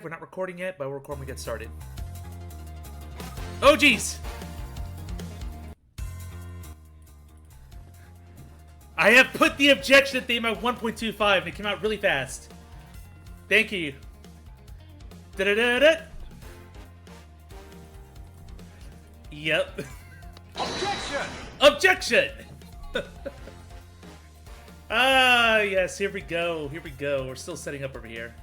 We're not recording yet, but we're recording when we get started. Oh, jeez! I have put the objection theme at 1.25, and it came out really fast. Thank you. Da-da-da-da! Yep. Objection! Objection! Ah, yes, here we go. Here we go. We're still setting up over here.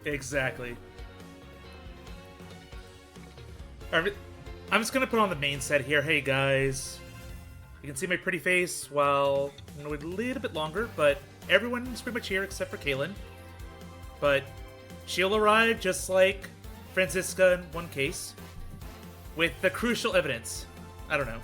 Exactly. Alright, I'm just gonna put on the main set here. Hey guys, you can see my pretty face. Well, I'm gonna wait a little bit longer, but everyone's pretty much here except for Kaylin. But she'll arrive just like Franziska in one case, with the crucial evidence. I don't know.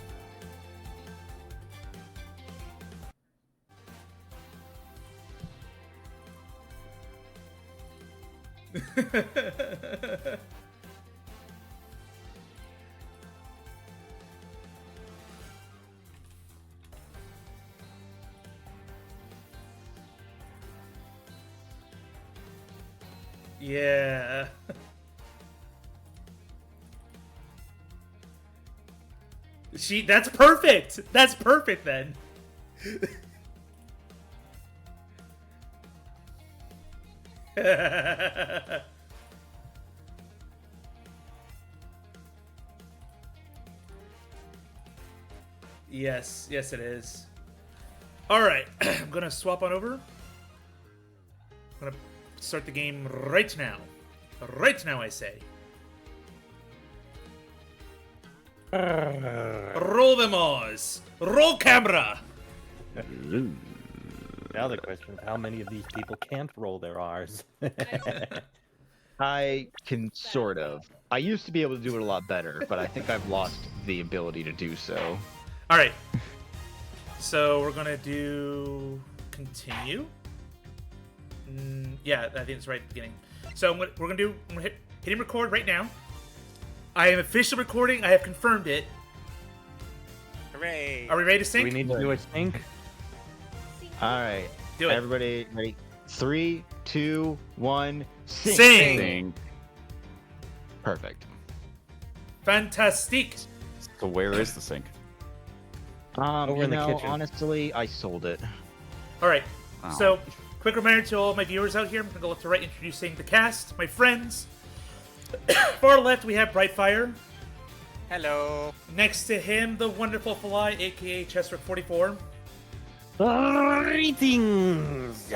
Yeah. That's perfect. That's perfect then. Yes, yes it is. Alright, I'm gonna swap on over. I'm gonna start the game right now. Right now, I say. Roll them Oz! Roll camera! Now the question is, how many of these people can't roll their R's? I can sort of. I used to be able to do it a lot better, but I think I've lost the ability to do so. Alright. So we're gonna do continue. Yeah, I think it's right at the beginning. So we're gonna hitting record right now. I am officially recording. I have confirmed it. Hooray! Are we ready to Do sync? we need to do a sync? Alright. Do it. Everybody ready? 3, 2, 1, sync! Sing! Perfect. Fantastique! So where is the sink? Over in the kitchen. Honestly, I sold it. Alright, Oh. so quick reminder to all my viewers out here. I'm gonna go left to right introducing the cast, my friends. Far left we have Brightfire. Hello. Next to him, the wonderful Fly, aka Chesrick44. Greetings!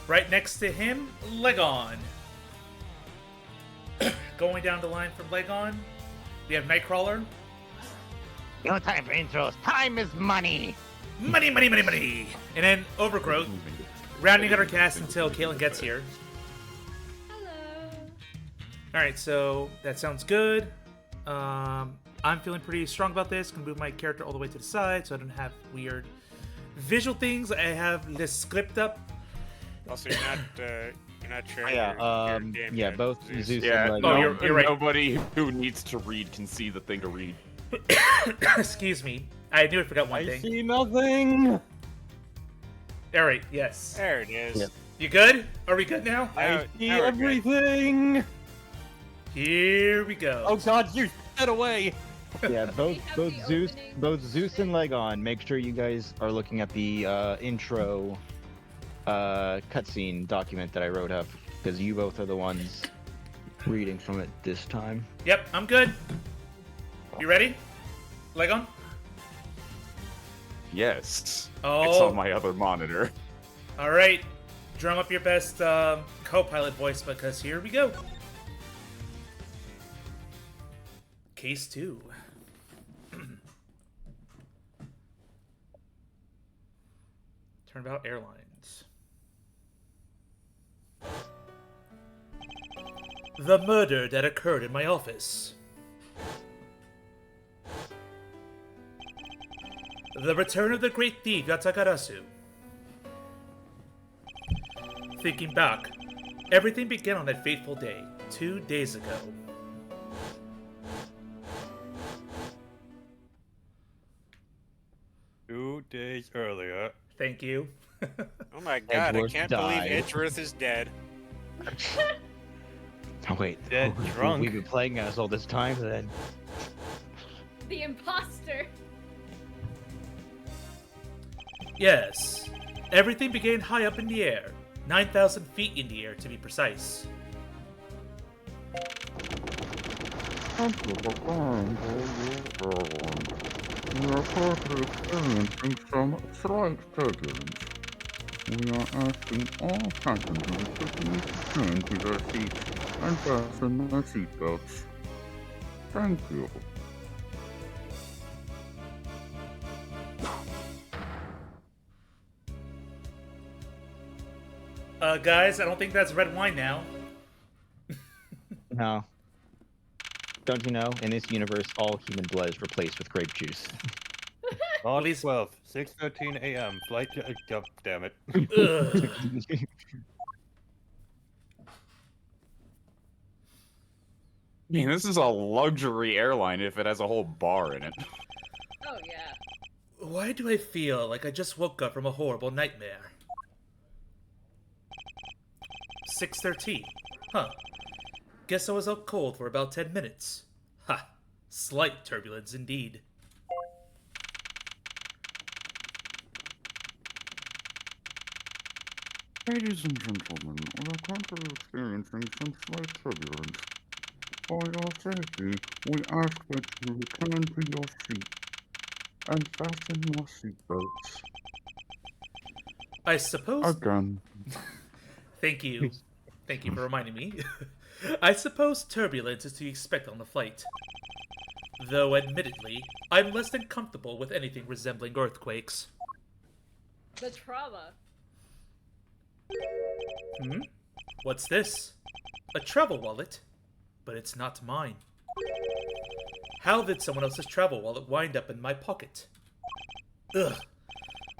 Right next to him, Legon. Going down the line from Legon, we have Nightcrawler. No time for intros. Time is money! Money, money, money, money! And then Overgrowth, rounding out our cast until Kaylin gets here. Hello. Alright, so that sounds good. I'm feeling pretty strong about this. Gonna move my character all the way to the side so I don't have weird visual things. I have the script up. Also, you're not sure. Yeah, yeah, both Zeus Yeah, and Oh, Lego. you're right. Nobody who needs to read can see the thing to read. Excuse me. I knew I forgot one I thing. see nothing! Alright, yes. There it is. Yep. You good? Are we good now? I see now we're good. everything! Here we go. Oh god, you get away! Yeah, both have both the Zeus opening. both Zeus and Legon. Make sure you guys are looking at the intro cutscene document that I wrote up, because you both are the ones reading from it this time. Yep, I'm good. You ready? Legon? Yes. Oh. It's on my other monitor. Alright. Drum up your best co-pilot voice because here we go. Case 2. Turnabout Airlines. The murder that occurred in my office. The return of the great thief Yatakarasu. Thinking back, Everything began on that fateful day, 2 days ago. Two days earlier. Thank you. Oh my god, Edgeworth I can't died. believe Edgeworth is dead. Oh wait, Dead drunk. We've been playing as all this time then. The imposter. Yes. Everything began high up in the air. 9,000 feet in the air, to be precise. Thank you for playing everyone. We are currently experiencing some slight turbulence. We are asking all passengers to please return to their seats and fasten their seatbelts. Thank you. Guys, I don't think that's red wine now. No. Don't you know, in this universe, all human blood is replaced with grape juice. March Please. 12th, 6:13 a.m. Flight. Oh, damn it. Ugh. I mean, this is a luxury airline if it has a whole bar in it. Oh yeah. Why do I feel like I just woke up from a horrible nightmare? 6:13. Huh. Guess I was out cold for about 10 minutes. Ha. Slight turbulence indeed. Ladies and gentlemen, we are currently experiencing some slight turbulence. For your safety, we ask that you return to your seat and fasten your seatbelts. I suppose... Again. Thank you. Thank you for reminding me. I suppose turbulence is to be expected on the flight. Though, admittedly, I'm less than comfortable with anything resembling earthquakes. The trauma. Hmm? What's this? A travel wallet? But it's not mine. How did someone else's travel wallet wind up in my pocket? Ugh.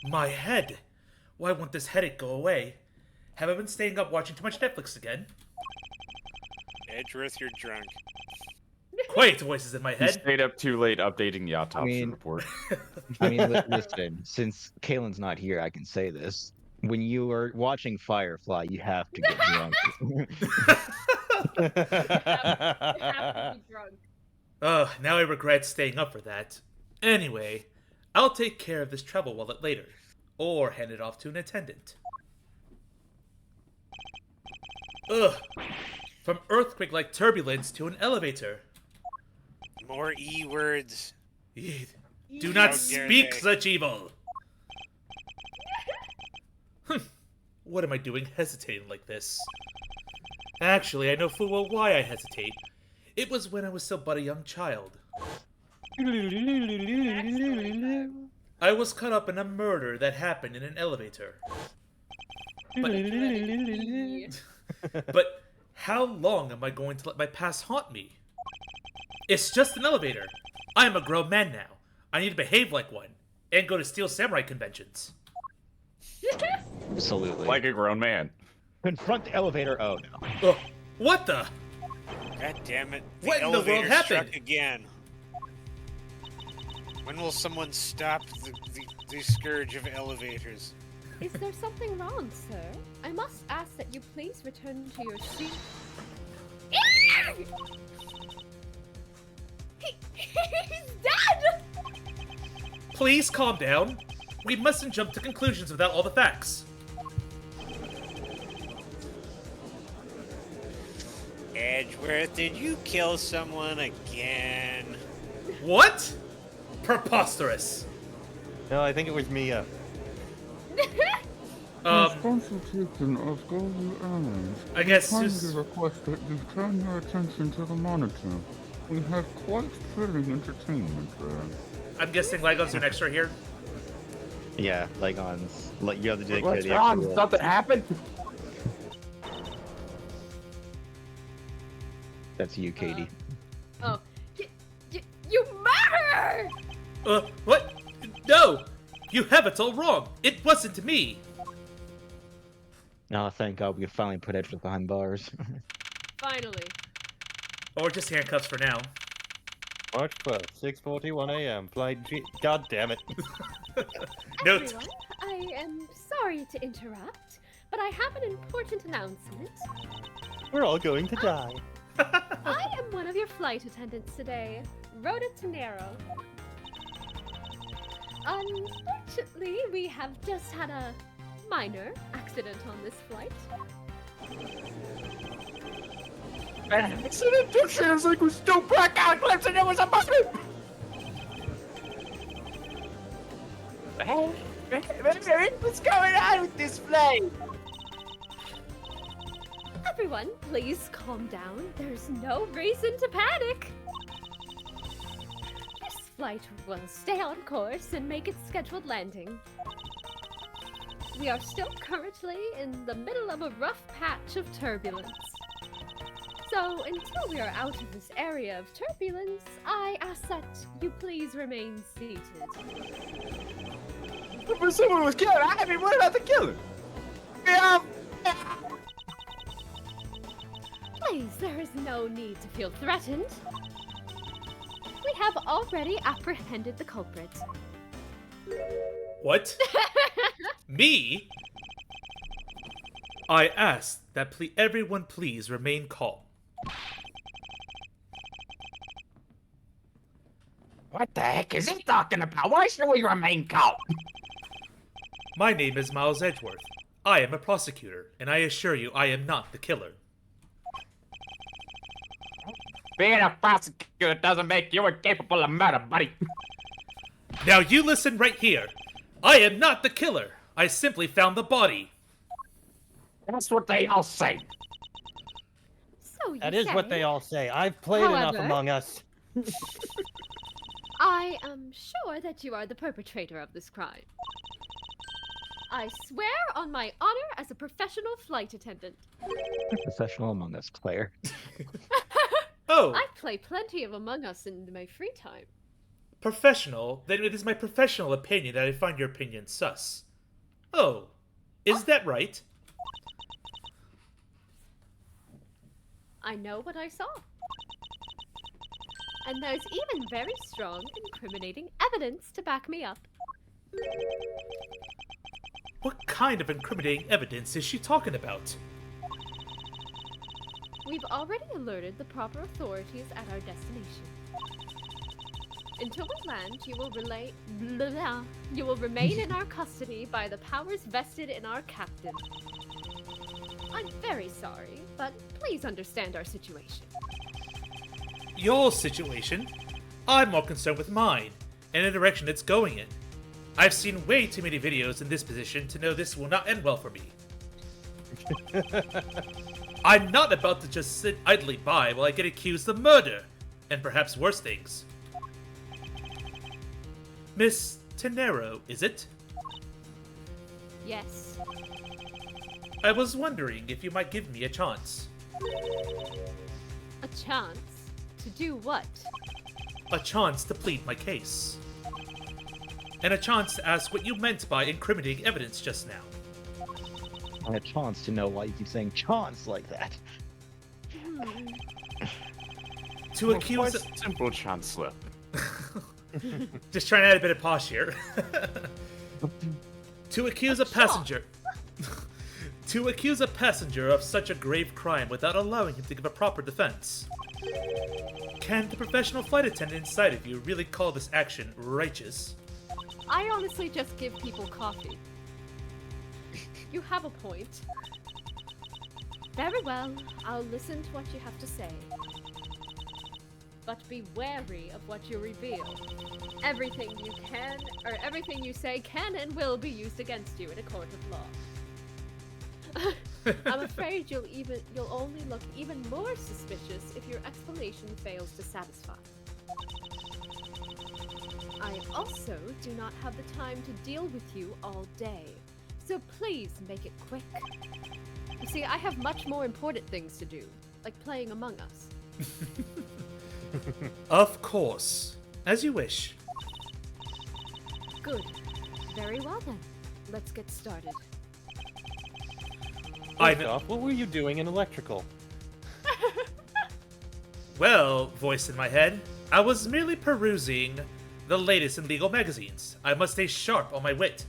My head! Why won't this headache go away? Have I been staying up watching too much Netflix again? Edgeworth, you're drunk. Quiet voices in my He head. stayed up too late updating the autopsy mean- report. I mean, listen, since Kaylin's not here, I can say this. When you are watching Firefly, you have to get drunk. Have to be drunk. Ugh, now I regret staying up for that. Anyway, I'll take care of this travel wallet later. Or hand it off to an attendant. Ugh. From earthquake-like turbulence to an elevator. More E words. Do not How dare speak they. such evil! What am I doing hesitating like this? Actually, I know full well why I hesitate. It was when I was still but a young child. I was caught up in a murder that happened in an elevator. But how long am I going to let my past haunt me? It's just an elevator. I am a grown man now. I need to behave like one. And go to Steel Samurai conventions. Absolutely. Like a grown man. Confront the elevator. Oh no. Ugh, what the? God damn it. What in the world elevator struck happened? again. When will someone stop the scourge of elevators? Is there something wrong, sir? I must ask that you please return to your seat. He's dead! Please calm down. We mustn't jump to conclusions without all the facts. Edgeworth, did you kill someone again? What? Preposterous. No, I think it was Mia. Consultation of Golden Airlines. I guess Kindly just... request that you turn your attention to the monitor. We have quite thrilling entertainment there. I'm guessing Legos are an extra here. Yeah, Legons. Like you have to take care of What's the wrong? extra Something happened? That's you, Katie. Oh, you murderer! What? No! You have it all wrong. It wasn't me. Oh, thank God we can finally put Edgeworth behind bars. Finally. Or just handcuffs for now. March 12th, 6:41 a.m. Flight G. God damn it. Note. Everyone, I am sorry to interrupt, but I have an important announcement. We're all going to die. I am one of your flight attendants today, Rhoda Tenero. Unfortunately, we have just had a minor accident on this flight. Accident? It sounds like we still back out clips and it was a button! What's going on with this flight? Everyone, please calm down. There's no reason to panic. This flight will stay on course and make its scheduled landing. We are still currently in the middle of a rough patch of turbulence. So until we are out of this area of turbulence, I ask that you please remain seated. But someone was killed. I mean, what about the killer? Yeah. Please, there is no need to feel threatened. We have already apprehended the culprit. What? Me? I ask that everyone please remain calm. What the heck is he talking about? Why should we remain calm? My name is Miles Edgeworth. I am a prosecutor, and I assure you I am not the killer. Being a prosecutor doesn't make you incapable of murder, buddy. Now you listen right here. I am not the killer. I simply found the body. That's what they all say. So you That is what say- they all say. I've played enough However- Among Us. I am sure that you are the perpetrator of this crime. I swear on my honor as a professional flight attendant. Professional Among Us player. Oh, I play plenty of Among Us in my free time. professional? Then it is my professional opinion that I find your opinion sus. Oh, is that right? I know what I saw. And there's even very strong incriminating evidence to back me up. What kind of incriminating evidence is she talking about? We've already alerted the proper authorities at our destination. Until we land, you will remain in our custody by the powers vested in our captain. I'm very sorry, but please understand our situation. Your situation? I'm more concerned with mine, and the direction it's going in. I've seen way too many videos in this position to know this will not end well for me. I'm not about to just sit idly by while I get accused of murder, and perhaps worse things. Miss Tenero, is it? Yes. I was wondering if you might give me a chance. A chance? To do what? A chance to plead my case. And a chance to ask what you meant by incriminating evidence just now. And a chance to know why you keep saying chance like that. To accuse... Simple, Chancellor. Just trying to add a bit of posh here. To accuse a passenger... To accuse a passenger of such a grave crime without allowing him to give a proper defense. Can the professional flight attendant inside of you really call this action righteous? I honestly just give people coffee. You have a point. Very well, I'll listen to what you have to say. But be wary of what you reveal. Everything you say can and will be used against you in a court of law. I'm afraid you'll only look even more suspicious if your explanation fails to satisfy. I also do not have the time to deal with you all day, so please make it quick. You see, I have much more important things to do, like playing Among Us. Of course. As you wish. Good. Very well then. Let's get started. First off, what were you doing in electrical? Well, voice in my head, I was merely perusing the latest in legal magazines. I must stay sharp on my wit.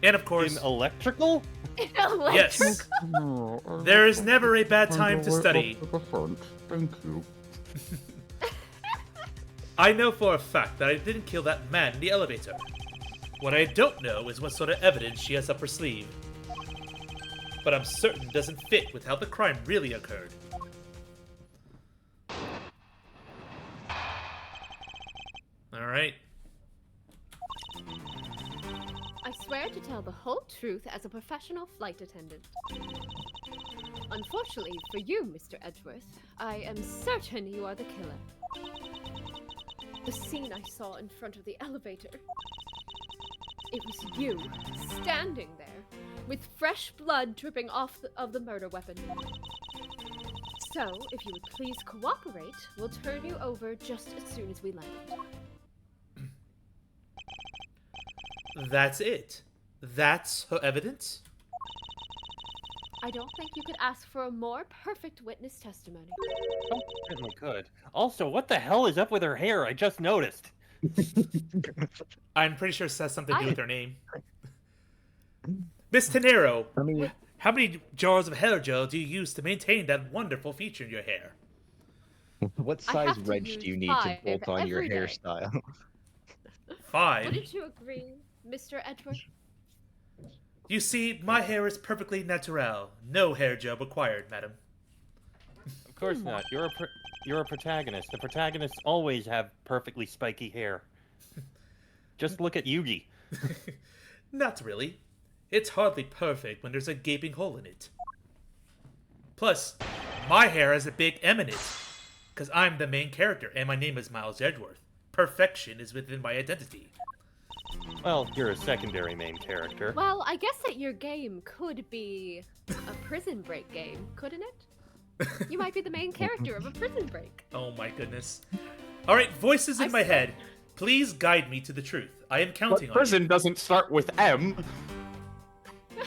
And of course... In electrical? Yes. No, There is never a bad time to Find a way study. up to the front. Thank you. I know for a fact that I didn't kill that man in the elevator. What I don't know is what sort of evidence she has up her sleeve. But I'm certain it doesn't fit with how the crime really occurred. Alright. I swear to tell the whole truth as a professional flight attendant. Unfortunately for you, Mr. Edgeworth, I am certain you are the killer. The scene I saw in front of the elevator. It was you, standing there, with fresh blood dripping off of the murder weapon. So, if you would please cooperate, we'll turn you over just as soon as we land. That's it. That's her evidence? I don't think you could ask for a more perfect witness testimony. Oh, certainly could. Also, what the hell is up with her hair? I just noticed. I'm pretty sure it has something to do with her name. Miss Tenero, I mean, how many jars of hair gel do you use to maintain that wonderful feature in your hair? what I size have to wrench use do you need to 5 bolt on your every day. hairstyle? 5. Wouldn't you agree, Mr. Edgeworth? You see, my hair is perfectly natural. No hair gel required, madam. Of course not. You're a protagonist. The protagonists always have perfectly spiky hair. Just look at Yugi. Not really. It's hardly perfect when there's a gaping hole in it. Plus, my hair has a big M in it. Because I'm the main character, and my name is Miles Edgeworth. Perfection is within my identity. Well, you're a secondary main character. Well, I guess that your game could be a prison break game, couldn't it? You might be the main character of a prison break. Oh my goodness. Alright, voices in I my said- head. Please guide me to the truth. I am counting But on prison doesn't start with M. you.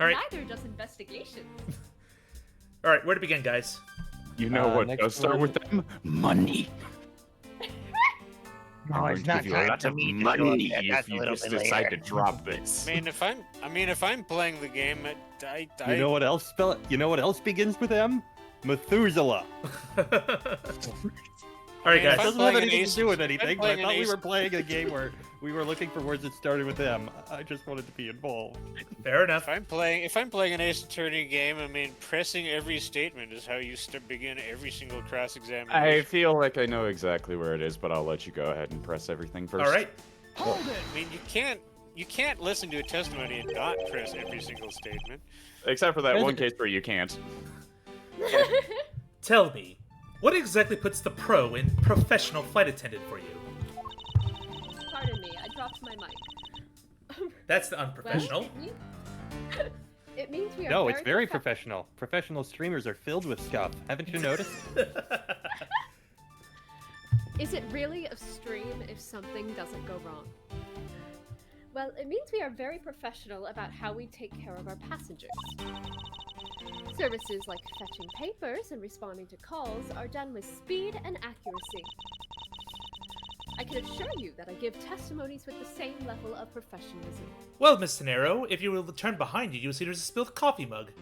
Alright, Neither does investigation. alright, where to begin, guys? You know what next does start one. with M? Money. No, I'm it's going not to give you a lot to of me, money that's if a you little just bit decide later. to drop this. If I'm playing the game, You know what else You know what else begins with M? Methuselah. Alright, if That guys. doesn't have playing an anything ace- to do with if I'm anything, but I playing an thought we ace- were playing a game where we were looking for words that started with M. I just wanted to be involved. Fair enough. if I'm playing an Ace Attorney game, I mean, pressing every statement is how you begin every single cross-examination. I feel like I know exactly where it is, but I'll let you go ahead and press everything first. Alright. I mean, you can't listen to a testimony and not press every single statement. Except for that one case where you can't. Tell me, what exactly puts the pro in professional flight attendant for you? Pardon me, I dropped my mic. That's the unprofessional. Well, it means we are No, it's very profe- professional. Professional streamers are filled with stuff. Haven't you noticed? Is it really a stream if something doesn't go wrong? Well, it means we are very professional about how we take care of our passengers. Services like fetching papers and responding to calls are done with speed and accuracy. I can assure you that I give testimonies with the same level of professionalism. Well, Miss Tenero, if you will turn behind you, you'll see there's a spilled coffee mug.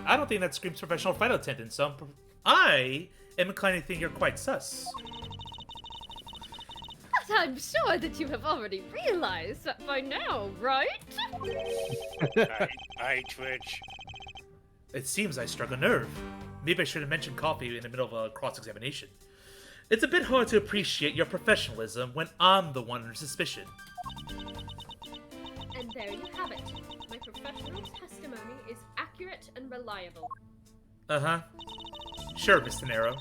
I don't think that screams professional flight attendant, so I am inclined to think you're quite sus. But I'm sure that you have already realized that by now, right? I twitch. It seems I struck a nerve. Maybe I should have mentioned coffee in the middle of a cross-examination. It's a bit hard to appreciate your professionalism when I'm the one under suspicion. And there you have it. My professional testimony is accurate and reliable. Uh-huh. Sure, Miss Tenero.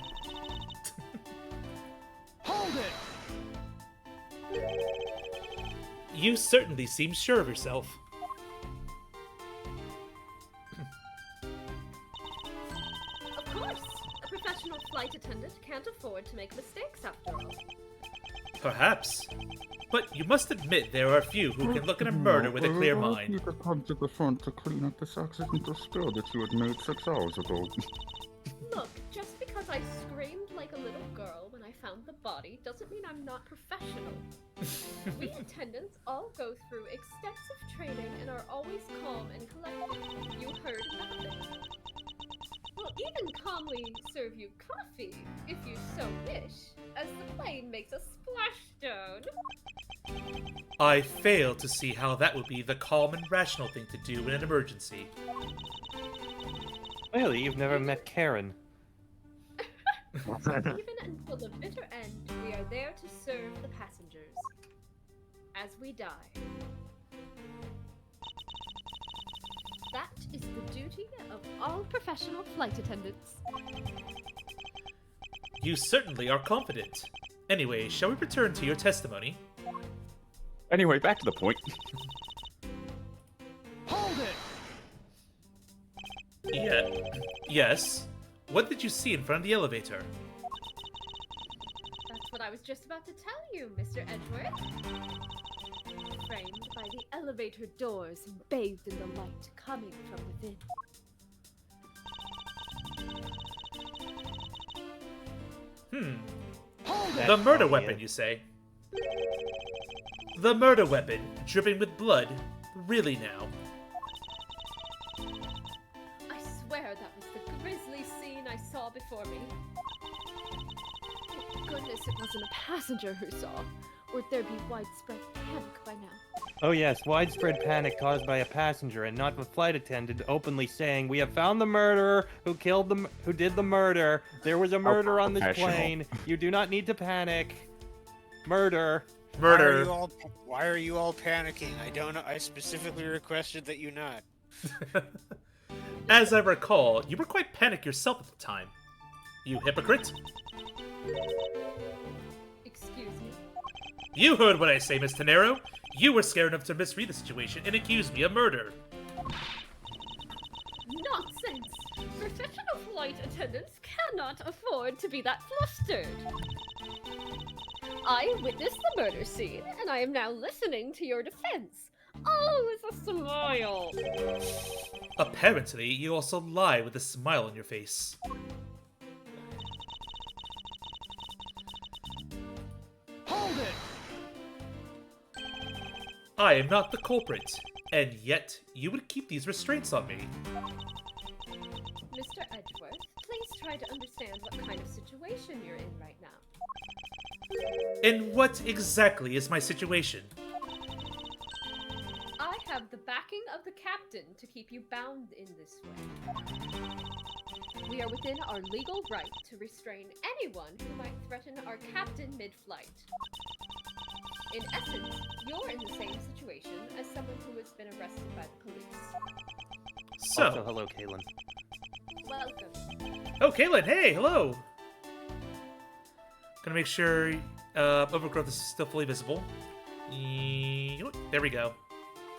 You certainly seem sure of yourself. Of course, a professional flight attendant can't afford to make mistakes after all. Perhaps. But you must admit there are few who can look at a murder with a clear mind. You could come to the front to clean up this accidental spill that you had made 6 hours ago. Look, just because I screamed like a little girl when I found the body doesn't mean I'm not professional. We attendants all go through extensive training and are always calm and collected. You heard nothing. We'll even calmly serve you coffee, if you so wish, as the plane makes a splashdown. I fail to see how that would be the calm and rational thing to do in an emergency. Clearly, you've never met Karen. Even until the bitter end, we are there to serve the passengers. As we die. That is the duty of all professional flight attendants. You certainly are confident. Anyway, shall we return to your testimony? Anyway, back to the point. Hold it! Yeah. Yes. What did you see in front of the elevator? That's what I was just about to tell you, Mr. Edgeworth. Framed by the elevator doors and bathed in the light coming from within. The murder weapon, obvious. you say? The murder weapon, dripping with blood. Really now? I swear that was the grisly scene I saw before me. Thank goodness it wasn't a passenger who saw, or there'd be widespread panic by now. Oh yes, widespread panic caused by a passenger and not the flight attendant openly saying, "We have found the murderer who did the murder. There was a murder on this professional. plane. You do not need to panic. Murder." Murder. Why are you all panicking? I don't know. I specifically requested that you not. As I recall, you were quite panicked yourself at the time. You hypocrite? Excuse me? You heard what I say, Miss Tenero. You were scared enough to misread the situation and accuse me of murder. Nonsense! Professional flight attendants cannot afford to be that flustered. I witnessed the murder scene, and I am now listening to your defense. All with a smile. Apparently, you also lie with a smile on your face. Hold it! I am not the culprit, and yet you would keep these restraints on me. Mr. Edgeworth, please try to understand what kind of situation you're in right now. And what exactly is my situation? I have the backing of the captain to keep you bound in this way. We are within our legal right to restrain anyone who might threaten our captain mid-flight. In essence, you're in the same situation as someone who has been arrested by the police. So, Also, hello, Kaylin. Welcome. oh, Caitlin, hey, hello. Gonna make sure overgrowth is still fully visible. There we go.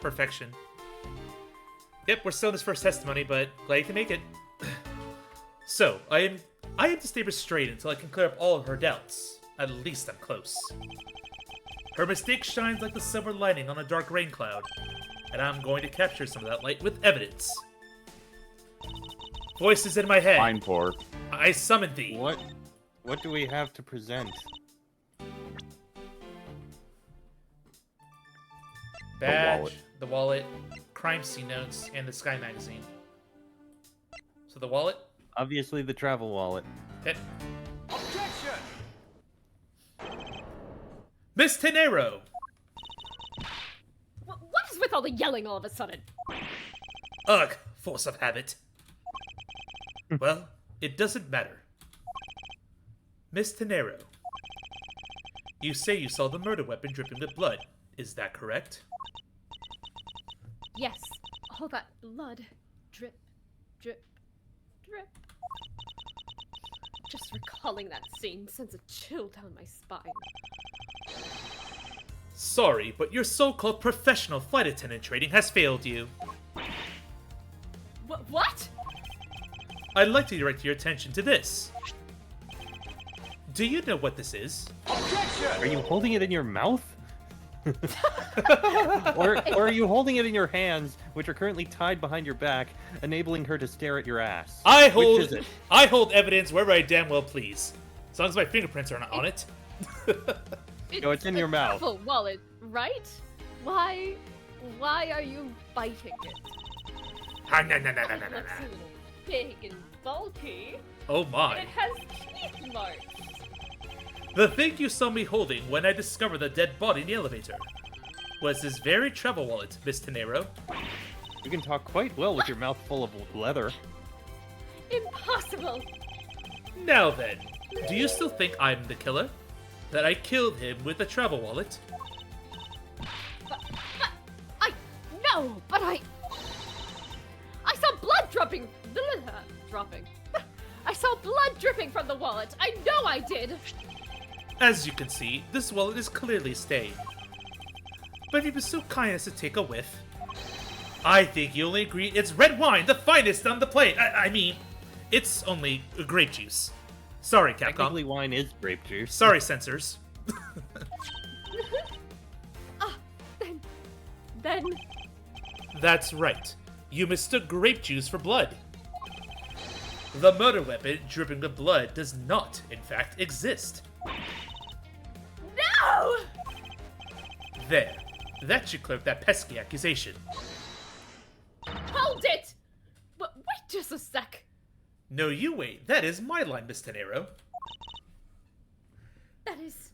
Perfection. Yep, we're still in this first testimony, but glad you can make it. So, I am to stay restrained until I can clear up all of her doubts. At least I'm close. Her mistake shines like the silver lining on a dark rain cloud, and I'm going to capture some of that light with evidence. Voices in my head. Fine, poor. I summon thee. What do we have to present? Badge, the wallet, crime scene notes, and the Sky magazine. So the wallet? Obviously, the travel wallet. Okay. Objection! Miss Tenero! What is with all the yelling all of a sudden? Ugh, force of habit. Well, it doesn't matter. Miss Tenero, you say you saw the murder weapon dripping with blood. Is that correct? Yes, all that blood. Drip, drip, drip. Just recalling that scene sends a chill down my spine. Sorry, but your so-called professional flight attendant training has failed you. What? I'd like to direct your attention to this. Do you know what this is? Are you holding it in your mouth? or are you holding it in your hands, which are currently tied behind your back, enabling her to stare at your ass? I Which is it? hold evidence wherever I damn well please. As long as my fingerprints are not on it. No, it's in your a mouth. travel wallet, right? Why are you biting it? Ah, no, no, no, no, It no, no, looks a no. little big and bulky, Oh and my. it has teeth marks. The thing you saw me holding when I discovered the dead body in the elevator was this very travel wallet, Miss Tenero. You can talk quite well with your mouth full of leather. Impossible! Now then, do you still think I'm the killer? That I killed him with the travel wallet? But I saw blood dropping. I saw blood dripping from the wallet. I know I did. As you can see, this wallet is clearly stained. But if you'd be so kind as to take a whiff, I think you only agree it's red wine, the finest on the plate. I mean, it's only grape juice. Sorry, Capcom. Technically, wine is grape juice. Sorry, censors. Then That's right. You mistook grape juice for blood. The murder weapon dripping with blood does not, in fact, exist. no! There. That should clear up that pesky accusation. Hold it! Wait just a sec. No, you wait. That is my line, Miss Tenero. That is.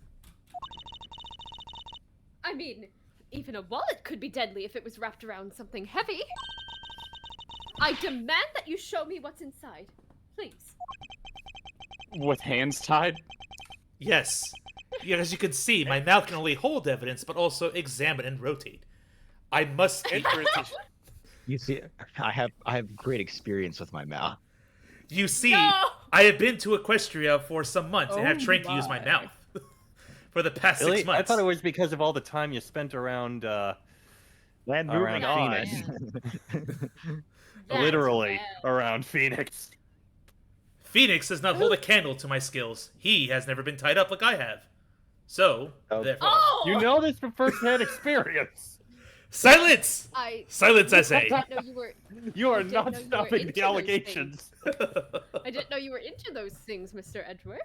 I mean, even a wallet could be deadly if it was wrapped around something heavy. I demand that you show me what's inside. Please. With hands tied? Yes. Yeah, as you can see, my mouth can only hold evidence, but also examine and rotate. I must be... Interesting. You see, I have great experience with my mouth. You see, No! I have been to Equestria for some months and have Oh trained to use my my. mouth. For the past Really? 6 months. I thought it was because of all the time you spent around, Land Around moving Phoenix. That's literally bad. around Phoenix. Phoenix does not hold a candle to my skills. He has never been tied up like I have. So, Oh. therefore... Oh! You know this from first-hand experience. Silence! I Silence, I say! didn't know you were. You I are didn't not know you were stopping into the those allegations. I didn't know you were into those things, Mr. Edgeworth.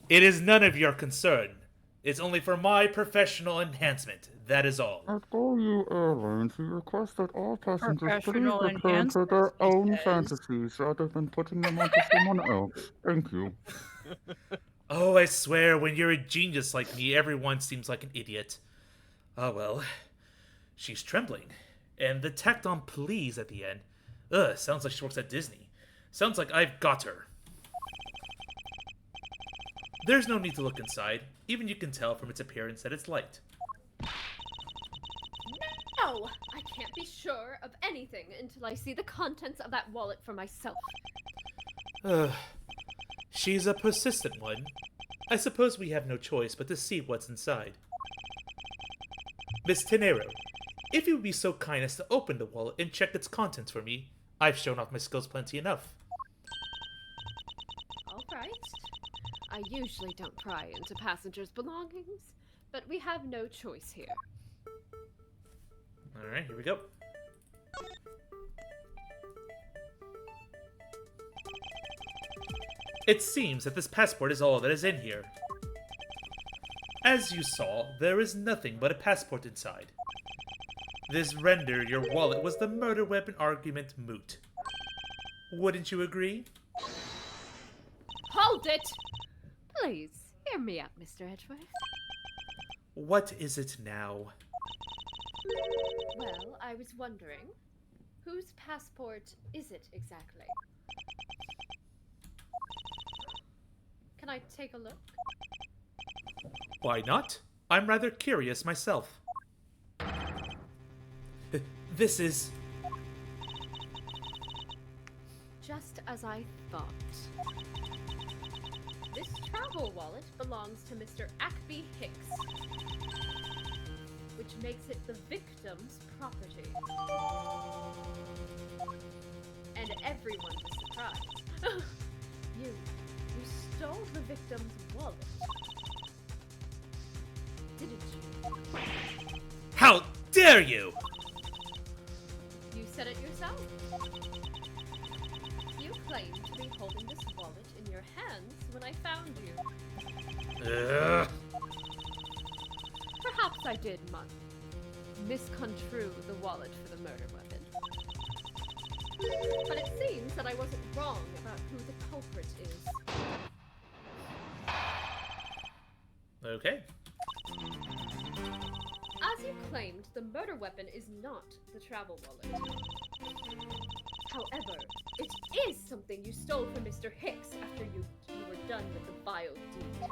It is none of your concern. It's only for my professional enhancement. That is all. At GoU Airlines, we request that all passengers please Professional return to enhancements, their he own says. fantasies rather than putting them onto someone else. Thank you. Oh, I swear, when you're a genius like me, everyone seems like an idiot. Oh well. She's trembling. And the tacked on please at the end. Ugh, sounds like she works at Disney. Sounds like I've got her. There's no need to look inside. Even you can tell from its appearance that it's light. No, I can't be sure of anything until I see the contents of that wallet for myself. Ugh. She's a persistent one. I suppose we have no choice but to see what's inside. Miss Tenero, if you would be so kind as to open the wallet and check its contents for me, I've shown off my skills plenty enough. All right. I usually don't pry into passengers' belongings, but we have no choice here. Alright, here we go. It seems that this passport is all that is in here. As you saw, there is nothing but a passport inside. This render your wallet was the murder weapon argument moot. Wouldn't you agree? Hold it! Please, hear me out, Mr. Edgeworth. What is it now? Well, I was wondering, whose passport is it exactly? Can I take a look? Why not? I'm rather curious myself. This is... Just as I thought. This travel wallet belongs to Mr. Ackby Hicks, which makes it the victim's property. And everyone was surprised. You stole the victim's wallet. Didn't you? How dare you! You said it yourself. You claimed to be holding this wallet in your hands when I found you. Ugh. Perhaps I did misconstrue the wallet for the murder weapon. But it seems that I wasn't wrong about who the culprit is. Okay. As you claimed, the murder weapon is not the travel wallet. However, it is something you stole from Mr. Hicks after you were done with the vile deed.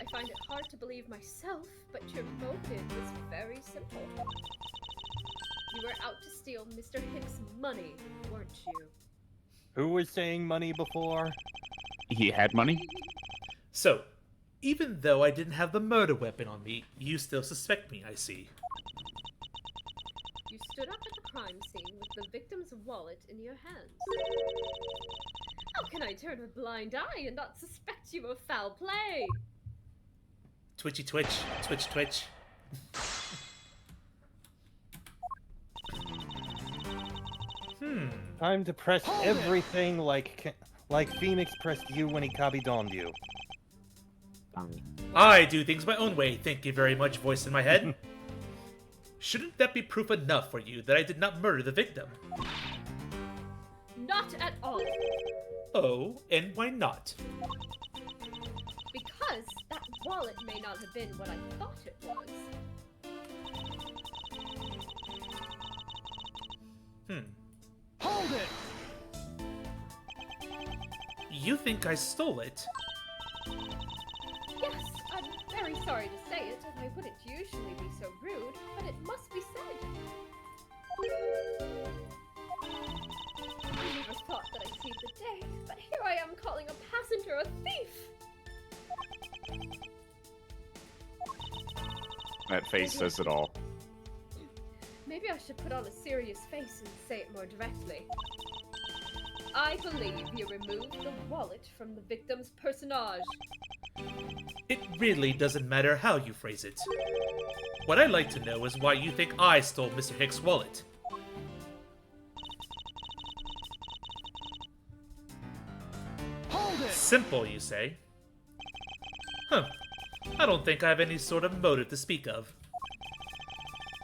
I find it hard to believe myself, but your motive was very simple. You were out to steal Mr. Hicks' money, weren't you? Who was saying money before? He had money? So, even though I didn't have the murder weapon on me, you still suspect me, I see. You stood up at the crime scene with the victim's wallet in your hands. How can I turn a blind eye and not suspect you of foul play? Twitchy twitch, twitch twitch. Time to press everything like Phoenix pressed you when he kabidoned you. I do things my own way, thank you very much, voice in my head. Shouldn't that be proof enough for you that I did not murder the victim? Not at all. Oh, and why not? Because that wallet may not have been what I thought it was. Hold it! You think I stole it? Yes, I'm very sorry to say it, and I wouldn't usually be so rude, but it must be said. I never thought that I'd see the day, but here I am calling a passenger a thief! That face says it all. Maybe I should put on a serious face and say it more directly. I believe you removed the wallet from the victim's personage. It really doesn't matter how you phrase it. What I'd like to know is why you think I stole Mr. Hicks' wallet. Hold it! Simple, you say? Huh. I don't think I have any sort of motive to speak of.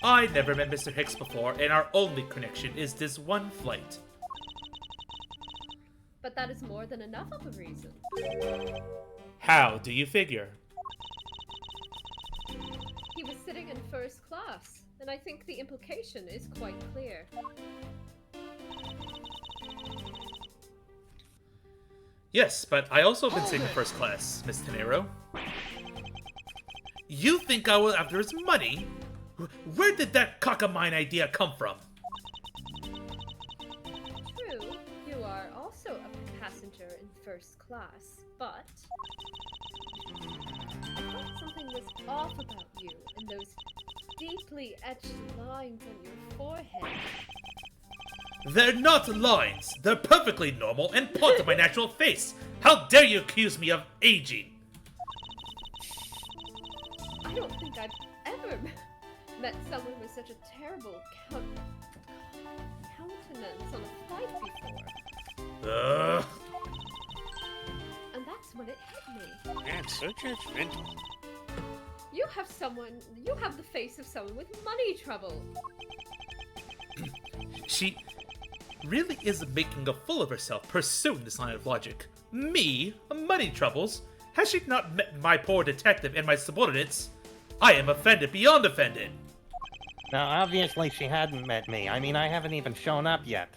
I never met Mr. Hicks before, and our only connection is this one flight. But that is more than enough of a reason. How do you figure? He was sitting in first class, and I think the implication is quite clear. Yes, but I also have been sitting in first class, Miss Tenero. You think I was after his money? Where did that cock-a-mine idea come from? True, you are also a passenger in first class, but I thought something was off about you and those deeply etched lines on your forehead. They're not lines. They're perfectly normal and part of my natural face. How dare you accuse me of aging? I don't think I've ever met someone with such a terrible countenance on a flight before. Ugh. And that's when it hit me. Man, so judgmental. You have the face of someone with money trouble. She really is making a fool of herself pursuing this line of logic. Me? Money troubles? Has she not met my poor detective and my subordinates? I am offended beyond offended. Now, obviously she hadn't met me. I mean, I haven't even shown up yet.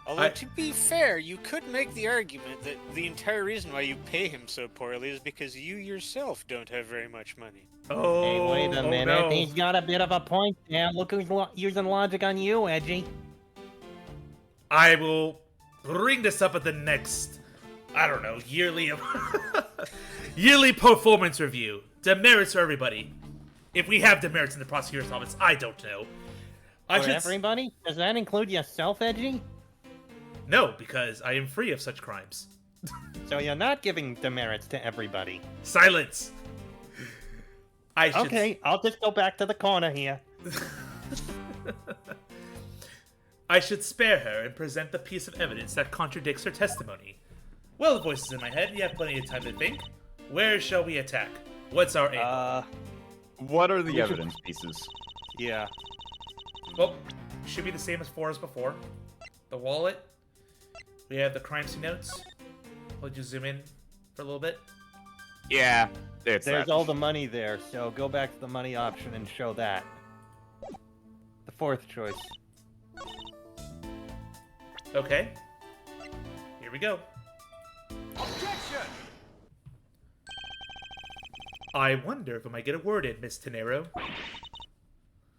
Although, to be fair, you could make the argument that the entire reason why you pay him so poorly is because you yourself don't have very much money. Oh, Hey, wait a oh minute. no. He's got a bit of a point there. Look who's using logic on you, Edgy. I will bring this up at the next, I don't know, yearly yearly performance review. Demerits for everybody. If we have demerits in the prosecutor's office, I don't know. I For should everybody? Does that include yourself, Edgy? No, because I am free of such crimes. So you're not giving demerits to everybody. Silence! I should... Okay, I'll just go back to the corner here. I should spare her and present the piece of evidence that contradicts her testimony. Well, voices in my head, you have plenty of time to think. Where shall we attack? What's our aim? What are the evidence pieces? Yeah. Well, should be the same as 4 as before. The wallet. We have the crime scene notes. I'll just zoom in for a little bit. Yeah, it's There's that. all the money there, so go back to the money option and show that. The 4th choice. Okay. Here we go. Objection! I wonder if I might get a word in, Miss Tenero.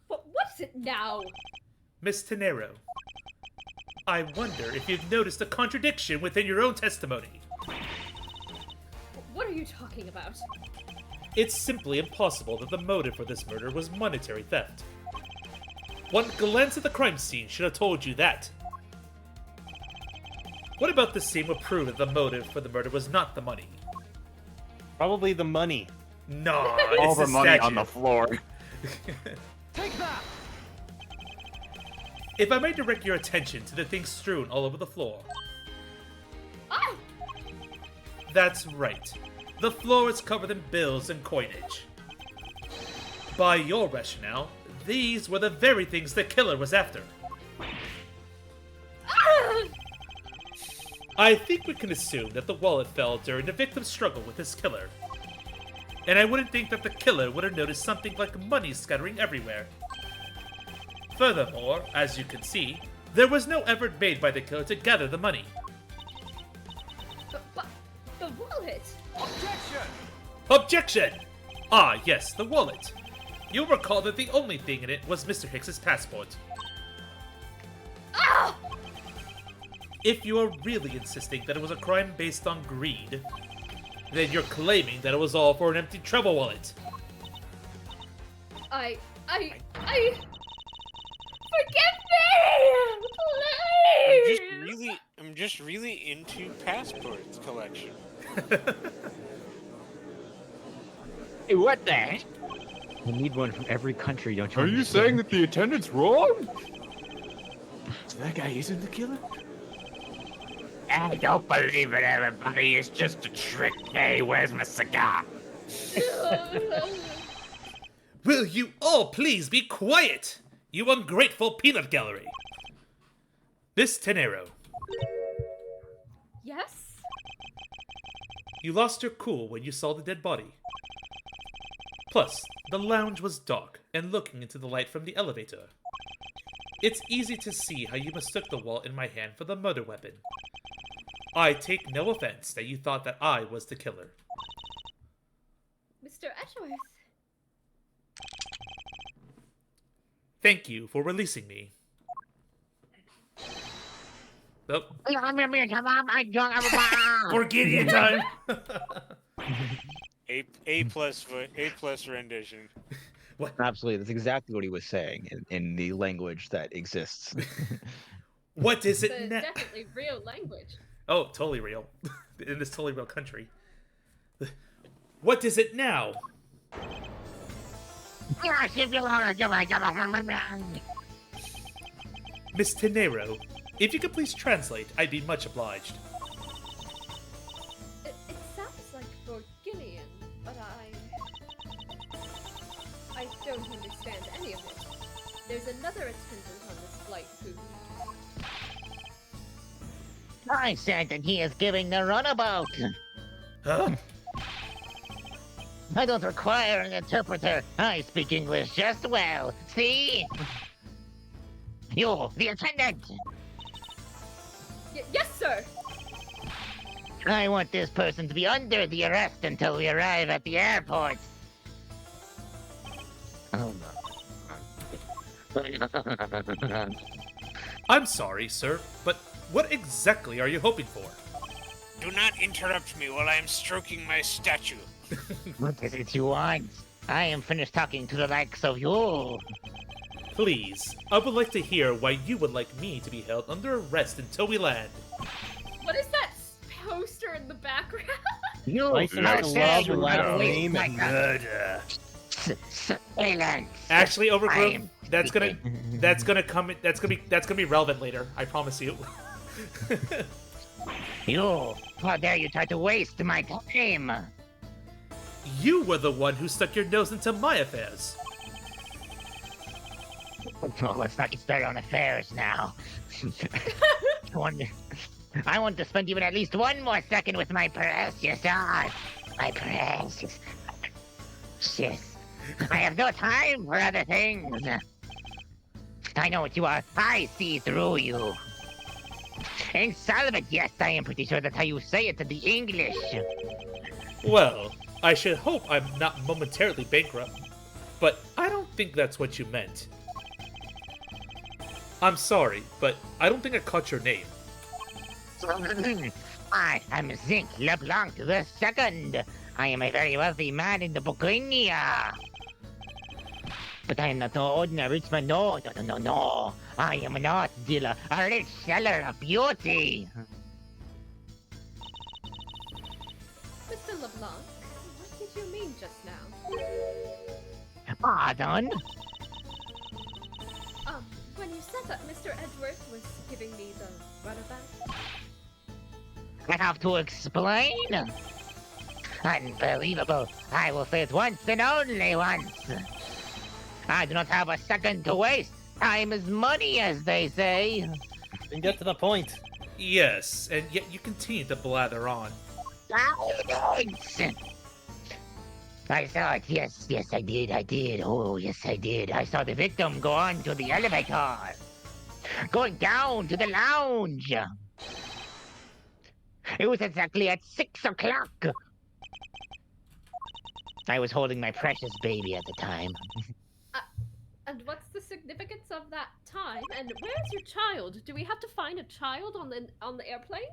What's it now? Miss Tenero. I wonder if you've noticed a contradiction within your own testimony. What are you talking about? It's simply impossible that the motive for this murder was monetary theft. One glance at the crime scene should have told you that. What about this scene would prove that the motive for the murder was not the money? Probably the money. Nah, All it's the the money statue. on the floor. Take that! If I may direct your attention to the things strewn all over the floor. Ah! That's right. The floor is covered in bills and coinage. By your rationale, these were the very things the killer was after. Ah! I think we can assume that the wallet fell during the victim's struggle with his killer. And I wouldn't think that the killer would have noticed something like money scattering everywhere. Furthermore, as you can see, there was no effort made by the killer to gather the money. But the wallet! Objection! Objection! Ah, yes, the wallet. You'll recall that the only thing in it was Mr. Hicks's passport. Ah! If you are really insisting that it was a crime based on greed, then you're claiming that it was all for an empty travel wallet. I... Forgive me! I'm just really into passports collection. Hey, what the heck? I need one from every country, don't you Are you understand? saying that the attendant's wrong? So that guy isn't the killer? I don't believe it, everybody. It's just a trick. Hey, where's my cigar? Will you all please be quiet, you ungrateful peanut gallery? Miss Tenero, Yes? you lost your cool when you saw the dead body. Plus, the lounge was dark and looking into the light from the elevator. It's easy to see how you mistook the wallet in my hand for the murder weapon. I take no offense that you thought that I was the killer. Mr. Edgeworth. Thank you for releasing me. Oh, for Gideon time! A plus rendition. Absolutely, that's exactly what he was saying in the language that exists. What is It's it a now? definitely real language. Oh, totally real. In this totally real country. What is it now? Miss Tenero, if you could please translate, I'd be much obliged. It sounds like Borginian, but I don't understand any of it. There's another attendant on this flight who... I said that he is giving the runabout. Huh? I don't require an interpreter. I speak English just well. See? You, the attendant. Yes, sir! I want this person to be under the arrest until we arrive at the airport. Oh no. I'm sorry, sir, but what exactly are you hoping for? Do not interrupt me while I am stroking my statue. What is it you want? I am finished talking to the likes of you. Please, I would like to hear why you would like me to be held under arrest until we land. What is that poster in the background. You License how to dare love, you last not waste name, my and time. murder. Silence. Actually, Overgrowth, I'm that's gonna come. That's gonna be relevant later. I promise you. You, how dare you try to waste my time? You were the one who stuck your nose into my affairs. Oh, let's not get started on affairs now. I want to spend even at least one more second with my precious art. My precious. Yes. I have no time for other things. I know what you are. I see through you. Insolvent, yes, I am pretty sure that's how you say it in the English. Well, I should hope I'm not momentarily bankrupt, but I don't think that's what you meant. I'm sorry, but I don't think I caught your name. I am Zinc LeBlanc the Second. I am a very wealthy man in the Bourgogne. But I am not no ordinary rich man. No. I am an art dealer, a rich seller of beauty. Mr. LeBlanc, what did you mean just now? Pardon? When you said that Mr. Edgeworth was giving me the runabout? I have to explain. Unbelievable. I will say it once and only once. I do not have a second to waste. Time is money, as they say. Then get to the point. Yes, and yet you continue to blather on. Silence! I saw it. Yes, I did. Oh, yes, I did. I saw the victim go on to the elevator. Going down to the lounge. It was exactly at 6 o'clock. I was holding my precious baby at the time. And what's the significance of that time? And where's your child? Do we have to find a child on the airplane?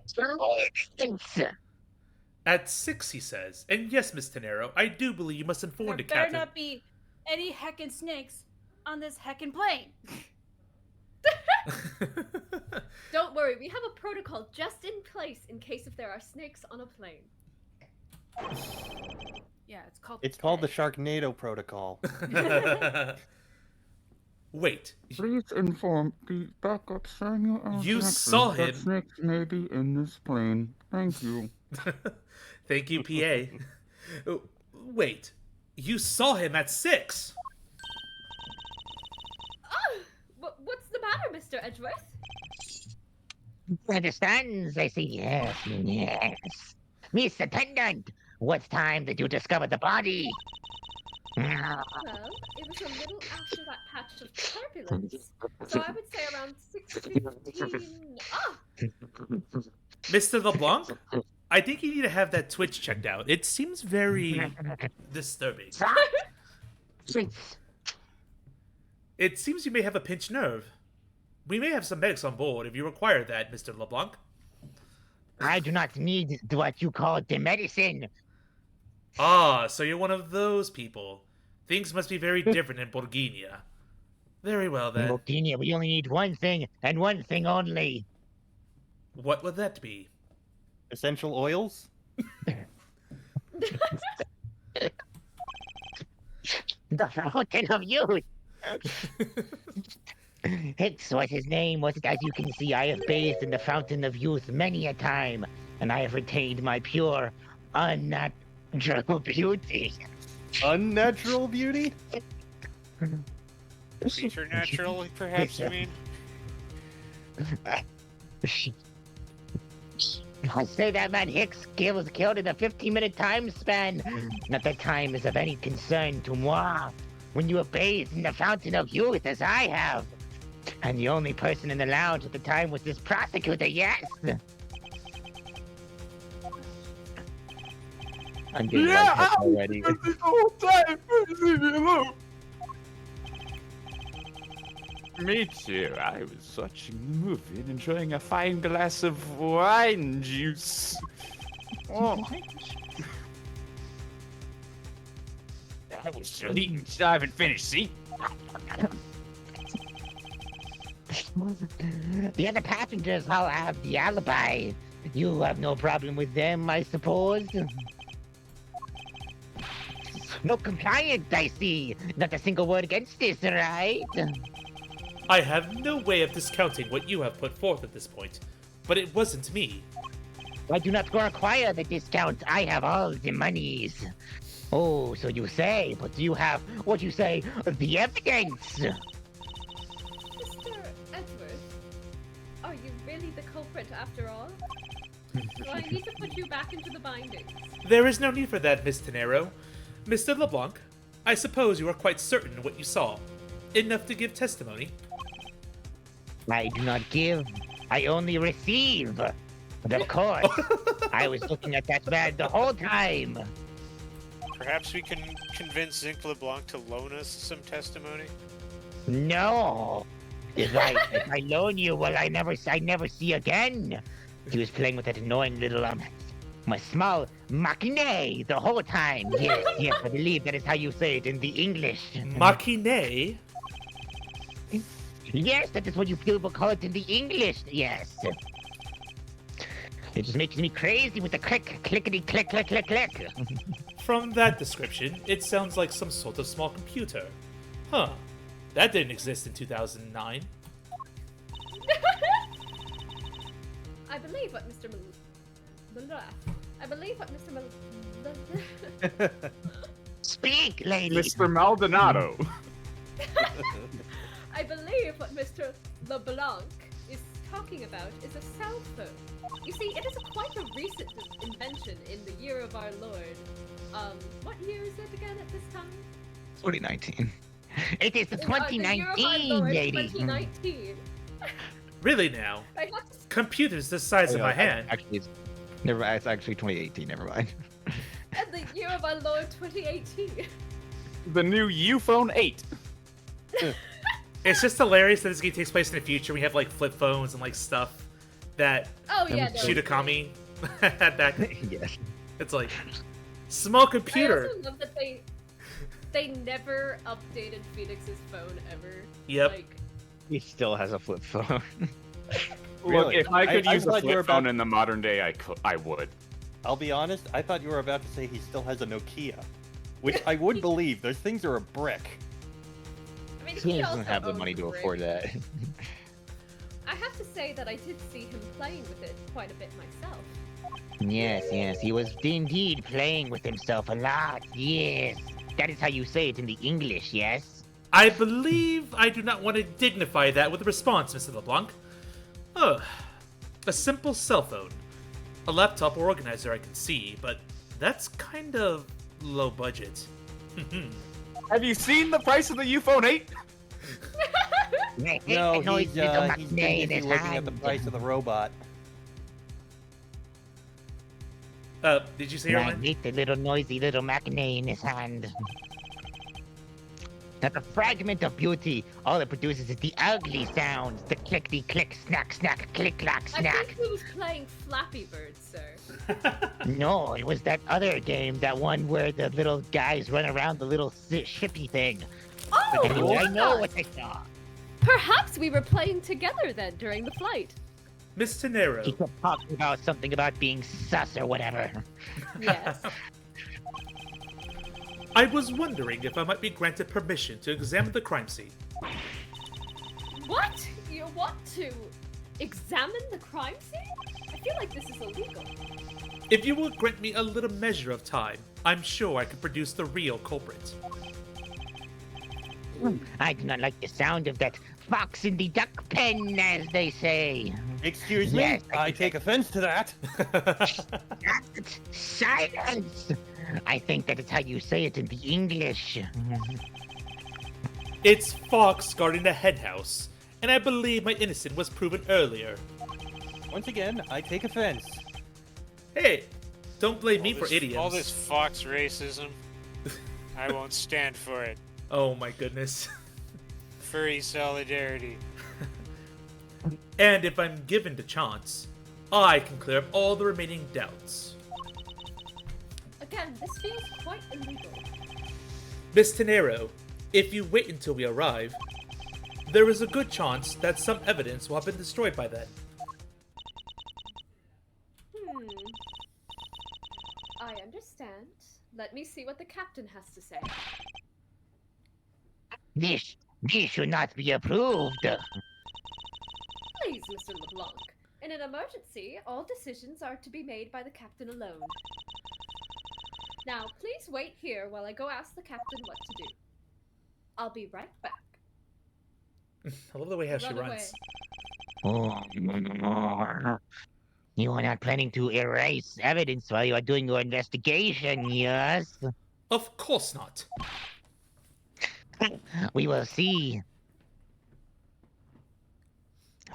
At 6, he says. And yes, Miss Tenero, I do believe you must inform There the better captain. not be any heckin' snakes on this heckin' plane. Don't worry, we have a protocol just in place in case if there are snakes on a plane. Yeah, It's called the Sharknado Protocol. Wait. Please inform the backup Samuel L. You Jackson saw that him. snakes may be in this plane. Thank you. Thank you, PA. Oh, wait. You saw him at 6. What's the matter, Mr. Edgeworth? Understands? I say yes. Miss Attendant, what time did you discover the body? Well, it was a little after that patch of turbulence. So I would say around 6:15. Mr. LeBlanc, I think you need to have that Twitch checked out. It seems very disturbing. It seems you may have a pinched nerve. We may have some medics on board if you require that, Mr. LeBlanc. I do not need what you call the medicine. Ah, so you're one of those people. Things must be very different in Bourgogne. Very well, In then. Bourgogne, we only need one thing, and one thing only. What would that be? Essential oils? The fountain of youth. It's what his name was. As you can see, I have bathed in the fountain of youth many a time, and I have retained my pure, unnatural beauty. Unnatural beauty? Preternatural, perhaps, you mean? I say that man Hicks was killed in a 15-minute time span. Not that time is of any concern to moi. When you were bathed in the fountain of youth as I have. And the only person in the lounge at the time was this prosecutor, yes? I'm getting lightheaded already. The whole time. Leave me alone. Me too. I was watching the movie and enjoying a fine glass of wine juice. Oh. I was still eating. Still haven't finished, see? The other passengers all have the alibi. You have no problem with them, I suppose? No compliance, I see. Not a single word against this, right? I have no way of discounting what you have put forth at this point, but it wasn't me. I do not require the discount. I have all the monies. Oh, so you say, but do you have, what you say, the evidence? Mr. Edward, are you really the culprit after all? Do I need to put you back into the bindings? There is no need for that, Miss Tenero. Mr. LeBlanc, I suppose you are quite certain what you saw. Enough to give testimony. I do not give. I only receive. But of course, I was looking at that man the whole time. Perhaps we can convince Zinc LeBlanc to loan us some testimony? No. If I loan you, well, I never see again. He was playing with that annoying little my small machine the whole time. Yes, yes, I believe that is how you say it in the English. Machine? Yes, that is what you people call it in the English. Yes. It just makes me crazy with the clickety click click click click. From that description, it sounds like some sort of small computer. Huh. That didn't exist in 2009. I believe what Mr. I believe what Mr. Speak, lady. Mr. Maldonado. I believe what Mr. LeBlanc is talking about is a cell phone. You see, it is quite a recent invention in the year of our Lord. What year is it again at this time? 2019. It is the The year of our 2019, Lord, lady. 2019. Really now? I have to Computers the size of my hand. Actually, it's actually 2018. Never mind. and the year of our Lord 2018. The new Uphone 8. It's just hilarious that this game takes place in the future. We have like flip phones and like stuff that Oh yeah, no, Shudakami had back. Yes. It's like small I computer. also love that they never updated Phoenix's phone ever. Yep. Like, He still has a flip phone. Look, if I could use a thought you were flip phone about- in the modern day, I would. I'll be honest, I thought you were about to say he still has a Nokia. Which I would believe. Those things are a brick. I mean, He also doesn't have the owned money to Brick. afford that. I have to say that I did see him playing with it quite a bit myself. Yes, yes, he was indeed playing with himself a lot. Yes, that is how you say it in the English. Yes. I believe I do not want to dignify that with a response, Mr. LeBlanc. Ugh. A simple cell phone. A laptop or organizer I can see, but that's kind of low budget. Have you seen the price of the Uphone 8? No, Noise he's little been machine in busy his looking at the hand. price of the robot. Did you say your Right, line? meet the little noisy little machine in his hand. Not a fragment of beauty. All it produces is the ugly sounds. The clickety click, snack, snack, click, clack, I snack. think he was playing Flappy Bird, sir. No, it was that other game, that one where the little guys run around the little shippy thing. Oh, But anyway, I know God. what I saw. Perhaps we were playing together then during the flight. Miss He Tenero, kept talking about something about being sus or whatever. Yes. I was wondering if I might be granted permission to examine the crime scene. What? You want to examine the crime scene? I feel like this is illegal. If you will grant me a little measure of time, I'm sure I can produce the real culprit. I do not like the sound of that fox in the duck pen, as they say. Excuse me, Yes, I take offense to that. Silence! I think that is how you say it in the English. It's Fox guarding the henhouse, and I believe my innocence was proven earlier. Once again, I take offense. Hey, don't blame me for All idioms. this Fox racism. I won't stand for it. Oh my goodness. Furry solidarity. And if I'm given the chance, I can clear up all the remaining doubts. Again, this feels quite illegal. Miss Tenero, if you wait until we arrive, there is a good chance that some evidence will have been destroyed by then. I understand. Let me see what the captain has to say. This should not be approved. Please, Mr. LeBlanc. In an emergency, all decisions are to be made by the captain alone. Now, please wait here while I go ask the captain what to do. I'll be right back. I love the way how she Run away. runs. You are not planning to erase evidence while you are doing your investigation, yes? Of course not. We will see.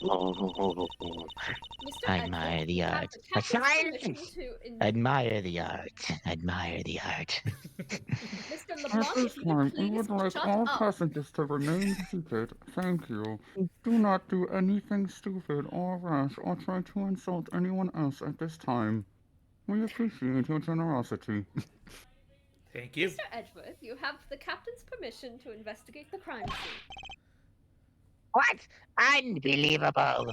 Mr. Admire Edward, the you have art. the captain's permission Silence! to Admire the art. Admire the art. Mr. At LeBlanc, this if you time, would we please would like shut all up. passengers to remain seated. Thank you. Do not do anything stupid or rash or try to insult anyone else at this time. We appreciate your generosity. Thank you. Mr. Edward, you have the captain's permission to investigate the crime scene. What? Unbelievable.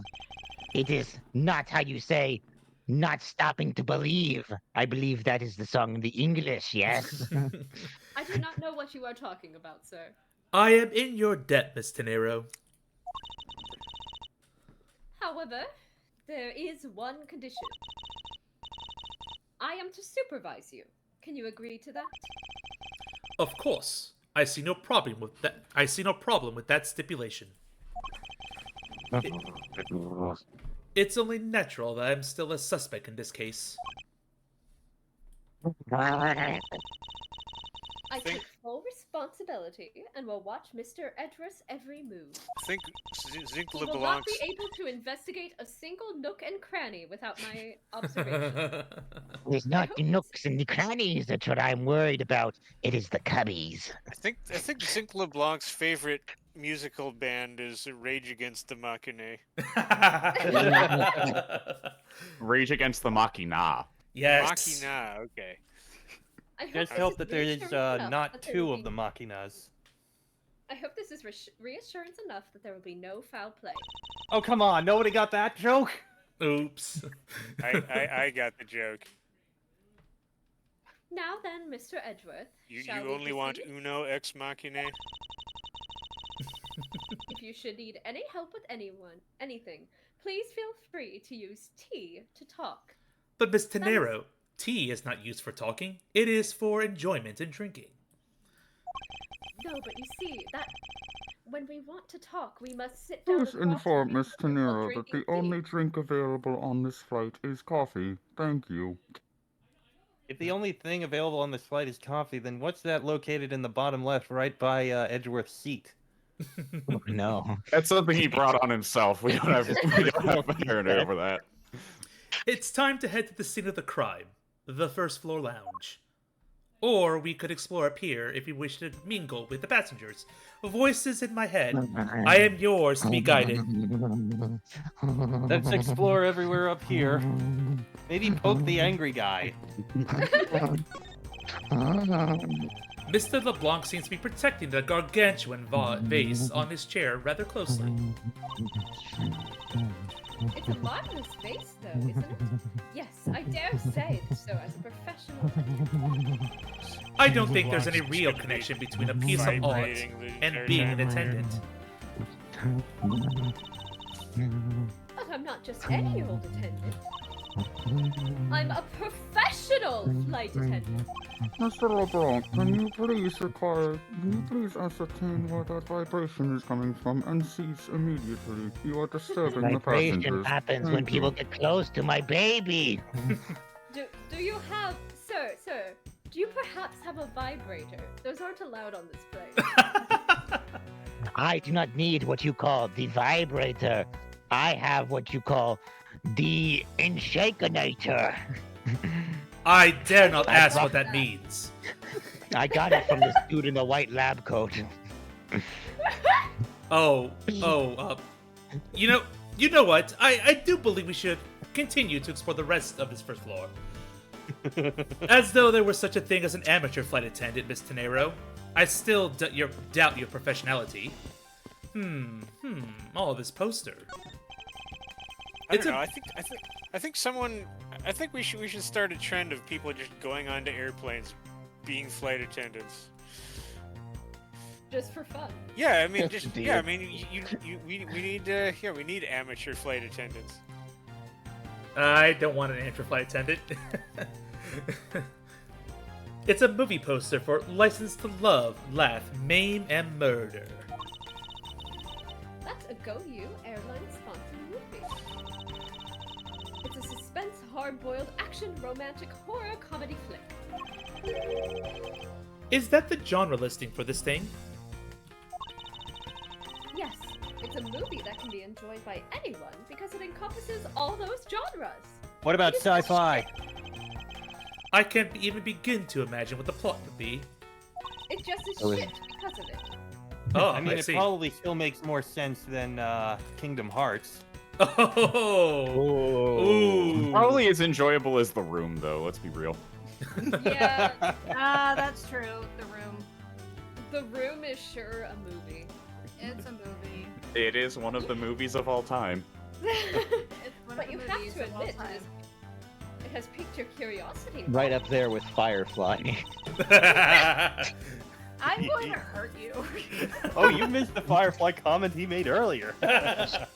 It is not how you say, not stopping to believe. I believe that is the song in the English, yes? I do not know what you are talking about, sir. I am in your debt, Miss Tenero. However, there is one condition. I am to supervise you. Can you agree to that? Of course. I see no problem with that. I see no problem with that stipulation. It's only natural that I'm still a suspect in this case. I take full responsibility and will watch Mr. Edwards' every move. I think Zinc He will not LeBlanc's be able to investigate a single nook and cranny without my observation. It's not the nooks and the crannies that's what I'm worried about. It is the cubbies. I think Zinc LeBlanc's favorite musical band is Rage Against the Machine. Rage Against the Machina. Yes. Machina, okay. I Just this hope is that there is reassuring enough not that there two will of the be- Machinas. I hope this is reassurance enough that there will be no foul play. Oh, come on. Nobody got that joke? Oops. I got the joke. Now then, Mr. Edgeworth, You shall we only want proceed? Uno Ex Machina? If you should need any help with anything, please feel free to use T to talk. But Miss Tenero, tea is not used for talking. It is for enjoyment and drinking. No, but you see, that when we want to talk, we must sit down Please across inform from Miss each other while Tenero that the drinking only tea. drink available on this flight is coffee. Thank you. If the only thing available on this flight is coffee, then what's that located in the bottom left right by Edgeworth's seat? No. That's something he brought on himself. We don't have authority over that. It's time to head to the scene of the crime, the first floor lounge. Or we could explore up here if you wish to mingle with the passengers. Voices in my head. I am yours to be guided. Let's explore everywhere up here. Maybe poke the angry guy. Mr. LeBlanc seems to be protecting the gargantuan vase on his chair rather closely. It's a marvelous vase, though, isn't it? Yes, I dare say it so as a professional. I don't think there's any real connection between a piece of art Vibrating the and entire being an time. attendant. But I'm not just any old attendant. I'm a professional flight attendant. Mr. LeBlanc, can you please ascertain where that vibration is coming from and cease immediately? You are disturbing the Vibration passengers. happens Thank when people you. get close to my baby. Do you have, sir, do you perhaps have a vibrator? Those aren't allowed on this plane. I do not need what you call the vibrator. I have what you call the Inshakinator. I dare not I ask brought what that means. I got it from this dude in the white lab coat. You know what? I do believe we should continue to explore the rest of this first floor. As though there was such a thing as an amateur flight attendant, Miss Tenero. I still doubt your professionality. All this poster. I don't know. I think we should start a trend of people just going onto airplanes, being flight attendants. Just for fun. Yeah, I mean, just Deal. yeah, I mean, we need amateur flight attendants. I don't want an amateur flight attendant. It's a movie poster for License to Love, Laugh, Maim, and Murder. That's a Go You airline sponsored movie. It's a suspense, hard-boiled, action, romantic, horror comedy flick. Is that the genre listing for this thing? Yes, it's a movie that can be enjoyed by anyone because it encompasses all those genres. What about It is just sci-fi? I can't even begin to imagine what the plot would be. It just is Oh, is- shit because of it. Oh, I mean, I it see. probably still makes more sense than Kingdom Hearts. Oh! Ooh! Probably as enjoyable as The Room, though. Let's be real. Yeah, That's true. The Room. The Room is sure a movie. It's a movie. It is one of the movies of all time. It's one But of you the have movies to of all admit, time. it has piqued your curiosity. Right up there with Firefly. I'm going to hurt you. Oh, you missed the Firefly comment he made earlier. I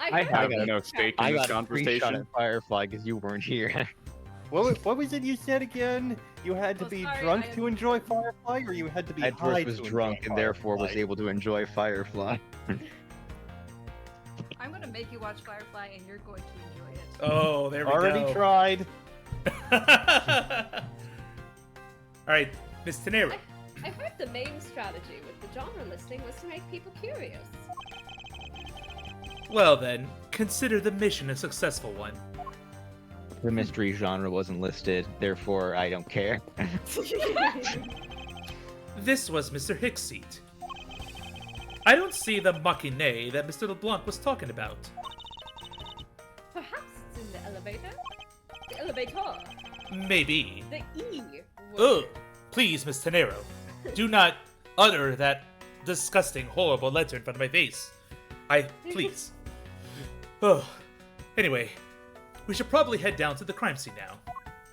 I have heard no it. stake I in this got a free shot conversation. at Firefly because you weren't here. What was it you said again? You had to Oh, be sorry, drunk I to enjoy Firefly, or you had to be high Edgeworth was to drunk enjoy and therefore was Firefly? able to enjoy Firefly. I'm going to make you watch Firefly, and you're going to enjoy it. Oh, there we Already go. tried. Alright, Miss Tenero. I heard the main strategy with the genre listing was to make people curious. Well then, consider the mission a successful one. The mystery genre wasn't listed, therefore I don't care. This was Mr. Hicks' seat. I don't see the machine that Mr. LeBlanc was talking about. Perhaps it's in the elevator? The elevator? Maybe. The E Ugh! word. Please, Miss Tenero, do not utter that disgusting, horrible letter in front of my face. Please. Oh. Anyway, we should probably head down to the crime scene now.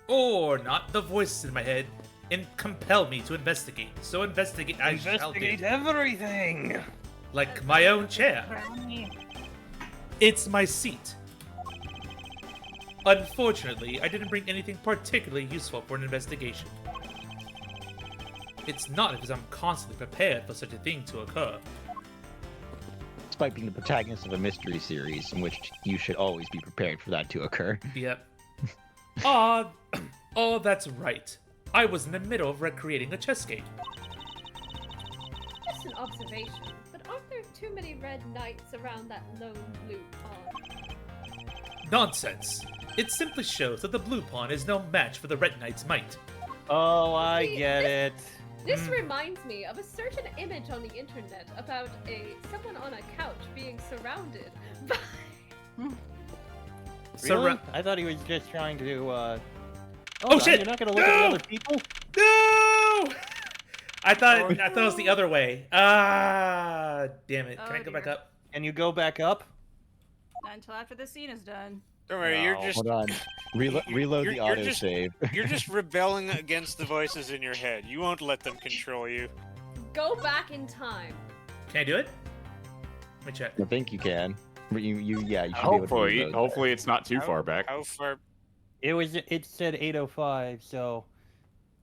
Or not, the voices in my head and compel me to investigate. So investigate I shall Investigate do. everything. Like my own chair. It's my seat. Unfortunately, I didn't bring anything particularly useful for an investigation. It's not because I'm constantly prepared for such a thing to occur. Despite being the protagonist of a mystery series in which you should always be prepared for that to occur. Yep. Oh, that's right. I was in the middle of recreating a chess game. Just an observation, but aren't there too many red knights around that lone blue pawn? Nonsense. It simply shows that the blue pawn is no match for the red knight's might. Oh, I See, get it. This reminds me of a certain image on the internet about someone on a couch being surrounded by... Really? I thought he was just trying to, Oh, no, shit! You're not gonna look at No! the other people? No! I thought it was the other way. Ah, damn it. Can Oh, I go back dear. up? Can you go back up? Not until after the scene is done. Don't worry, you're No. just Hold on. Reload the you're just- autosave. you're just rebelling against the voices in your head. You won't let them control you. Go back in time. Can I do it? Let me check. I think you can. But you should be able to Hopefully, reload. hopefully it's not too How- far back. How far? It said 8:05, so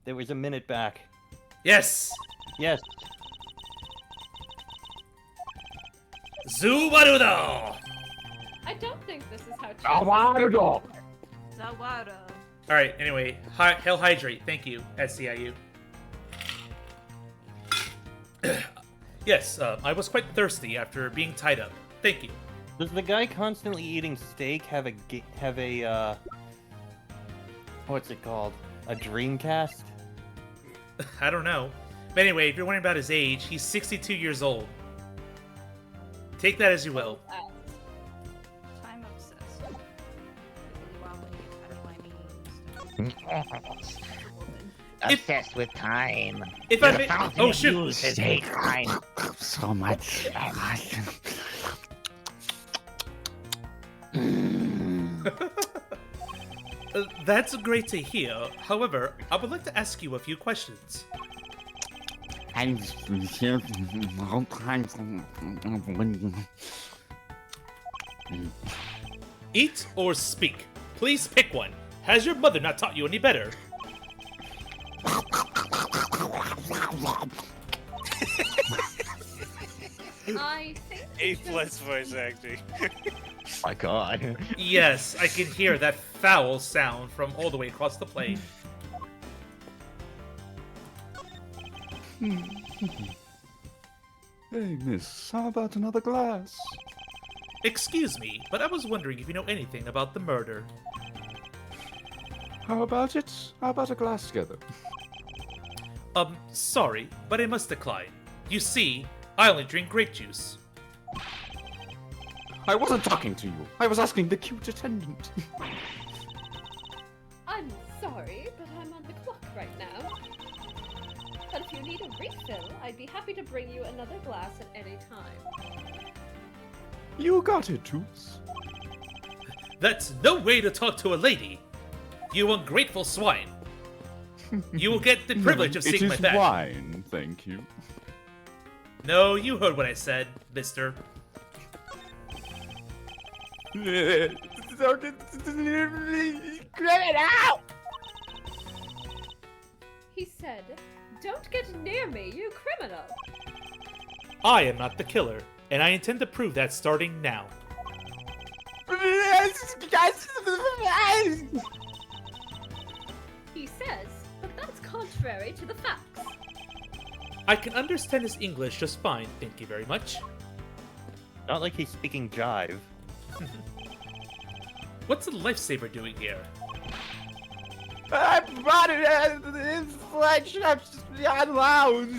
there was a minute back. Yes! Yes. Zubarudo! I don't think this is how chess Zawara. Alright, anyway. Hell Hydrate. Thank you, SCIU. Yes, I was quite thirsty after being tied up. Thank you. Does the guy constantly eating steak have a what's it called? A Dreamcast? I don't know. But anyway, if you're wondering about his age, he's 62 years old. Take that as you will. Time obsessed. Obsessed with time. If Your I may... fountain Oh, of shoot! youth is hate crime. So much. That's great to hear. However, I would like to ask you a few questions. I'm here all time. Eat or speak? Please pick one. Has your mother not taught you any better? I think. A plus voice acting. My God. Yes, I can hear that foul sound from all the way across the plane. Hey, miss, how about another glass? Excuse me, but I was wondering if you know anything about the murder. How about it? How about a glass together? Sorry, but I must decline. You see, I only drink grape juice. I wasn't talking to you. I was asking the cute attendant. I'm sorry, but I'm on the clock right now. But if you need a refill, I'd be happy to bring you another glass at any time. You got it, Juice. That's no way to talk to a lady. You ungrateful swine. You will get the privilege of seeing my badge. It is wine, thank you. No, you heard what I said, mister. He said, "Don't get near me, you criminal!" I am not the killer, and I intend to prove that starting now. He says, but that's contrary to the facts. I can understand his English just fine, thank you very much. Not like he's speaking jive. What's the lifesaver doing here? I brought it as the flagship lounge.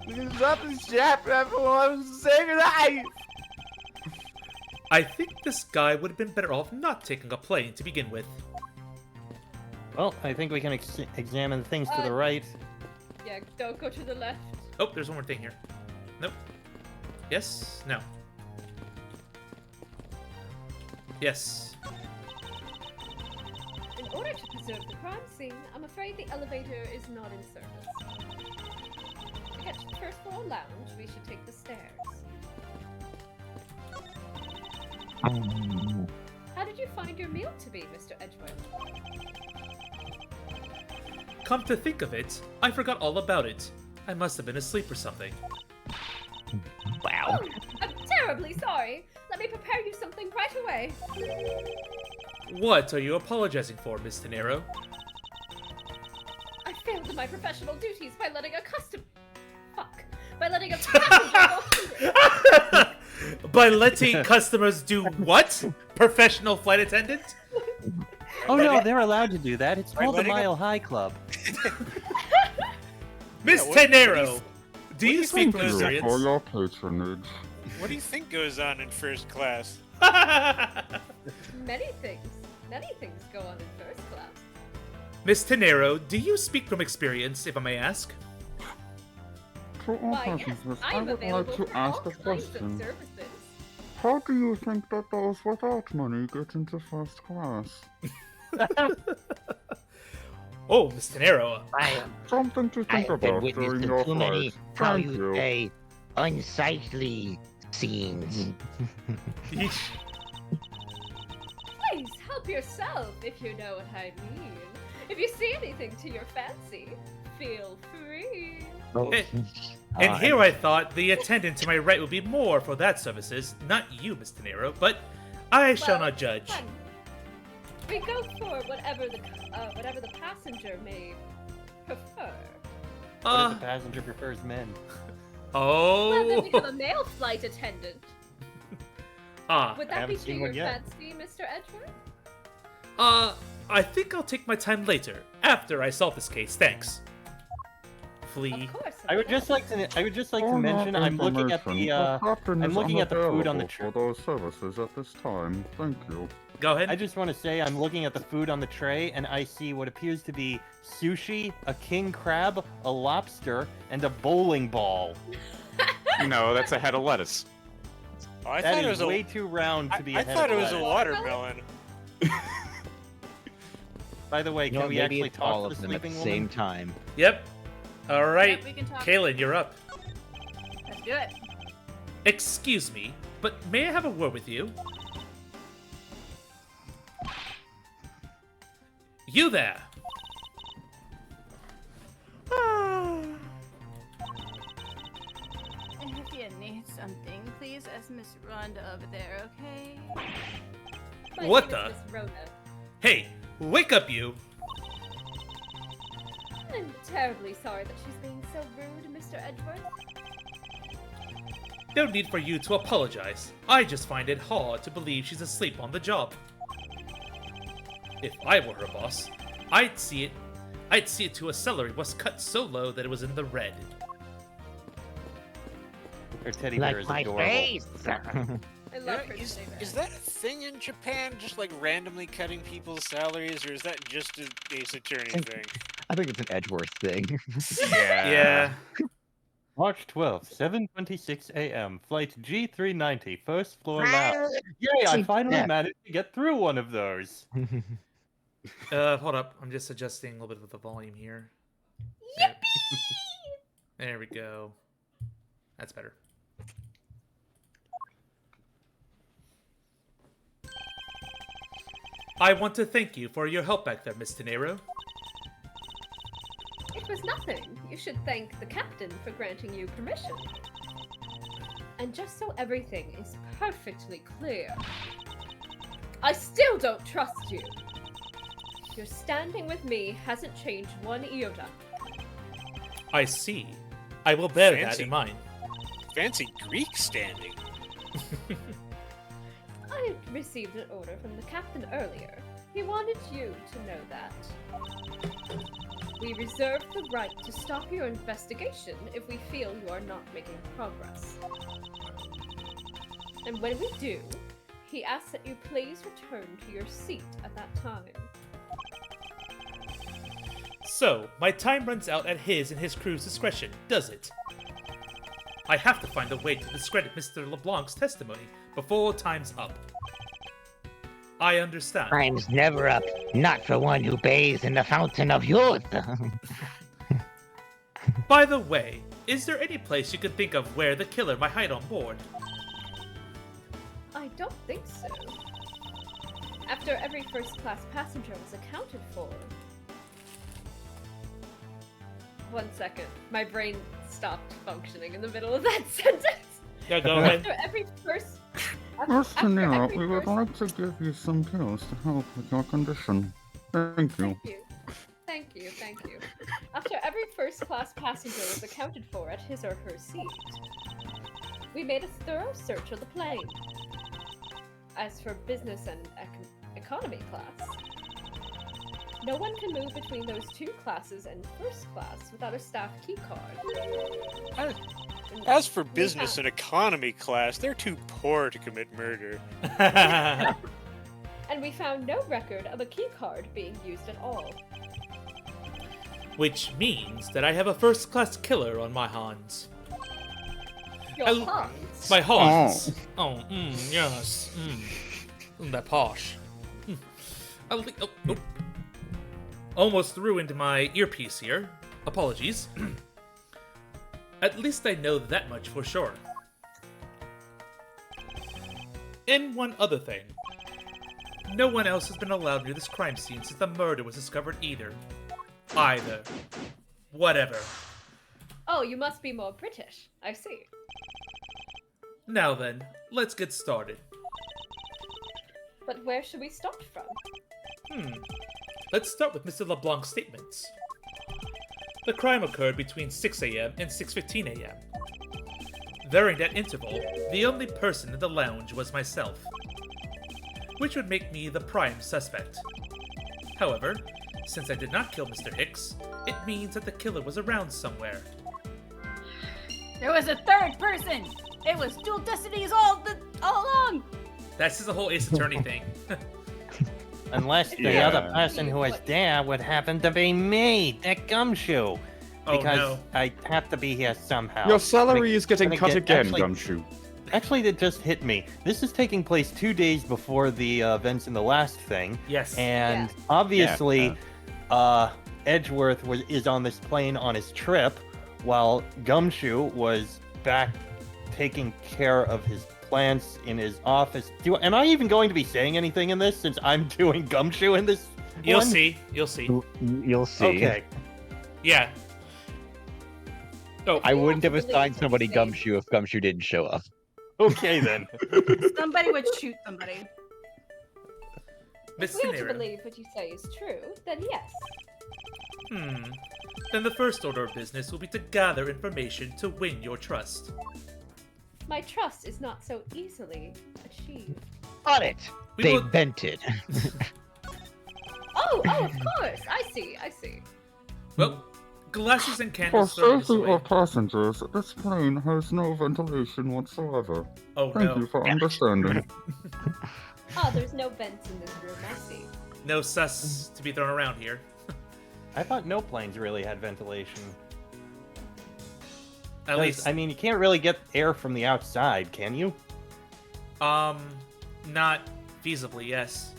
It's up the chap, everyone saying life. I think this guy would have been better off not taking a plane to begin with. Well, I think we can examine things to the right. Yeah, don't go to the left. Oh, there's one more thing here. Nope. Yes? No. Yes. In order to preserve the crime scene, I'm afraid the elevator is not in service. To get to the first floor lounge, we should take the stairs. How did you find your meal to be, Mr. Edgeworth? Come to think of it, I forgot all about it. I must have been asleep or something. Wow. Oh, I'm terribly sorry. Let me prepare you something right away. What are you apologizing for, Miss Tenero? I failed in my professional duties by letting a by letting a passenger go hungry. By letting customers do what? Professional flight attendant? Oh no, they're allowed to do that. It's Right, called the letting Mile High Club. Miss what do you Tenero, do you speak from Thank you for experience? your patronage. What do you think goes on in first class? Many things go on in first class. Miss Tenero, do you speak from experience, if I may ask? To all Why, yes, passengers, I I'm would available like to for ask all a kinds of question. services. How do you think that those without money get into first class? Oh, Miss Tenero. Something to I think have been about witness during to your too many, flight. how Thank you you. say, unsightly scenes. Yeesh. Please help yourself if you know what I mean. If you see anything to your fancy, feel free. And here I thought the attendant to my right would be more for that services, not you, Miss Tenero, but I shall Well, not judge. fun. We go for whatever the passenger may prefer. What if the passenger prefers men? Well, then Oh. become a male flight attendant. Ah. Would I that be haven't to seen your one yet. fancy, Mr. Edgeworth? I think I'll take my time later, after I solve this case, thanks. Flee. Of course. I would just like to For mention more I'm looking at information, the captain I'm is looking at the food on the unavailable tray. for those services at this time. Thank you. Go ahead. I just want to say I'm looking at the food on the tray and I see what appears to be sushi, a king crab, a lobster, and a bowling ball. No, that's a head of lettuce. Oh, I That thought it is was way too round to be I a head thought of it was a lettuce. watermelon. By the way, You can know what, we maybe actually it's talk all to of the them at the sleeping same woman? time. Yep. All right. Yep, we can talk. Kaylin, you're up. Let's do it. Excuse me, but may I have a word with you? You there. If you need something, please ask Miss Rhonda over there, okay? My What name the? is Miss Rhoda. Hey, wake up, you. I'm terribly sorry that she's being so rude, Mr. Edgeworth. No need for you to apologize. I just find it hard to believe she's asleep on the job. If I were her boss, I'd see it to a celery was cut so low that it was in the red. Her teddy bear Like is my adorable. face. I love her to say that. Is that a thing in Japan? Just like randomly cutting people's salaries, or is that just an Ace Attorney thing? I think it's an Edgeworth thing. Yeah. March 12th, 7:26 a.m. Flight G390, first floor lounge. Yay! I finally Yeah. managed to get through one of those. Hold up. I'm just adjusting a little bit of the volume here. There, there we go. That's better. I want to thank you for your help back there, Miss Tenero. It was nothing. You should thank the captain for granting you permission. And just so everything is perfectly clear, I still don't trust you. Your standing with me hasn't changed one iota. I see. I will bear that Fancy. in mind. Fancy Greek standing. I received an order from the captain earlier. He wanted you to know that. We reserve the right to stop your investigation if we feel you are not making progress. And when we do, he asks that you please return to your seat at that time. So, my time runs out at his and his crew's discretion, does it? I have to find a way to discredit Mr. LeBlanc's testimony before time's up. I understand. Time's never up. Not for one who bathes in the fountain of youth. By the way, is there any place you could think of where the killer might hide on board? I don't think so. After every first-class passenger was accounted for... One second. My brain stopped functioning in the middle of that sentence. Yeah, go ahead. After every first... Miss Tenero, every we would first- like to give you some pills to help with your condition. Thank you. Thank you. Thank you, thank you. After every first-class passenger was accounted for at his or her seat, we made a thorough search of the plane. As for business and economy class, no one can move between those two classes and first class without a staff key card. As for business and economy class, they're too poor to commit murder. And we found no record of a key card being used at all. Which means that I have a first-class killer on my hands. Your Oh. Hans. My hands. Oh, yes. That posh. Oh. Almost ruined my earpiece here. Apologies. At least I know that much for sure. And one other thing. No one else has been allowed near this crime scene since the murder was discovered either. Whatever. Oh, you must be more British. I see. Now then, let's get started. But where should we start from? Let's start with Mr. LeBlanc's statements. The crime occurred between 6 a.m. and 6:15 a.m. During that interval, the only person in the lounge was myself, which would make me the prime suspect. However, since I did not kill Mr. Hicks, it means that the killer was around somewhere. There was a third person. It was dual destinies all along. That's just a whole Ace Attorney thing. Unless the Yeah. other person who was there would happen to be me, that gumshoe. Oh, Because no. I have to be here somehow. Your salary is getting gonna cut get- again, actually- Gumshoe. Actually, that just hit me. This is taking place 2 days before the events in the last thing. Yes. And Yeah. obviously, Edgeworth is on this plane on his trip, while Gumshoe was back taking care of his plants in his office. Am I even going to be saying anything in this since I'm doing Gumshoe in this You'll one? see. You'll see. You'll see. Okay. Yeah. Oh, I wouldn't have believe assigned what somebody you say. Gumshoe if Gumshoe didn't show up. Okay, then. Somebody would shoot somebody. Miss If we are to Tenera. believe what you say is true, then yes. Then the first order of business will be to gather information to win your trust. My trust is not so easily achieved. On it! We They will- vented. Oh, of course. I see. Well, glasses and For candles thrown this safety away. of passengers, this plane has no ventilation whatsoever. Oh Thank no. you for understanding. Ah, there's no vents in this room. I see. No sus to be thrown around here. I thought no planes really had ventilation. At 'Cause, least, I mean, you can't really get air from the outside, can you? not feasibly, yes.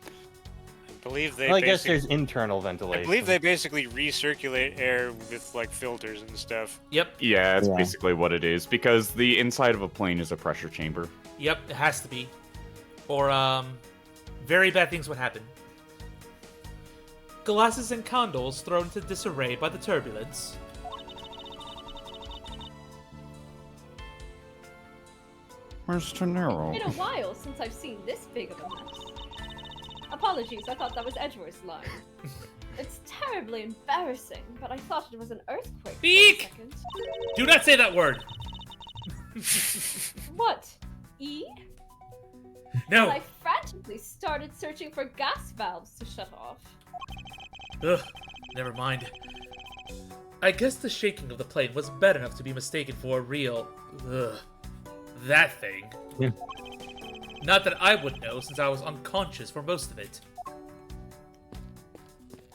I believe they Well, I guess basic- there's internal ventilation. I believe they basically recirculate air with like filters and stuff. Yep, Yeah, that's Yeah. basically what it is, because the inside of a plane is a pressure chamber. yep, it has to be. Or, very bad things would happen. Glasses and candles thrown into disarray by the turbulence. Mr. Nero, It's been a while since I've seen this big of a mess. Apologies, I thought that was Edgeworth's line. It's terribly embarrassing, but I thought it was an earthquake Eek! for a second. Do not say that word! What? E? No! I frantically started searching for gas valves to shut off. Ugh, never mind. I guess the shaking of the plane was bad enough to be mistaken for a real... that thing. Not that I would know, since I was unconscious for most of it.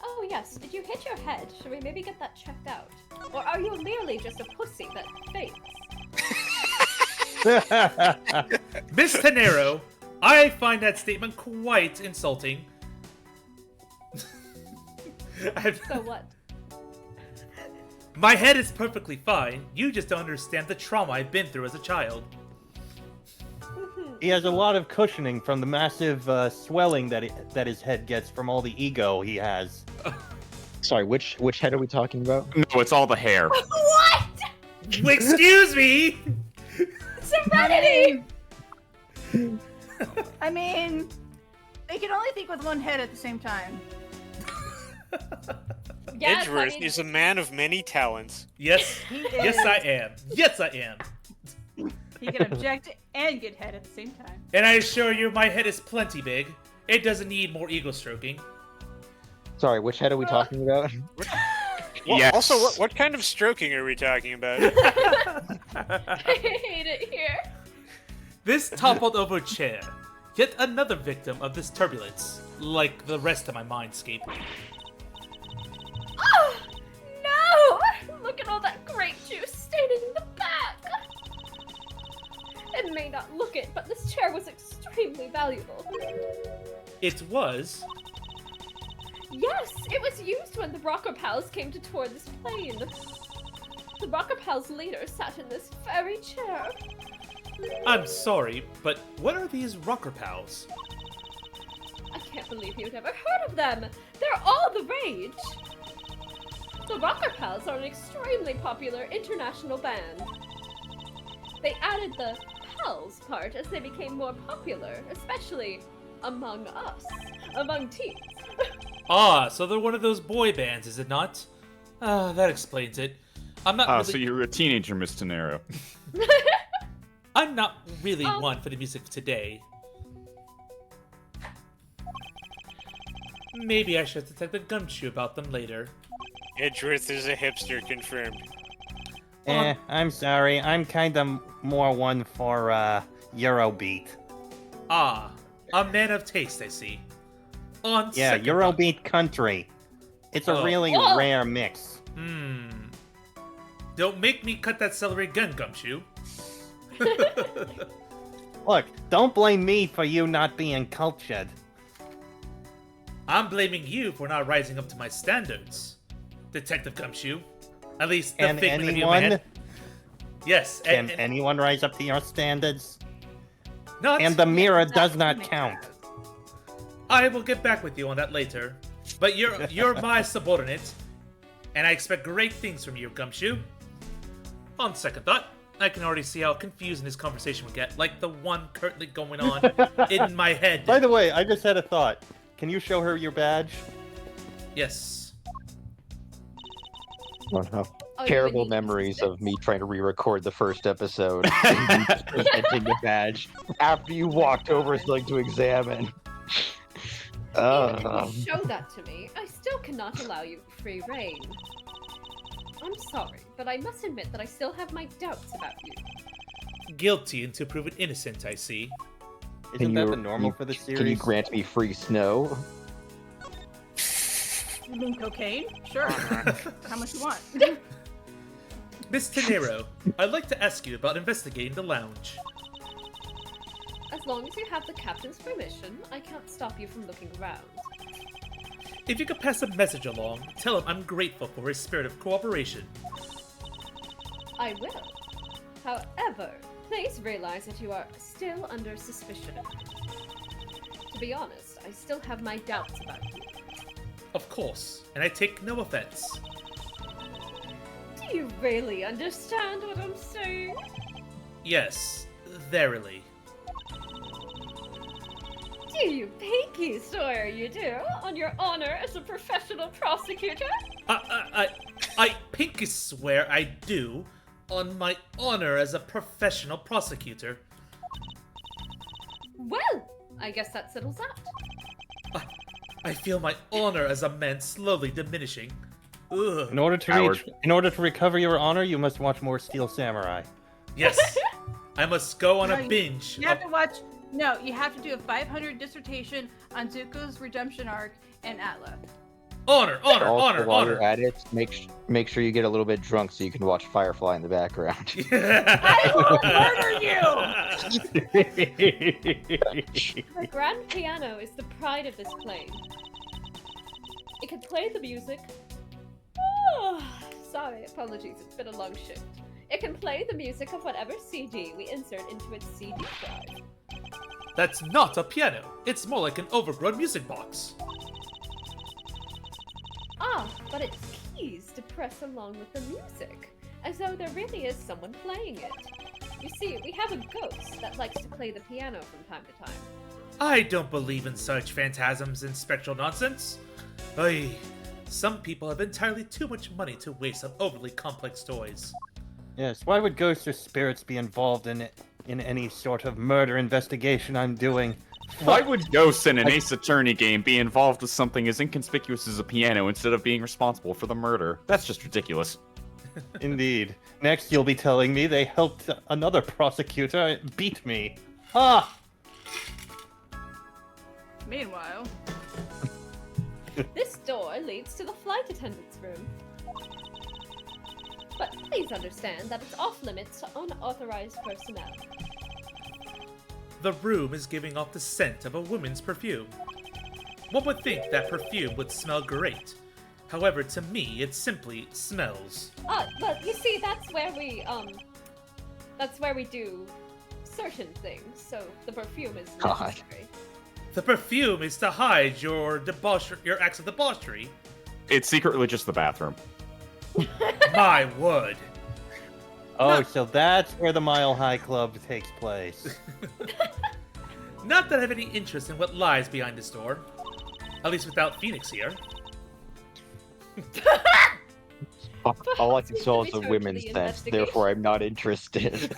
Oh yes, did you hit your head? Should we maybe get that checked out? Or are you merely just a pussy that faints? Miss Tenero, I find that statement quite insulting. So what? My head is perfectly fine. You just don't understand the trauma I've been through as a child. He has a lot of cushioning from the massive swelling that his head gets from all the ego he has. Sorry, which head are we talking about? No, it's all the hair. What? Excuse me! Serenity! I mean, they can only think with one head at the same time. Yes, Edgeworth is a man of many talents. Yes, He yes is. I am. Yes I am. He can object and get head at the same time. And I assure you, my head is plenty big. It doesn't need more ego stroking. Sorry, which head are we talking about? Well, Yes. Also, what kind of stroking are we talking about? I hate it here. This toppled over chair. Yet another victim of this turbulence, like the rest of my mindscape. Oh, no! Look at all that grape juice staining in the back. It may not look it, but this chair was extremely valuable. It was. Yes, it was used when the Rocker Pals came to tour this plane. The Rocker Pals leader sat in this very chair. I'm sorry, but what are these rocker pals? I can't believe you'd ever heard of them. They're all the rage. The Rocker Pals are an extremely popular international band. They added the pals part as they became more popular, especially among us, among teens. Ah, so they're one of those boy bands, is it not? Ah, that explains it. I'm not Ah, really... so you're a teenager, Miss Tenero. I'm not really Oh. one for the music of today. Maybe I should detect a gumshoe about them later. Edgeworth is a hipster, confirmed. I'm sorry. I'm kind of more one for Eurobeat. Ah, a man of taste, I see. On Yeah, second thought- Eurobeat country. It's a Oh. really Whoa. rare mix. Don't make me cut that celery gun, Gumshoe. Look, don't blame me for you not being cultured. I'm blaming you for not rising up to my standards, Detective Gumshoe. At least the Can figment of your man. anyone? Yes. Can anyone rise up to your standards? not. And the mirror That's does not what count. matters. I will get back with you on that later. But you're my subordinate, and I expect great things from you, Gumshoe. On second thought, I can already see how confusing this conversation would get, like the one currently going on in my head. By the way, I just had a thought. Can you show her your badge? Yes. Oh, no. Oh, Terrible you mean memories this? of me trying to re-record the first episode and you presenting the badge after you walked over something to examine. Even if you show that to me, I still cannot allow you free reign. I'm sorry, but I must admit that I still have my doubts about you. Guilty until proven innocent, I see. Isn't that the normal for the series? Can you grant me free snow? You mean cocaine? Sure. How much you want? Miss Tenero, I'd like to ask you about investigating the lounge. As long as you have the captain's permission, I can't stop you from looking around. If you could pass a message along, tell him I'm grateful for his spirit of cooperation. I will. However, please realize that you are still under suspicion. To be honest, I still have my doubts about you. Of course, and I take no offense. Do you really understand what I'm saying? Yes, verily. Do you pinky swear you do on your honor as a professional prosecutor? I pinky swear I do on my honor as a professional prosecutor. Well, I guess that settles that. I feel my honor as a man slowly diminishing. Ugh. In order to recover your honor, you must watch more Steel Samurai. Yes, I must go on No, a binge. You have to watch. No, you have to do a 500 dissertation on Zuko's redemption arc and Atla. Honor, honor, Also, honor, while honor. you're at it, make sure you get a little bit drunk so you can watch Firefly in the background. I will murder you! The grand piano is the pride of this plane. It can play the music. Oh, sorry, apologies, it's been a long shift. It can play the music of whatever CD we insert into its CD drive. That's not a piano. It's more like an overgrown music box. Ah, but its keys to press along with the music, as though there really is someone playing it. You see, we have a ghost that likes to play the piano from time to time. I don't believe in such phantasms and spectral nonsense. Some people have entirely too much money to waste on overly complex toys. Yes, why would ghosts or spirits be involved in any sort of murder investigation I'm doing? Why would ghosts in an Ace Attorney game be involved with something as inconspicuous as a piano instead of being responsible for the murder? That's just ridiculous. Indeed. Next, you'll be telling me they helped another prosecutor beat me. Ah! Meanwhile, This door leads to the flight attendant's room. But please understand that it's off limits to unauthorized personnel. The room is giving off the scent of a woman's perfume. One would think that perfume would smell great. However, to me, it simply smells. But you see, that's where we do certain things, so the perfume is God. necessary. The perfume is to hide your acts of debauchery. It's secretly just the bathroom. My word. Oh, so that's where the Mile High Club takes place. Not that I have any interest in what lies behind this door. At least without Phoenix here. All I can smell is Return a to women's the scent, therefore I'm not interested.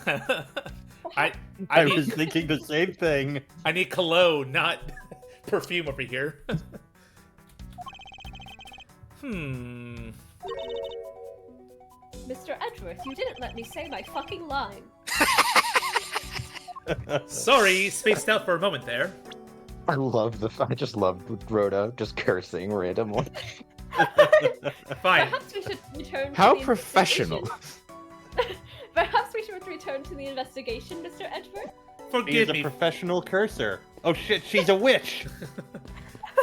I I was need, thinking the same thing. I need cologne, not perfume over here. Mr. Edgeworth, you didn't let me say my fucking line. Sorry, spaced out for a moment there. I just love Rhoda just cursing randomly. Fine. Perhaps we should return to How the professional. investigation. Perhaps we should return to the investigation, Mr. Edgeworth? She's Forgive a me. professional cursor. Oh shit, she's a witch!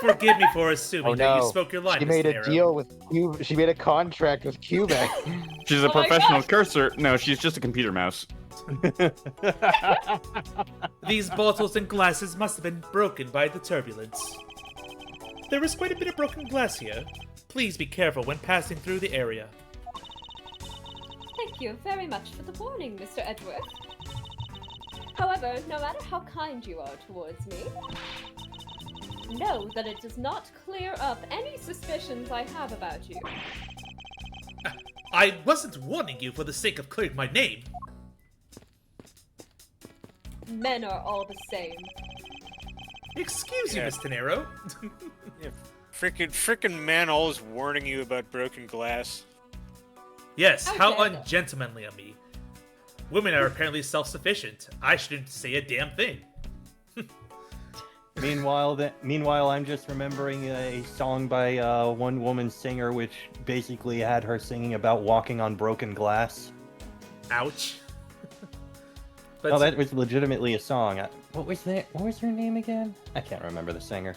Forgive me for assuming Oh that you no. spoke your line, She Mr. made a Nero. deal with Cube. She made a contract with Quebec. She's a Oh my professional gosh. cursor. No, she's just a computer mouse. These bottles and glasses must have been broken by the turbulence. There is quite a bit of broken glass here. Please be careful when passing through the area. Thank you very much for the warning, Mr. Edgeworth. However, no matter how kind you are towards me, know that it does not clear up any suspicions I have about you. I wasn't warning you for the sake of clearing my name. Men are all the same. Excuse you, Yeah. Mr. Nero. Frickin' man always warning you about broken glass. Yes, How how dare they. ungentlemanly of me. Women are apparently self-sufficient. I shouldn't say a damn thing. Meanwhile, I'm just remembering a song by one woman singer, which basically had her singing about walking on broken glass. Ouch. But Oh, that was legitimately a song. What was her name again? I can't remember the singer.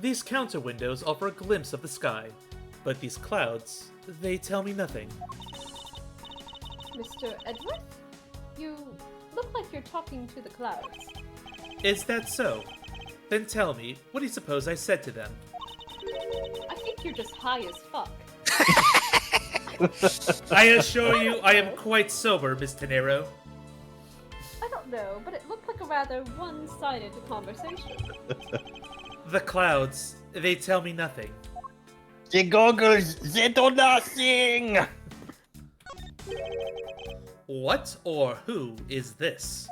these counter windows offer a glimpse of the sky, but these clouds, they tell me nothing. Mr. Edgeworth? You look like you're talking to the clouds. Is that so? Then tell me, what do you suppose I said to them? I think you're just high as fuck. I assure you, I am quite sober, Miss Tenero. I don't know, but it looked like a rather one-sided conversation. The clouds, they tell me nothing. The goggles, they do nothing! What or who is this?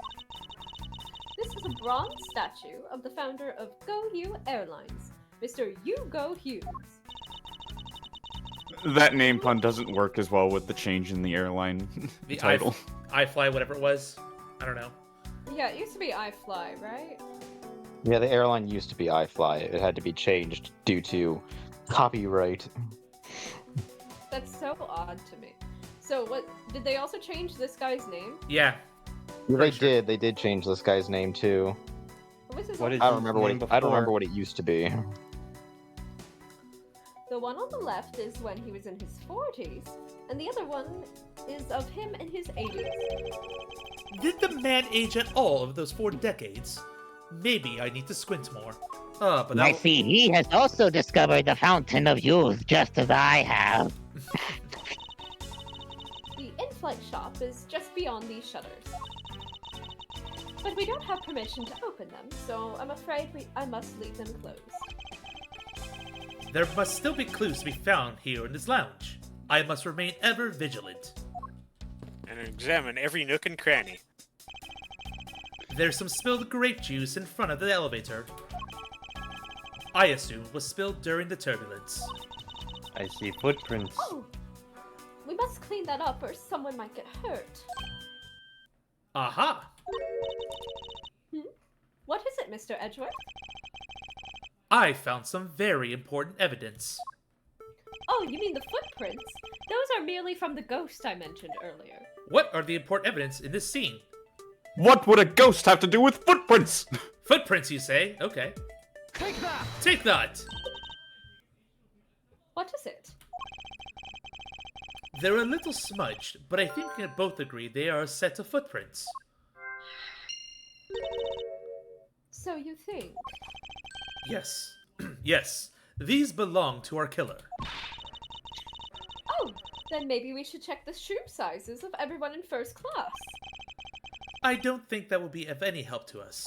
This is a bronze statue of the founder of Go You Airlines, Mr. Hugo Hughes. That name pun doesn't work as well with the change in the airline The title. I Fly, whatever it was. I don't know. Yeah, it used to be iFly, right? Yeah, the airline used to be iFly. It had to be changed due to copyright. That's so odd to me. So what, did they also change this guy's name? Yeah. Yeah, they Pretty sure. did. They did change this guy's name too. What was his What old is I his don't remember what name I don't before? remember what it used to be. The one on the left is when he was in his 40s, and the other one is of him in his 80s. Did the man age at all over those 4 decades? Maybe I need to squint more. But I I'll... see he has also discovered the fountain of youth, just as I have. The in-flight shop is just beyond these shutters. But we don't have permission to open them, so I'm afraid I must leave them closed. There must still be clues to be found here in this lounge. I must remain ever vigilant. And examine every nook and cranny. There's some spilled grape juice in front of the elevator. I assume was spilled during the turbulence. I see footprints. Oh! We must clean that up or someone might get hurt. Aha! What is it, Mr. Edgeworth? I found some very important evidence. Oh, you mean the footprints? Those are merely from the ghost I mentioned earlier. What are the important evidence in this scene? What would a ghost have to do with footprints? Footprints, you say? Okay. Take that! Take that! What is it? They're a little smudged, but I think we can both agree they are a set of footprints. So you think? Yes. Yes. These belong to our killer. Oh, then maybe we should check the shoe sizes of everyone in first class. I don't think that will be of any help to us.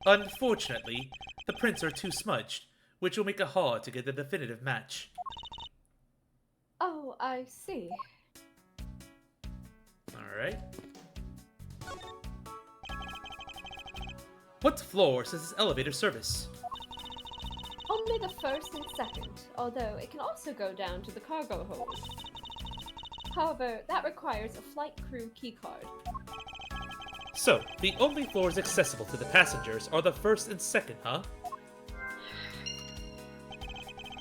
Unfortunately, the prints are too smudged, which will make it hard to get a definitive match. Oh, I see. Alright. What floor says this elevator service? Only the first and second, although it can also go down to the cargo hold. However, that requires a flight crew keycard. So, the only floors accessible to the passengers are the first and second, huh?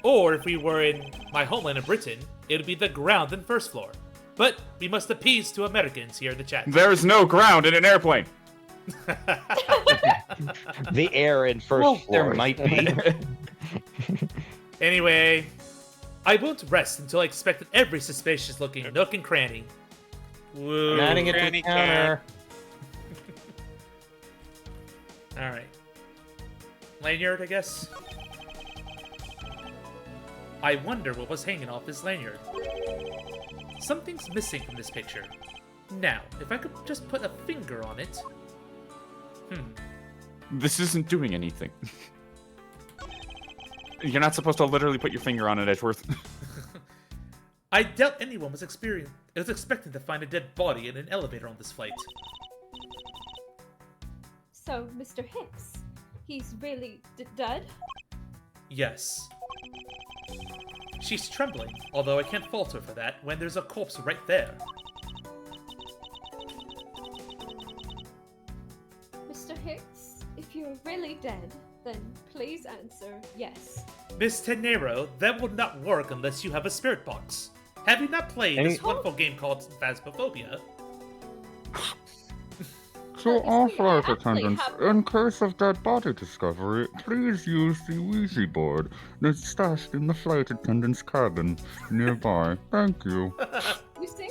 Or if we were in my homeland of Britain, it would be the ground and first floor. But we must appease to Americans here in the chat. There's no ground in an airplane. The air in first Well, floor. there might be. Anyway, I won't rest until I inspected every suspicious-looking nook and cranny. Woo. I'm adding it to Granny the counter. All right. Lanyard, I guess. I wonder what was hanging off this lanyard. Something's missing from this picture. Now, if I could just put a finger on it. This isn't doing anything. You're not supposed to literally put your finger on it, Edgeworth. I doubt anyone was expecting to find a dead body in an elevator on this flight. So, Mr. Hicks, he's really dead? Yes. She's trembling, although I can't fault her for that when there's a corpse right there. Mr. Hicks, if you're really dead, then please answer yes. Miss Tenero, that will not work unless you have a spirit box. Have you not played this wonderful game called Phasmophobia? To all flight actually attendants, have- in case of dead body discovery, please use the Ouija board that's stashed in the flight attendant's cabin nearby. Thank you. You see?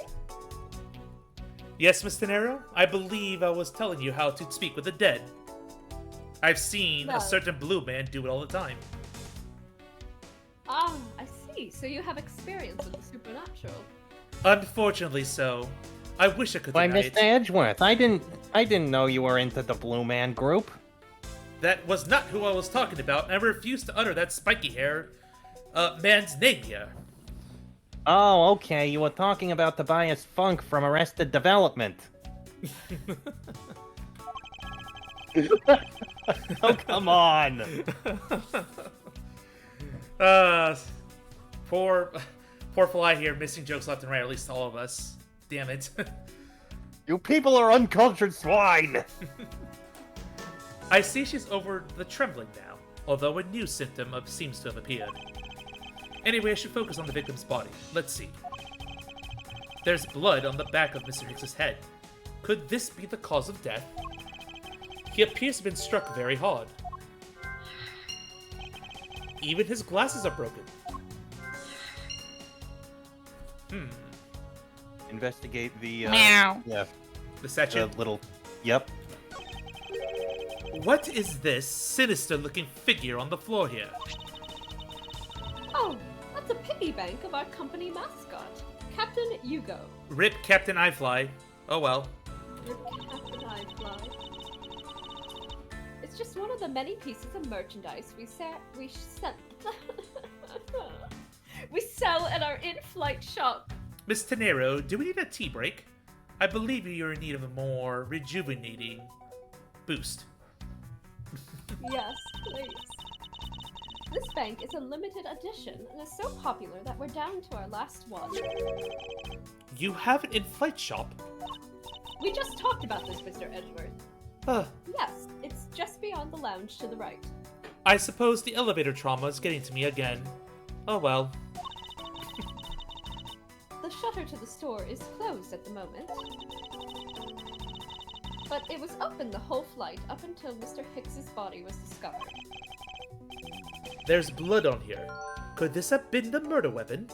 Yes, Miss Tenero? I believe I was telling you how to speak with the dead. I've seen a Well- certain blue man do it all the time. Ah, I see. So you have experience with the supernatural. Unfortunately so. I wish I could Why, deny Mr. it. Edgeworth, I didn't know you were into the Blue Man group. That was not who I was talking about, and I refuse to utter that spiky hair man's name here. Oh, okay. You were talking about Tobias Funk from Arrested Development. Oh, come on. Poor Fly here, missing jokes left and right, at least all of us. Damn it. You people are uncultured swine. I see she's over the trembling now, although a new symptom seems to have appeared. Anyway, I should focus on the victim's body. Let's see. There's blood on the back of Mr. Hicks's head. Could this be the cause of death? He appears to have been struck very hard. Even his glasses are broken. Investigate the Meow. yeah, The section. the little yep. What is this sinister-looking figure on the floor here? Oh, that's a piggy bank of our company mascot, Captain Hugo. Rip Captain Eyefly. Oh well. Your Captain Eyefly. It's just one of the many pieces of merchandise we sell at our in-flight shop. Miss Tenero, do we need a tea break? I believe you're in need of a more rejuvenating boost. Yes, please. This bank is a limited edition and is so popular that we're down to our last one. You have an in-flight shop? We just talked about this, Mr. Edgeworth. Yes, it's just beyond the lounge to the right. I suppose the elevator trauma is getting to me again. Oh well. The shutter to the store is closed at the moment. But it was open the whole flight up until Mr. Hicks's body was discovered. There's blood on here. Could this have been the murder weapon?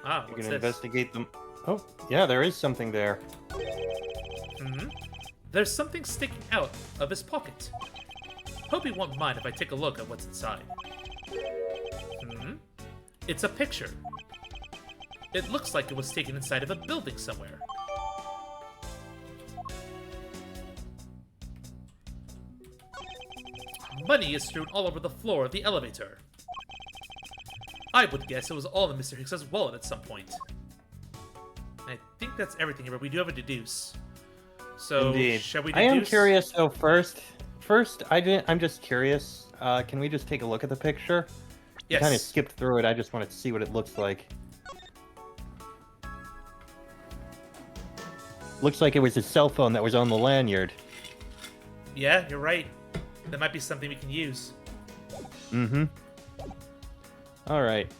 Ah, You what's can this? investigate them. Oh, yeah, there is something there. There's something sticking out of his pocket. Hope he won't mind if I take a look at what's inside. It's a picture. It looks like it was taken inside of a building somewhere. Money is strewn all over the floor of the elevator. I would guess it was all in Mr. Hicks's wallet at some point. I think that's everything here, but we do have a deduce. So, Indeed. shall we I deduce? am curious though. I'm just curious. Can we just take a look at the picture? Yes. Kind of skipped through it. I just wanted to see what it looks like. Looks like it was his cell phone that was on the lanyard. Yeah, you're right. That might be something we can use. All right.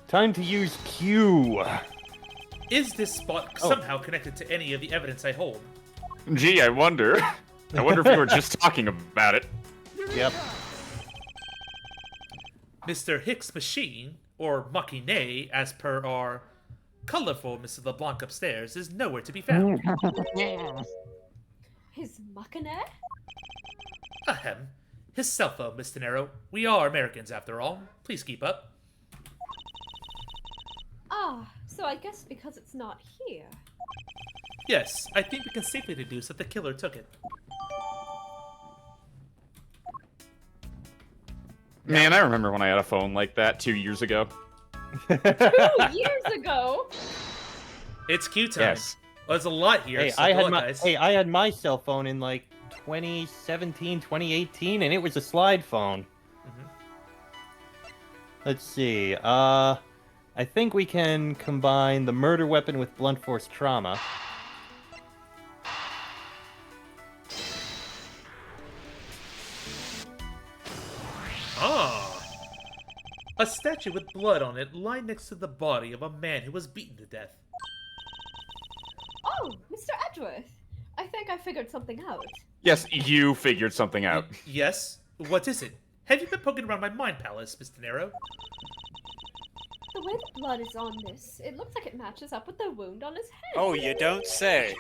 Time to use Q. Is this spot somehow connected to any of the evidence I hold? Gee, I wonder. I wonder if we were just talking about it. Yep. Mr. Hicks' machine, or machine, as per our colorful Mrs. LeBlanc upstairs, is nowhere to be found. His machine? Ahem. His cell phone, Miss De Niro. We are Americans, after all. Please keep up. Ah, so I guess because it's not here. Yes, I think we can safely deduce that the killer took it. Man, I remember when I had a phone like that 2 years ago. 2 years ago? It's Q time. Yes. Well, there's a lot here. Hey, so I good had luck, my guys. I had my cell phone in like 2017, 2018, and it was a slide phone. Let's see. I think we can combine the murder weapon with blunt force trauma. Ah! A statue with blood on it lying next to the body of a man who was beaten to death. Oh, Mr. Edgeworth. I think I figured something out. Yes, you figured something out. Yes? What is it? Have you been poking around my mind palace, Miss De Niro? The way the blood is on this, it looks like it matches up with the wound on his head. Oh, you don't say.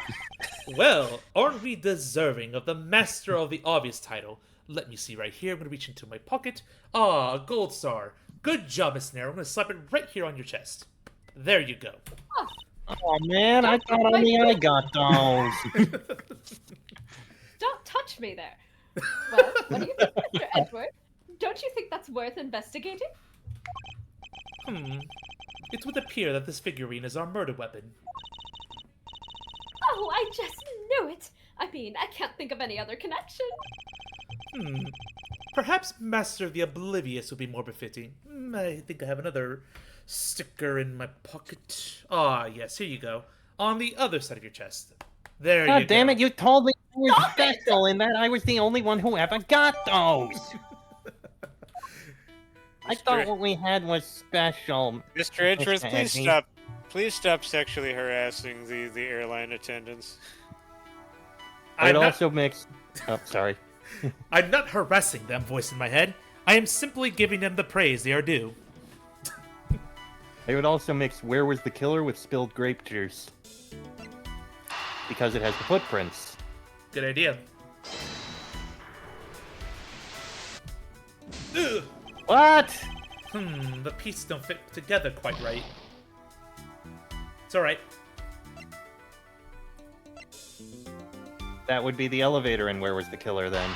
Well, aren't we deserving of the Master of the Obvious title? Let me see right here. I'm going to reach into my pocket. Ah, a gold star. Good job, Miss De Niro. I'm going to slap it right here on your chest. There you go. Oh man, I thought only I got those. Don't touch me there. Well, what do you think, Mr. Edgeworth? Don't you think that's worth investigating? It would appear that this figurine is our murder weapon. Oh, I just knew it! I mean, I can't think of any other connection. Perhaps Master of the Oblivious would be more befitting. I think I have another sticker in my pocket. Ah, yes, here you go. On the other side of your chest. There you go. God damn it, you told me I was special and that I was the only one who ever got those. I thought what we had was special. Mr. Edgeworth, Mr. please Edgy. stop. Please stop sexually harassing the airline attendants. It also makes... Oh, sorry. I'm not harassing them, voice in my head. I am simply giving them the praise they are due. They would also mix Where Was the Killer with spilled grape juice. Because it has the footprints. Good idea. Ugh. What? The pieces don't fit together quite right. It's alright. That would be the elevator in Where Was the Killer then.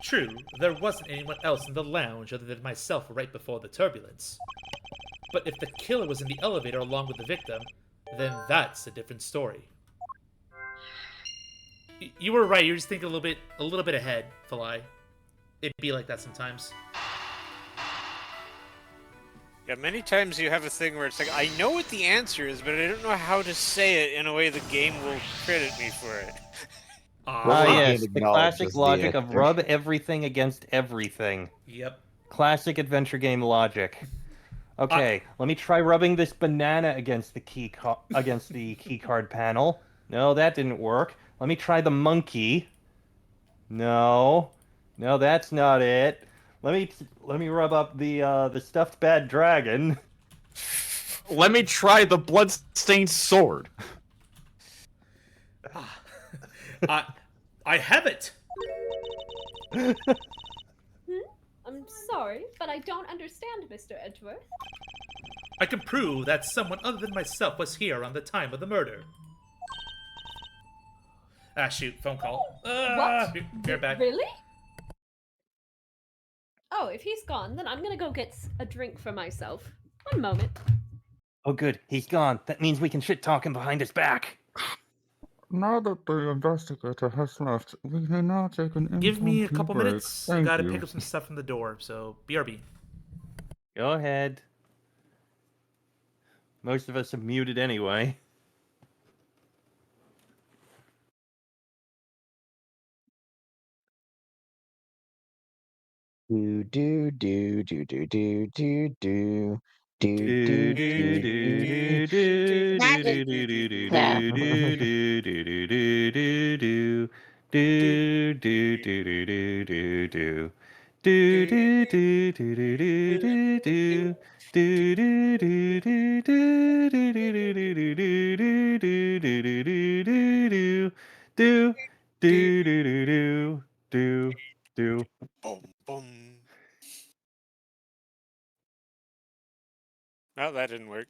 True, there wasn't anyone else in the lounge other than myself right before the turbulence. But if the killer was in the elevator along with the victim, then that's a different story. You were right, you were just thinking a little bit ahead, Falai. It'd be like that sometimes. Yeah, many times you have a thing where it's like, I know what the answer is, but I don't know how to say it in a way the game will credit me for it. Yes, the acknowledges classic the logic of actor. rub everything against everything. Yep. Classic adventure game logic. Okay, let me try rubbing this banana against the key card panel. No, that didn't work. Let me try the monkey. No, that's not it. Let me rub up the stuffed bad dragon. Let me try the bloodstained sword. I have it! I'm sorry, but I don't understand, Mr. Edgeworth. I can prove that someone other than myself was here on the time of the murder. Ah, shoot, phone call. What? You're back. Really? Oh, if he's gone, then I'm gonna go get a drink for myself. One moment. Oh good, he's gone. That means we can shit talk him behind his back. Now that the investigator has left, we can now take an Give me a impromptu couple break. minutes. I Thank gotta you. pick up some stuff from the door, so BRB. Go ahead. Most of us have muted anyway. Do do do do do do do do do Do do do do do do. do do do do do do do do do do do do do do. Do do do do do do do. Do do do do do do do do. Do do do do do do do do do do do do do do do do. Do do do do do do do. Boom, boom. Oh, that didn't work.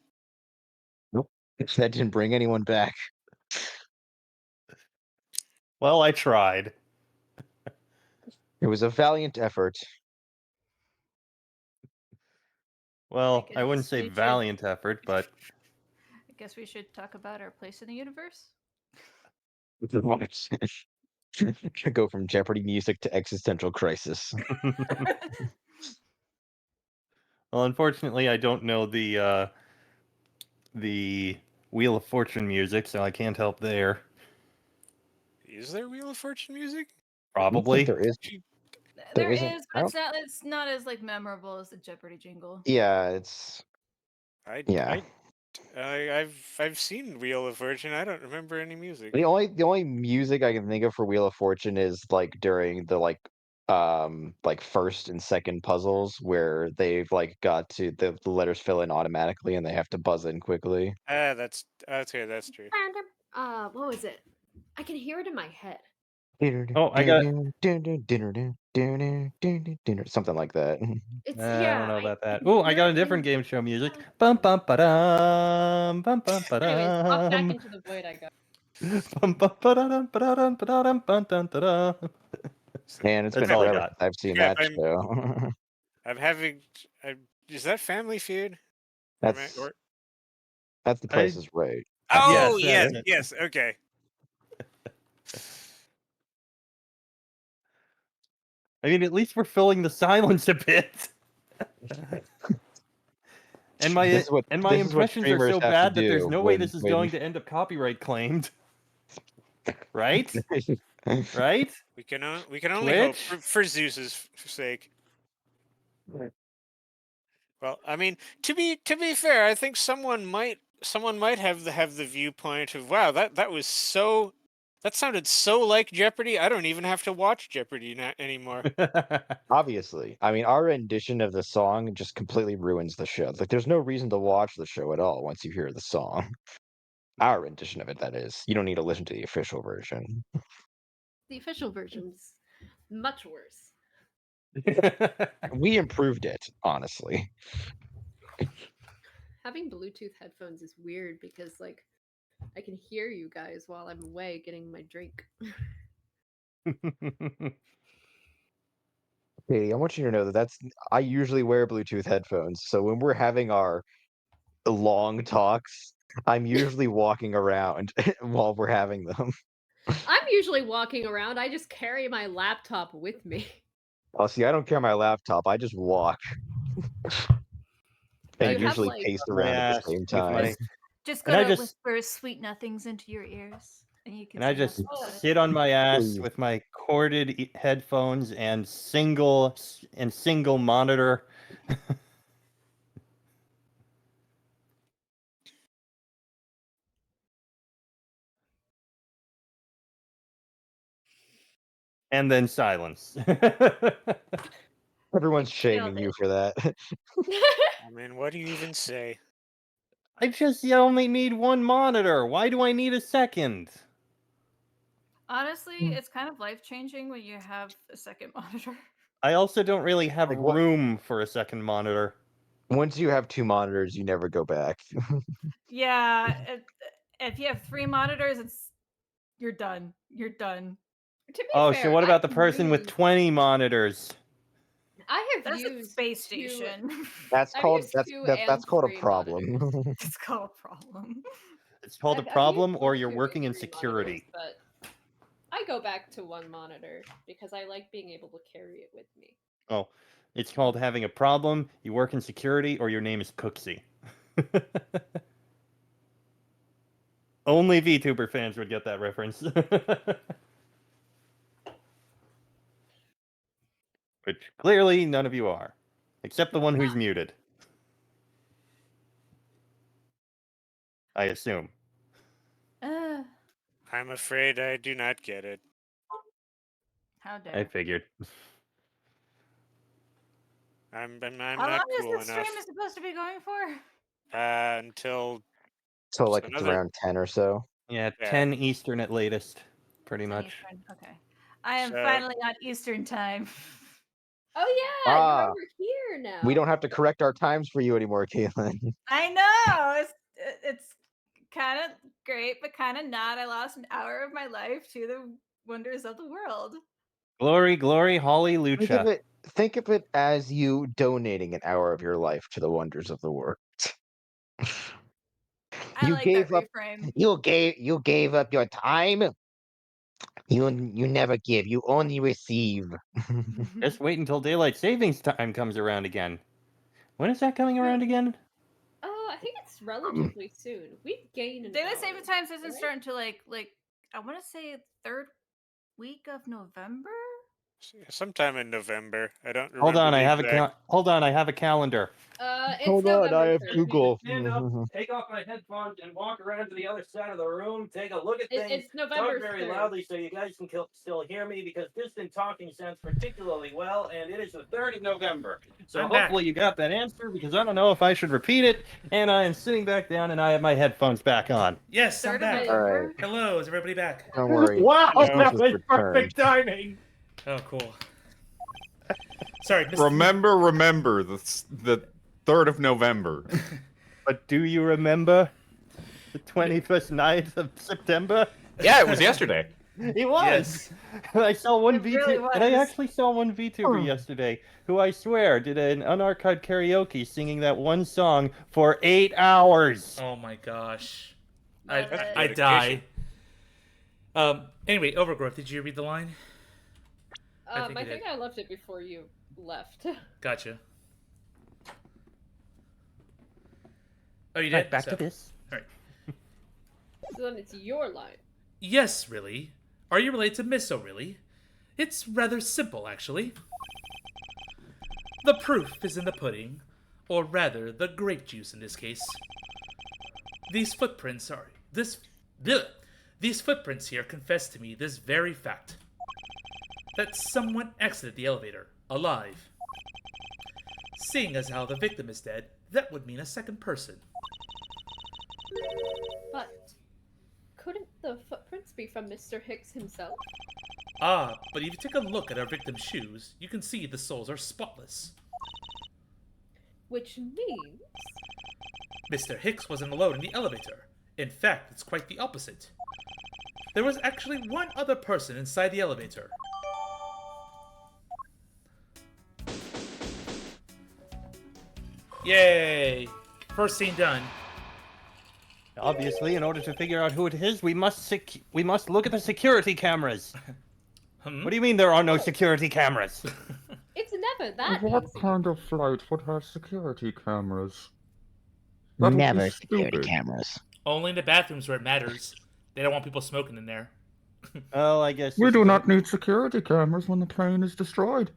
Nope. That didn't bring anyone back. Well, I tried. It was a valiant effort. Well, I guess wouldn't say we should- valiant effort, but I guess we should talk about our place in the universe. Go from Jeopardy music to existential crisis. well, unfortunately, I don't know the Wheel of Fortune music, so I can't help there. Is there Wheel of Fortune music? I don't think Probably. there is. There isn't. is, I but don't. it's not as like memorable as the Jeopardy jingle. Yeah, it's. I, Yeah. I've seen Wheel of Fortune. I don't remember any music. The only music I can think of for Wheel of Fortune is like during the like first and second puzzles where they've like got to the letters fill in automatically and they have to buzz in quickly. Ah, that's okay. That's true. What was it? I can hear it in my head. Oh, I got. Something like that. It's I don't know about I that. can Oh, I hear got a it different in. game show music. Bum bum ba-dum, bum bum Anyways, off back ba-dum. into the void I go. Bum bum ba-da-dum, ba-da-dum, ba-da-dum, bum dum da-dum. Man, it's That's been all I forever got. since I've seen Crap, that show. I'm having. Is that Family Feud? Or am I, That's or, that's the Price is Right. oh Yes, yes, that's it. yes. Okay. I mean, at least we're filling the silence a bit. And my This is what impressions are streamers so have to bad that there's do no way when this is going to end up copyright claimed. Right? when Right? We can only hope Twitch? for Zeus's sake. Well, I mean, to be fair, I think someone might have the viewpoint of wow, that was so that sounded so like Jeopardy. I don't even have to watch Jeopardy anymore. Obviously. I mean, our rendition of the song just completely ruins the show. Like, there's no reason to watch the show at all once you hear the song. Our rendition of it, that is. You don't need to listen to the official version. The official version's much worse. We improved it, honestly. Having Bluetooth headphones is weird because like I can hear you guys while I'm away getting my drink. Katie, I want you to know that I usually wear Bluetooth headphones, so when we're having our long talks, I'm usually walking around while we're having them. I'm usually walking around. I just carry my laptop with me. Oh, see, I don't carry my laptop. I just walk Do and you have usually like pace my around at the ass same with time. my Just and I gotta just whisper sweet nothings into your ears, and you can. and I say just nothing about it. sit on my ass Please. with my corded headphones and single monitor. And then silence. Everyone's Nailed shaming you it. for that. I mean, what do you even say? I just only need one monitor. Why do I need a second? Honestly, it's kind of life changing when you have a second monitor. I also don't really have Like, what? room for a second monitor. Once you have two monitors, you never go back. Yeah, if you have 3 monitors, you're done. You're done. To be Oh, fair, so what about the I've person with used 20 monitors? I have That's a used space two. station. That's I've called used two and that's called a three problem. monitors. It's called a problem. It's called a I've used problem, one, or you're two, working in and three monitors, security. but I go back to one monitor because I like being able to carry it with me. Oh, it's called having a problem, you work in security, or your name is Cooksy. Only VTuber fans would get that reference. Which clearly none of you are, except the one who's muted. I assume. I'm afraid I do not get it. How I dare. figured. I'm How not long cool is this enough. stream is supposed to be going for? Until So like it's another. around 10 or so. Yeah, Yeah. 10 Eastern at latest, pretty 10 much. Eastern. Okay. I am So- finally on Eastern time. Oh yeah, Ah. you're over here now. We don't have to correct our times for you anymore, Caitlin. I know. It's kind of great, but kind of not. I lost an hour of my life to the wonders of the world. Glory, glory, Think of hallelujah. think of it as you donating an hour of your life to the wonders of the world. I You like gave that up- reframe. You gave up your time. You never give. You only receive. Just wait until daylight savings time comes around again. When is that coming around again? Oh, I think it's relatively soon. We gain an Daylight hour, saving time doesn't right? start until like I want to say third week of November. sometime in November. I don't remember. Hold on, the I have exact- a calendar. It's Hold on, November I have 3rd. Google. Stand up, take off my headphones, and walk around to the other side of the room. Take a look at It's November Talk very 3rd. loudly so you guys can still hear me, because distant talking sounds particularly well, and it is the 3rd of November. So I'm back. hopefully you got that answer, because I don't know if I should repeat it, and I am sitting back down and I have my headphones back on. Yes, I'm 3rd of back. November. Alright. Hello, is everybody back? Don't worry. Wow, Christmas that has was returned. perfect timing! Oh, cool. Sorry, Mr. Remember the 3rd of November. But do you remember the 21st night of September? Yeah, it was yesterday. It was. Yes. I saw one It VTuber, really and I was. actually saw one VTuber yesterday who I swear did an unarchived karaoke singing that one song for 8 hours. Oh my gosh. Love it. I die. Anyway, Overgrowth, did you read the line? I think I you think did. I left it before you left. Gotcha. Oh, you did? Back So- to this. Alright. So then it's your line. Yes, really. Are you related to Misso, really? It's rather simple, actually. The proof is in the pudding, or rather, the grape juice in this case. These footprints here confess to me this very fact. That someone exited the elevator, alive. Seeing as how the victim is dead, that would mean a second person. But couldn't the footprints be from Mr. Hicks himself? Ah, but if you take a look at our victim's shoes, you can see the soles are spotless. Which means... Mr. Hicks wasn't alone in the elevator. In fact, it's quite the opposite. There was actually one other person inside the elevator. Yay! First scene done. Obviously, in order to figure out who it is, we must look at the security cameras. What do you mean there are no security cameras? It's never that What easy. kind of flight would have security cameras? That would be Never security stupid. cameras. Only in the bathrooms where it matters. They don't want people smoking in there. Well, I guess We this do is not need security cameras when the plane is destroyed.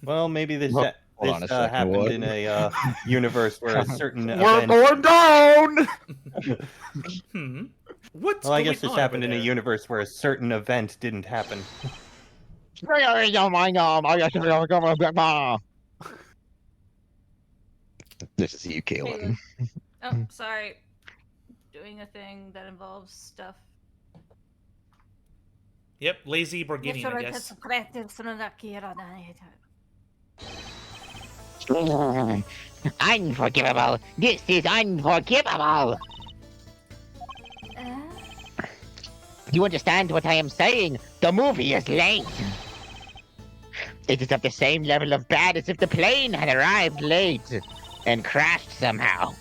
Well, maybe this Hold on a second, happened what? in a universe where a certain We're event. going down! What's Well, I going guess this on happened over in a there? universe where a certain event didn't happen. This is you, Caitlin. Oh, sorry. Doing a thing that involves stuff. Yep, lazy Borginian, I guess. Unforgivable. This is unforgivable. You understand what I am saying? The movie is late. It is of the same level of bad as if the plane had arrived late and crashed somehow.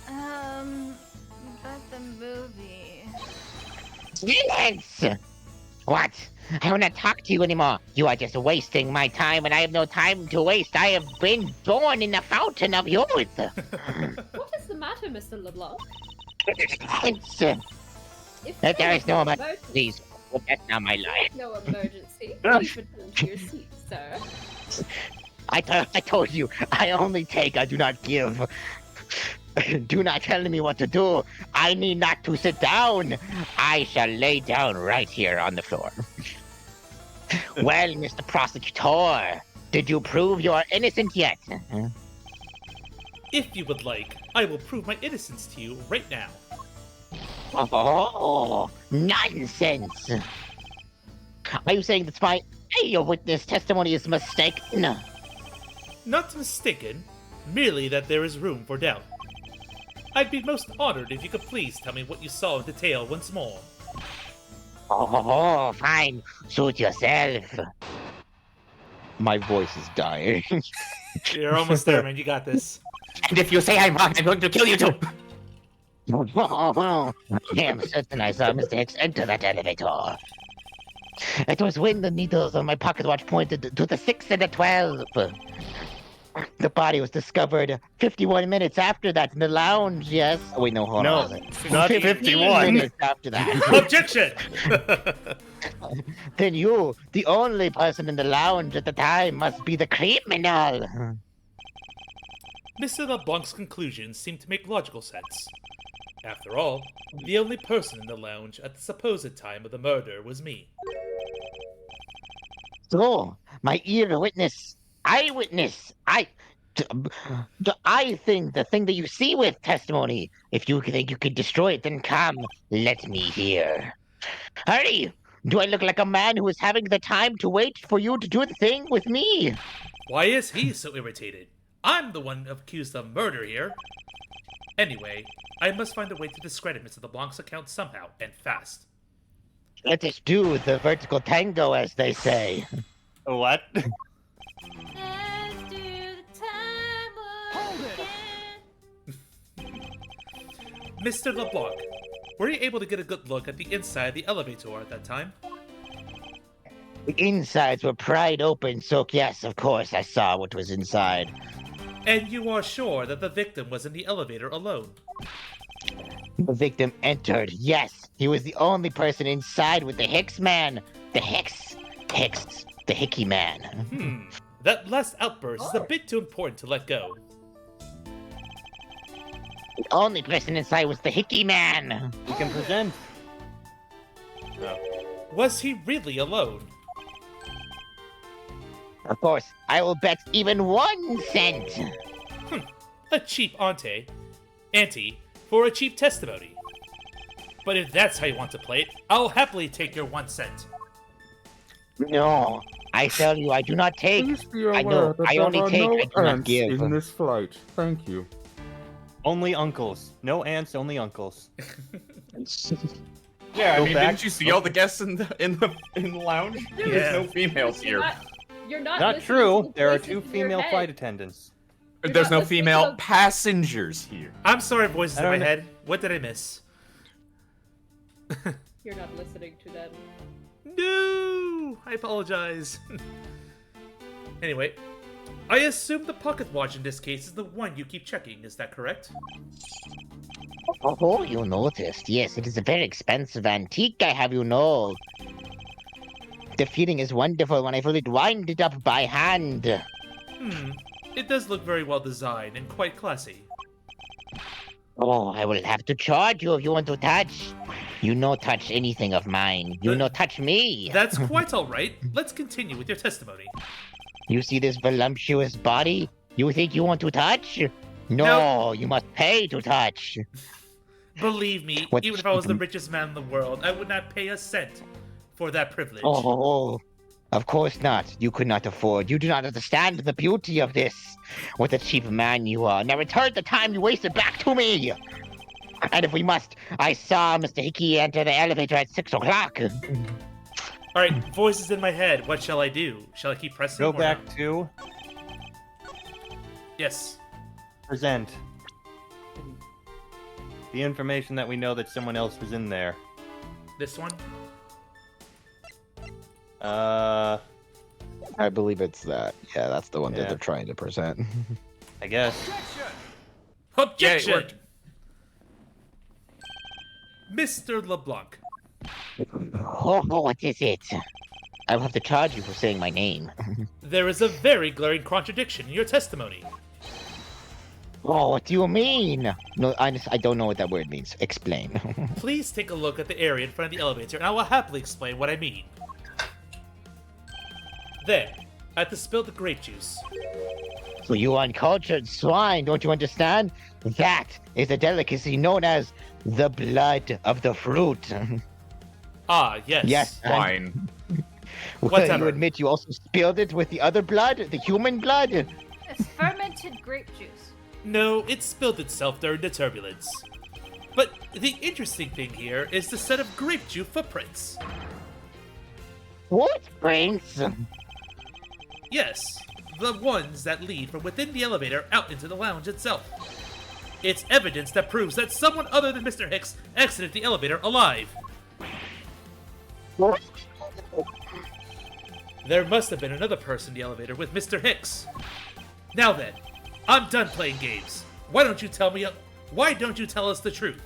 But the movie. Silence! What? I will not talk to you anymore. You are just wasting my time, and I have no time to waste. I have been born in the fountain of youth. What is the matter, Mr. LeBlanc? Silence! If there is no emergency, please, that's not my life. No emergency. Please return to your seat, sir. I told you, I only take, I do not give. Do not tell me what to do. I need not to sit down. I shall lay down right here on the floor. Well, Mr. Prosecutor, did you prove you are innocent yet? If you would like, I will prove my innocence to you right now. Oh, nonsense. Are you saying that my witness testimony is mistaken? Not mistaken, merely that there is room for doubt. I'd be most honored if you could please tell me what you saw in detail once more. Oh, fine. Suit yourself. My voice is dying. You're almost there, man. You got this. And if you say I'm wrong, I'm going to kill you too. I am certain I saw Mr. Hicks enter that elevator. It was when the needles on my pocket watch pointed to the 6 and the 12. The body was discovered 51 minutes after that in the lounge, yes? Oh, wait, no, hold on. Not 15 51. minutes after that. Objection! Then you, the only person in the lounge at the time, must be the criminal. Mr. LeBlanc's conclusions seem to make logical sense. After all, the only person in the lounge at the supposed time of the murder was me. So, my eyewitness, I think the thing that you see with testimony, if you think you can destroy it, then come, let me hear. Hurry! Do I look like a man who is having the time to wait for you to do the thing with me? Why is he so irritated? I'm the one accused of murder here. Anyway, I must find a way to discredit Mr. LeBlanc's account somehow, and fast. Let us do the vertical tango, as they say. What? Let's do the time Hold it. again. Mr. LeBlanc, were you able to get a good look at the inside of the elevator at that time? The insides were pried open, so yes, of course, I saw what was inside. And you are sure that the victim was in the elevator alone? The victim entered, yes. He was the only person inside with the Hicks man. The Hicks, the Hickey man. That last outburst is a bit too important to let go. The only person inside was the Hickey man. You can present. Was he really alone? Of course, I will bet even 1 cent. A cheap ante for a cheap testimony. But if that's how you want to play it, I'll happily take your 1 cent. No, I tell you, I do not take. Please be I aware know, that I there only are take, no I do not ants give. in this flight. Thank you. Only uncles. No aunts, only uncles. Yeah, I Go mean, back. didn't you see all the guests in the lounge? Yeah. There's no females You're here. You're not Not listening true. to the There are voices 2 in your female head. flight attendants. You're There's not no listening female to- passengers here. I'm sorry, voices in I my don't know. head. What did I miss? You're not listening to them. No! I apologize. Anyway, I assume the pocket watch in this case is the one you keep checking, is that correct? Oh, you noticed. Yes, it is a very expensive antique, I have you know. The feeling is wonderful when I fully wind it up by hand. It does look very well designed and quite classy. Oh, I will have to charge you if you want to touch. You no touch anything of mine. You no touch me. That's quite alright. Let's continue with your testimony. You see this voluptuous body? You think you want to touch? No, you must pay to touch. Believe me, What- even if I was the richest man in the world, I would not pay a cent for that privilege. Oh, of course not. You could not afford. You do not understand the beauty of this. What a cheap man you are. Now return the time you wasted back to me. And if we must, I saw Mr. Hickey enter the elevator at 6 o'clock. Alright, voices in my head. What shall I do? Shall I keep pressing? Go or back no? to Yes. present. The information that we know that someone else was in there. This one? I I believe it's that. Yeah, that's the one Yeah. that they're trying to present. guess. Objection! Objection! Yeah, it worked. Mr. LeBlanc, Oh, what is it? I will have to charge you for saying my name. There is a very glaring contradiction in your testimony. Oh, what do you mean? No, I don't know what that word means. Explain. Please take a look at the area in front of the elevator, and I will happily explain what I mean. There, at the spilled grape juice. So you uncultured swine, don't you understand? That is a delicacy known as the blood of the fruit. Ah, yes. Yes. Fine. Will Whatever. you admit you also spilled it with the other blood, the human blood? It's fermented grape juice. No, it spilled itself during the turbulence. But the interesting thing here is the set of grape juice footprints. What prints? Yes, the ones that lead from within the elevator out into the lounge itself. It's evidence that proves that someone other than Mr. Hicks exited the elevator alive. What? There must have been another person in the elevator with Mr. Hicks. Now then, I'm done playing games. Why don't you tell us the truth?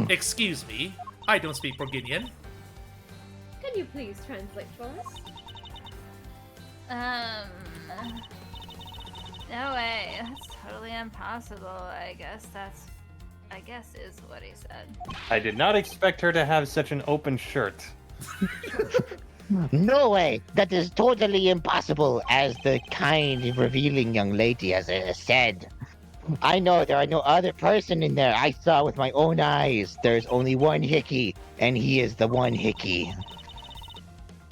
Excuse me, I don't speak Borginian. Can you please translate for us? No way. That's totally impossible. I guess is what he said. I did not expect her to have such an open shirt. No way! That is totally impossible, as the kind, revealing young lady has said. I know there are no other person in there. I saw with my own eyes. There's only one Hickey, and he is the one Hickey.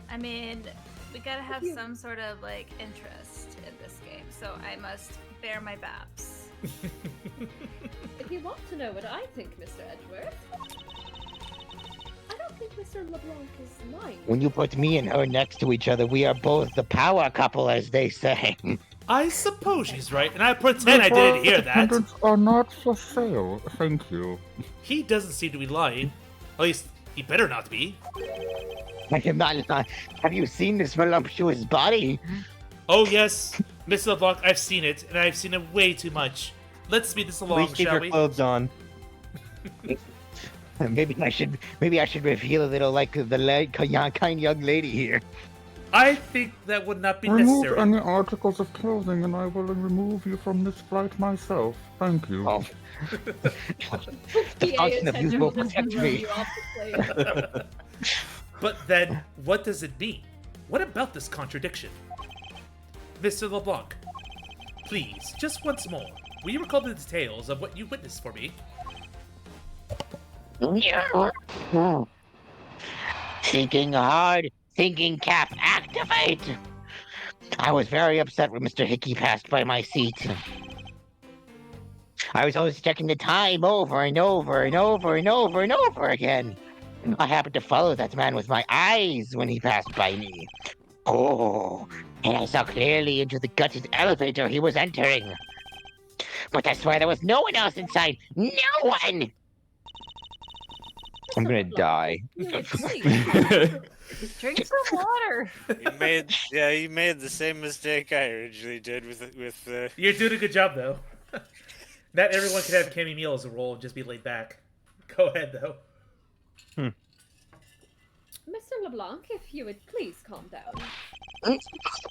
I mean, we gotta have some sort of like interest in this game, so I must bear my baps. If you want to know what I think, Mr. Edgeworth, I don't think Mr. LeBlanc is lying. When you put me and her next to each other, we are both the power couple, as they say. I suppose she's right, and I pretend I didn't hear that. Attendants are not for sale, thank you. He doesn't seem to be lying. At least, he better not be. I am not. Have you seen this voluptuous body? Oh yes, Mr. LeBlanc, I've seen it, and I've seen it way too much. Let's speed this along, Please keep shall your we? clothes on. Maybe I should reveal a little like the kind young lady here. I think that would not be Remove necessary. any articles of clothing and I will remove you from this flight myself. Thank you. Oh. The function of use will protect me. But then, what does it mean? What about this contradiction? Mr. LeBlanc, please, just once more, will you recall the details of what you witnessed for me? Thinking hard, thinking cap, activate! I was very upset when Mr. Hickey passed by my seat. I was always checking the time over and over and over and over and over again. I happened to follow that man with my eyes when he passed by me. Oh, and I saw clearly into the gutted elevator he was entering. But I swear there was no one else inside. No one! I'm gonna die. Drink some water. You made the same mistake I originally did with. You're doing a good job, though. Not everyone can have Cammy Meal as a role and just be laid back. Go ahead, though. Mr. LeBlanc, if you would please calm down.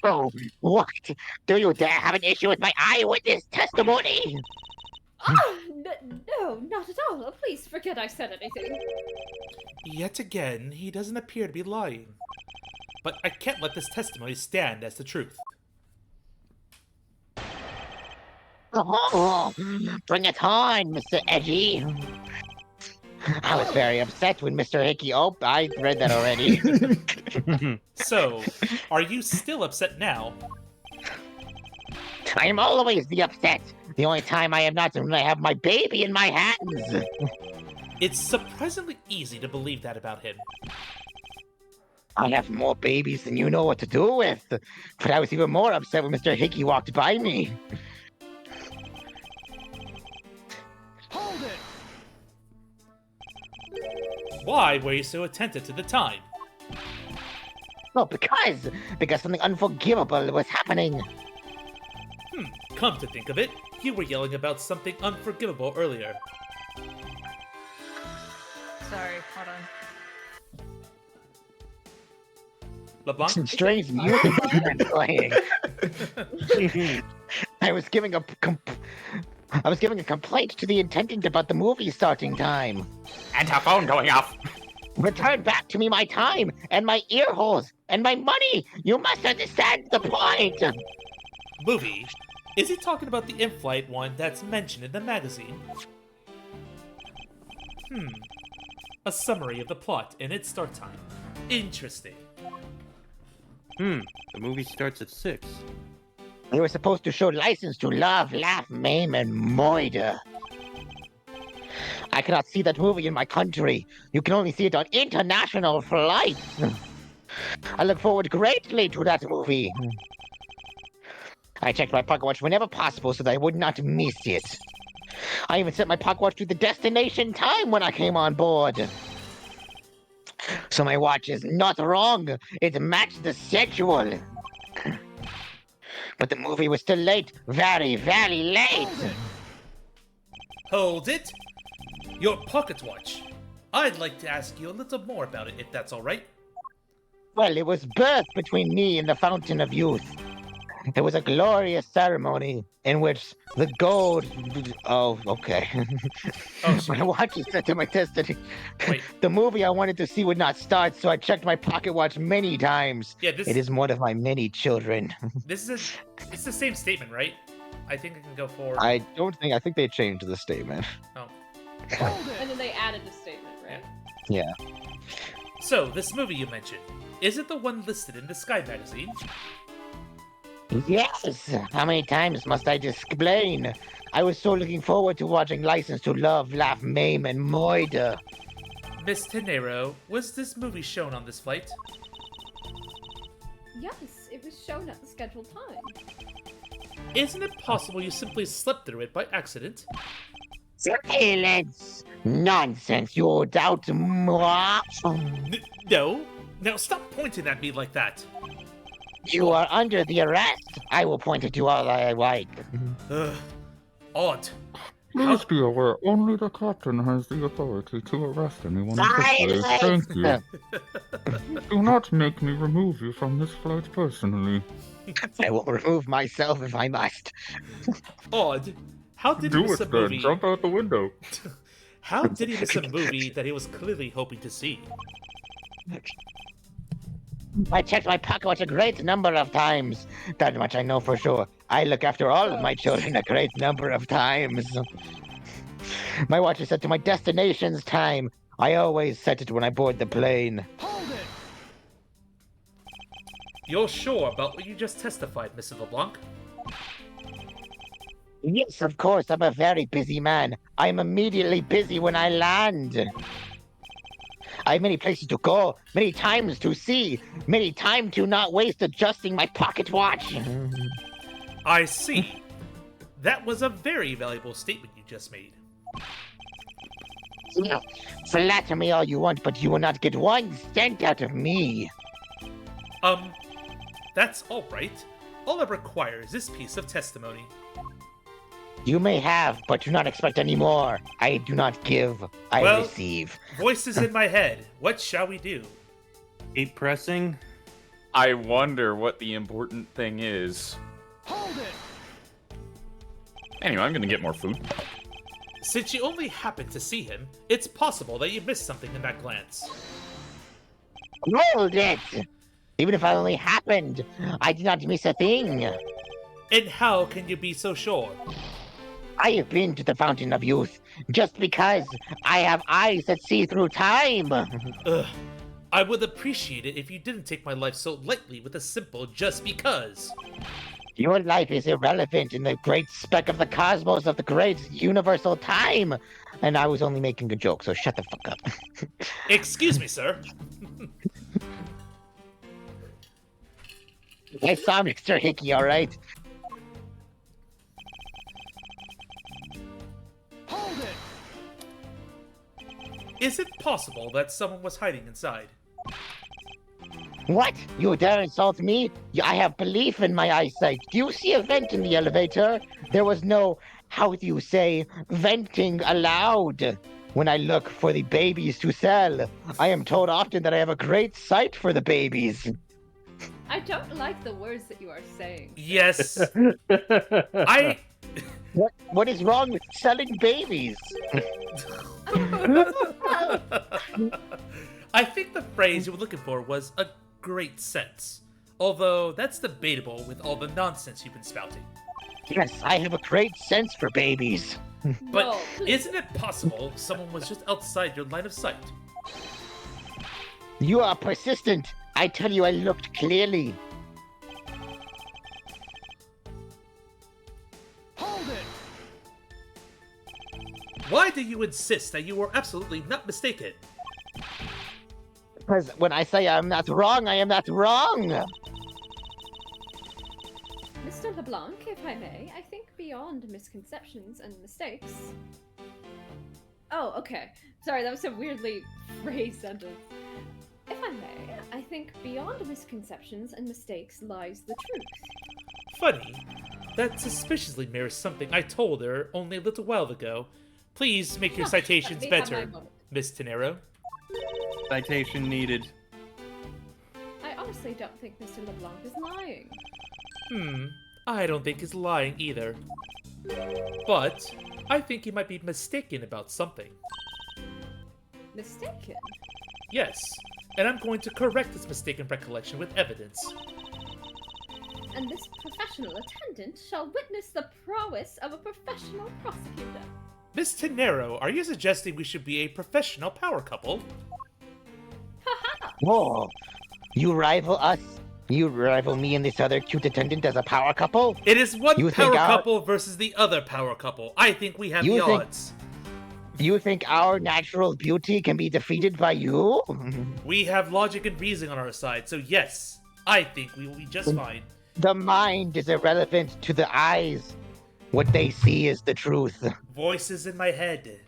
Oh, what? Do you dare have an issue with my eyewitness testimony? No, not at all. Please forget I said anything. Yet again, he doesn't appear to be lying. But I can't let this testimony stand as the truth. Oh, bring it on, Mr. Edgy. I was very upset when Mr. Hickey... Oh, I read that already. So, are you still upset now? I am always the upset. The only time I am not is when I have my baby in my hands. It's surprisingly easy to believe that about him. I have more babies than you know what to do with. But I was even more upset when Mr. Hickey walked by me. Hold it! Why were you so attentive to the time? Well, because something unforgivable was happening. Come to think of it, you were yelling about something unforgivable earlier. sorry. Hold on. LeBlanc? Strange music started playing. I was giving a complaint to the intendant about the movie starting time. And her phone going off. Return back to me my time and my ear holes and my money. You must understand the point. Movie? Is he talking about the in-flight one that's mentioned in the magazine? A summary of the plot and its start time. Interesting. The movie starts at 6. They were supposed to show License to Love, Laugh, Maim, and Murder. I cannot see that movie in my country. You can only see it on international flights. I look forward greatly to that movie. I checked my pocket watch whenever possible so that I would not miss it. I even set my pocket watch to the destination time when I came on board. So my watch is not wrong. It matched the schedule. But the movie was still late. Very, very late. Hold it! Your pocket watch. I'd like to ask you a little more about it, if that's alright. Well, it was birthed between me and the Fountain of Youth. It was a glorious ceremony in which the gold... Oh, okay. Oh, shit. My watch is set to my destiny. Wait. The movie I wanted to see would not start, so I checked my pocket watch many times. Yeah, this It is one of my many children. it's the same statement, right? I think I can go forward. I think they changed the statement. Oh. And then they added the statement, right? Yeah. So, this movie you mentioned, is it the one listed in the Sky magazine? Yes! How many times must I explain? I was so looking forward to watching License to Love, Laugh, Maim, and Murder. Miss Tenero, was this movie shown on this flight? Yes, it was shown at the scheduled time. Isn't it possible you simply slipped through it by accident? Silence! Nonsense, you doubt moi? No. Now stop pointing at me like that. You are under the arrest. I will point at you all I like. Odd. Please be aware, only the captain has the authority to arrest anyone in this place. Silence! Thank you. Do not make me remove you from this flight personally. I will remove myself if I must. Odd. How did he Do miss it a then. movie? Jump out the window. How did he miss a movie that he was clearly hoping to see? I checked my pocket watch a great number of times. That much I know for sure. I look after all of my children a great number of times. My watch is set to my destination's time. I always set it when I board the plane. Hold it! You're sure about what you just testified, Mr. LeBlanc? Yes, of course, I'm a very busy man. I'm immediately busy when I land. I have many places to go, many times to see, many time to not waste adjusting my pocket watch. I see. That was a very valuable statement you just made. Flatter me all you want, but you will not get 1 cent out of me. That's alright. All I require is this piece of testimony. You may have, but do not expect any more. I do not give, I Well- receive. Voices in my head. What shall we do? Keep pressing. I wonder what the important thing is. Hold it! Anyway, I'm gonna get more food. Since you only happened to see him, it's possible that you missed something in that glance. Hold it! Even if I only happened, I did not miss a thing. And how can you be so sure? I have been to the Fountain of Youth just because I have eyes that see through time. Ugh. I would appreciate it if you didn't take my life so lightly with a simple just because. Your life is irrelevant in the great speck of the cosmos of the great universal time. And I was only making a joke, so shut the fuck up. Excuse me, sir. I saw Mr. Hickey, alright? Hold it! Is it possible that someone was hiding inside? What? You dare insult me? I have belief in my eyesight. Do you see a vent in the elevator? There was no, how do you say, venting allowed. when I look for the babies to sell. I am told often that I have a great sight for the babies. I don't like the words that you are saying. Yes. I What is wrong with selling babies? I think the phrase you were looking for was a great sense. Although that's debatable with all the nonsense you've been spouting. Yes, I have a great sense for babies. But No, please. isn't it possible someone was just outside your line of sight? You are persistent. I tell you, I looked clearly. Hold it! Why do you insist that you were absolutely not mistaken? Because when I say I'm not wrong, I am not wrong. Mr. LeBlanc, if I may, I think beyond misconceptions and mistakes. Oh, okay. Sorry, that was a weirdly phrased sentence. If I may, I think beyond misconceptions and mistakes lies the truth. Funny. That suspiciously mirrors something I told her only a little while ago. Please make your Huh, citations let me have my better, moment. Miss Tenero. Citation needed. I honestly don't think Mr. LeBlanc is lying. I don't think he's lying either. But I think he might be mistaken about something. Mistaken? Yes, and I'm going to correct this mistaken recollection with evidence. And this professional attendant shall witness the prowess of a professional prosecutor. Miss Tenero, are you suggesting we should be a professional power couple? Oh, you rival us? You rival me and this other cute attendant as a power couple? It is one You power think our- couple versus the other power couple. I think we have You the think- odds. You think our natural beauty can be defeated by you? We have logic and reason on our side, so yes, I think we will be just fine. The mind is irrelevant to the eyes. What they see is the truth. Voices in my head.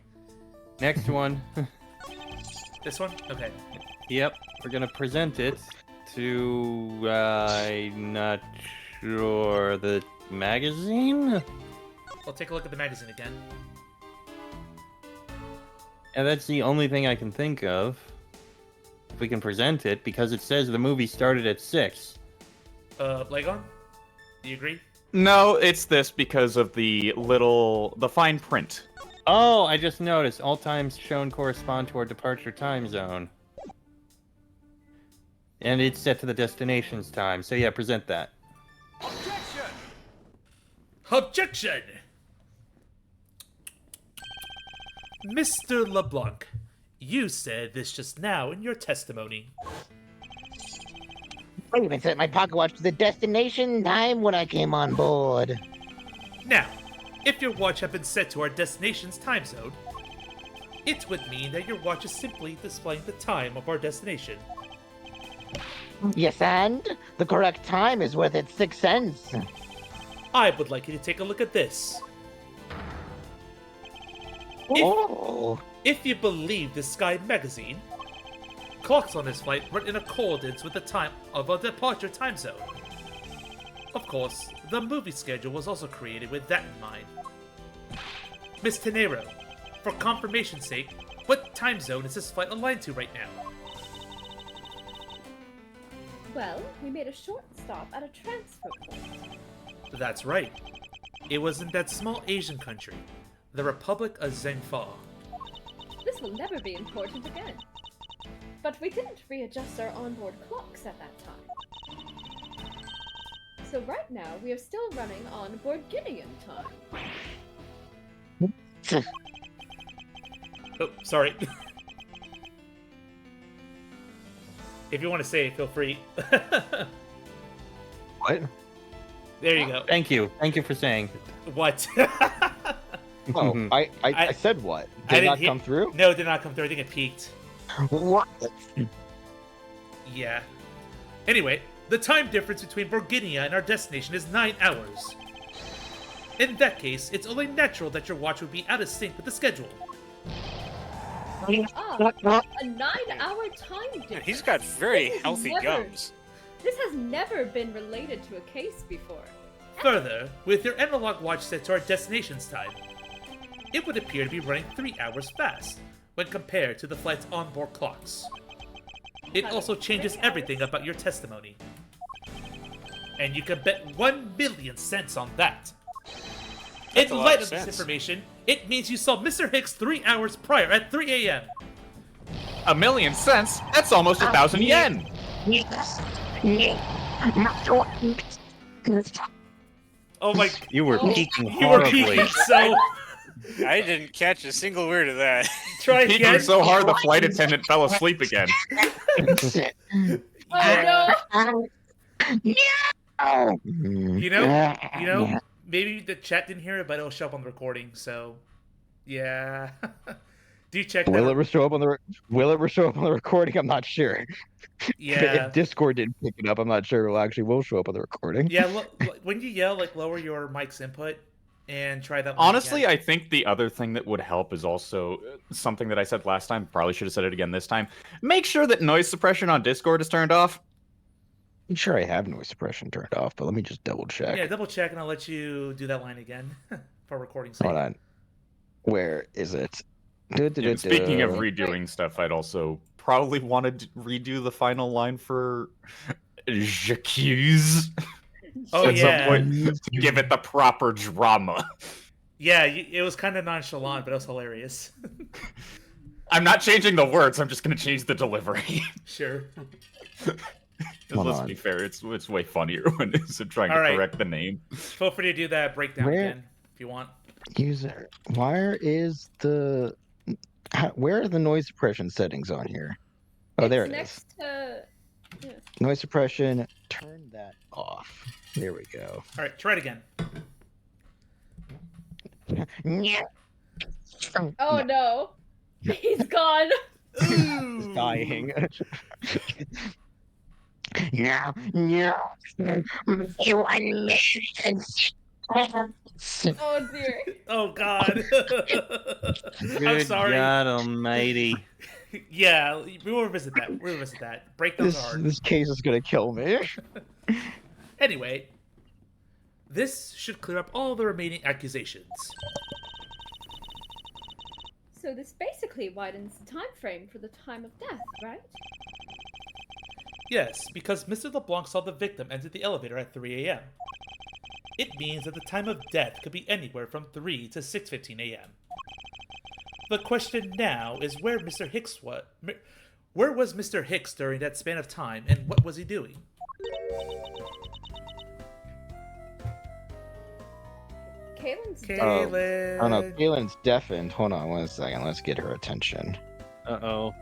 Next one. This one? Okay. Yep, we're gonna present it to, I'm not sure, the magazine? I'll take a look at the magazine again. And that's the only thing I can think of. If we can present it, because it says the movie started at 6. Legon? Do you agree? No, it's this because of the fine print. Oh, I just noticed. All times shown correspond to our departure time zone. And it's set to the destination's time. So yeah, present that. Objection! Objection! Mr. LeBlanc, you said this just now in your testimony. I even set my pocket watch to the destination time when I came on board. Now, if your watch had been set to our destination's time zone, it would mean that your watch is simply displaying the time of our destination. Yes, and the correct time is worth its 6 cents. I would like you to take a look at this. Oh, If you believe the Sky magazine, clocks on this flight were in accordance with the time of our departure time zone. Of course, the movie schedule was also created with that in mind. Miss Tenero, for confirmation's sake, what time zone is this flight aligned to right now? Well, we made a short stop at a transfer point. That's right. It was in that small Asian country, the Republic of Zhengfa. This will never be important again. But we didn't readjust our onboard clocks at that time. So right now, we are still running on Borginian time. Oh, sorry. If you want to say it, feel free. What? There you go. Thank you. Thank you for saying. What? Oh, I said what? I Did didn't not hear- come through? No, it did not come through. I think it peaked. what? Yeah. Anyway, the time difference between Borginia and our destination is 9 hours. In that case, it's only natural that your watch would be out of sync with the schedule. Ah, a 9-hour time Yeah, difference. he's got very This is healthy never- gums. This has never been related to a case before. Further, with your analog watch set to our destination's time, it would appear to be running 3 hours fast, when compared to the flight's onboard clocks. It also changes everything about your testimony. And you can bet 1 million cents on that. That's a In lot light of of this sense. information, it means you saw Mr. Hicks 3 hours prior at 3 a.m. $1 million cents? That's almost 1,000 yen. Oh my... You were peeking You were horribly. peeking so... I didn't catch a single word of that. Try Peeking again. so hard the flight attendant fell asleep again. Oh You know, maybe the chat didn't hear it, but it'll show up on the recording, so... Yeah. Do check that. Will it ever show up on the recording? I'm not sure. Yeah. If Discord didn't pick it up, I'm not sure it will show up on the recording. Yeah, when you yell, like, lower your mic's input and try that line Honestly, again. I think the other thing that would help is also something that I said last time. Probably should have said it again this time. Make sure that noise suppression on Discord is turned off. I'm sure I have noise suppression turned off, but let me just double check. Yeah, double check, and I'll let you do that line again for recording sake. Hold on. Where is it? Yeah, speaking of redoing stuff, I'd also probably want to redo the final line for J'accuse. Oh, At some yeah. point to give it the proper drama. Yeah, it was kind of nonchalant, but it was hilarious. I'm not changing the words, I'm just going to change the delivery. Sure. Let's be fair, it's way funnier when it's trying to Alright. correct the name. Feel free to do that breakdown again if you want. User, where are the noise suppression settings on here? Oh, there it is. next to... Yeah. Noise suppression, turn that off. There we go. All right, try it again. Oh no. He's gone. He's dying. Oh dear. Oh God. I'm Good sorry. God Almighty. Yeah, we will revisit that. We'll revisit that. Breakdowns are hard. This case is gonna kill me. Anyway, this should clear up all the remaining accusations. So this basically widens the time frame for the time of death, right? Yes, because Mr. LeBlanc saw the victim enter the elevator at 3 a.m. It means that the time of death could be anywhere from 3 to 6:15 a.m. The question now is where Mr. Hicks was. Where was Mr. Hicks during that span of time, and what was he doing? Kaylin's Kaylin. Oh no, Kaylin's deafened. Hold on 1 second. Let's get her attention. Uh-oh.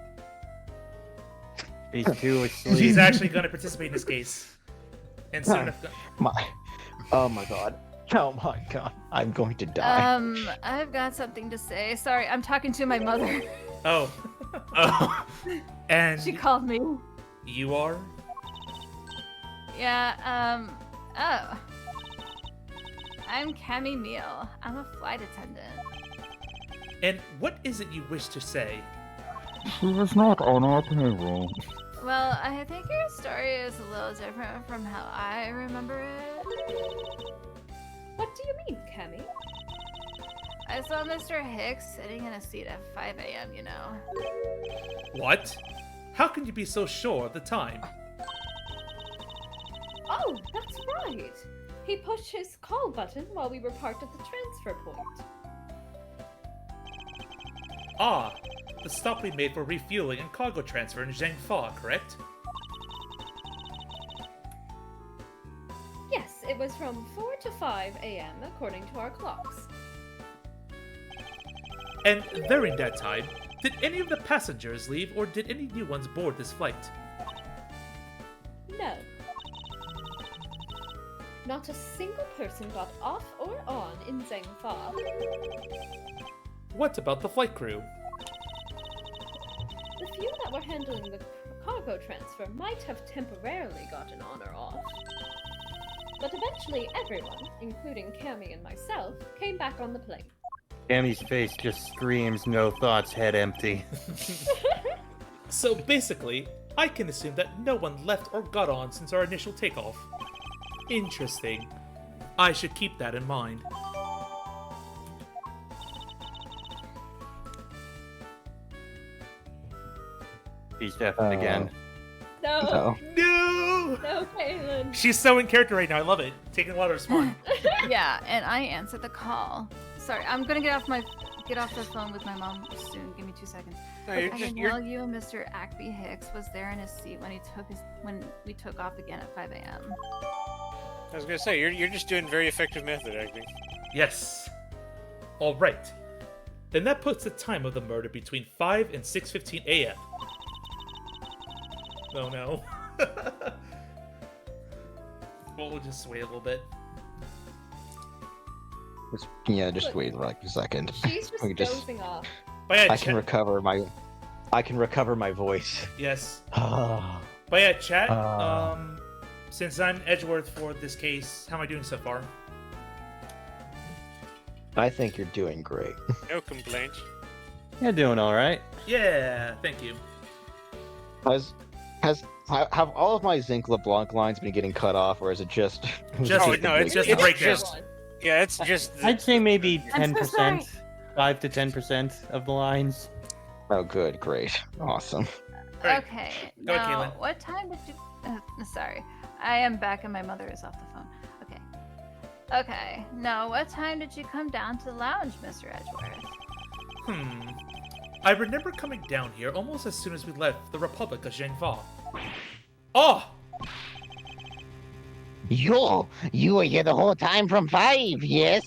He's too asleep. She's actually going to participate in this case. And soon enough. Oh my god. Oh my god. I'm going to die. I've got something to say. Sorry, I'm talking to my mother. Oh. Oh. And She called me. you are? Yeah, oh. I'm Cammy Meal. I'm a flight attendant. And what is it you wish to say? She was not on our payroll. Well, I think your story is a little different from how I remember it. What do you mean, Cammy? I saw Mr. Hicks sitting in a seat at 5 a.m., you know. What? How can you be so sure of the time? Oh, that's right. He pushed his call button while we were parked at the transfer point. Ah, the stop we made for refueling and cargo transfer in Zhangfa, correct? Yes, it was from 4 to 5 a.m. according to our clocks. And during that time, did any of the passengers leave or did any new ones board this flight? No. Not a single person got off or on in Zhangfa. What about the flight crew? The few that were handling the cargo transfer might have temporarily gotten on or off. But eventually everyone, including Cammy and myself, came back on the plane. Cammy's face just screams, no thoughts, head empty. So basically, I can assume that no one left or got on since our initial takeoff. Interesting. I should keep that in mind. He's deaf again. No. No! No, Kaylin. She's so in character right now. I love it. Taking a while to respond. Yeah, and I answered the call. Sorry, I'm gonna get off the phone with my mom soon. Give me 2 seconds. No, I you're can just tell you, Mr. Ackby Hicks was there in his seat when we took off again at 5 a.m. I was gonna say you're just doing very effective method acting. Yes. All right. Then that puts the time of the murder between 5 and 6:15 a.m. Oh no. Well, we'll just wait a little bit. Just wait like a second. She's just We just- dozing off. But yeah, I can recover my voice. Yes. Ah. But yeah, chat. Ah. Since I'm Edgeworth for this case, how am I doing so far? I think you're doing great. No complaints. You're doing all right. Yeah, thank you. Have all of my Zinc LeBlanc lines been getting cut off, or is it just? Just- Oh, no, it's just it's breakdown. just yeah, it's just I'd say maybe I'm so 10%, 5 to 10% of the lines. Oh, good, great, awesome. Alright, Okay. go ahead, Now, Kaylin. what time did you? Sorry, I am back and my mother is off the phone. Okay. Okay. Now, what time did you come down to the lounge, Mr. Edgeworth? I remember coming down here almost as soon as we left the Republic of Zhengfa. Oh! You were here the whole time from 5, yes?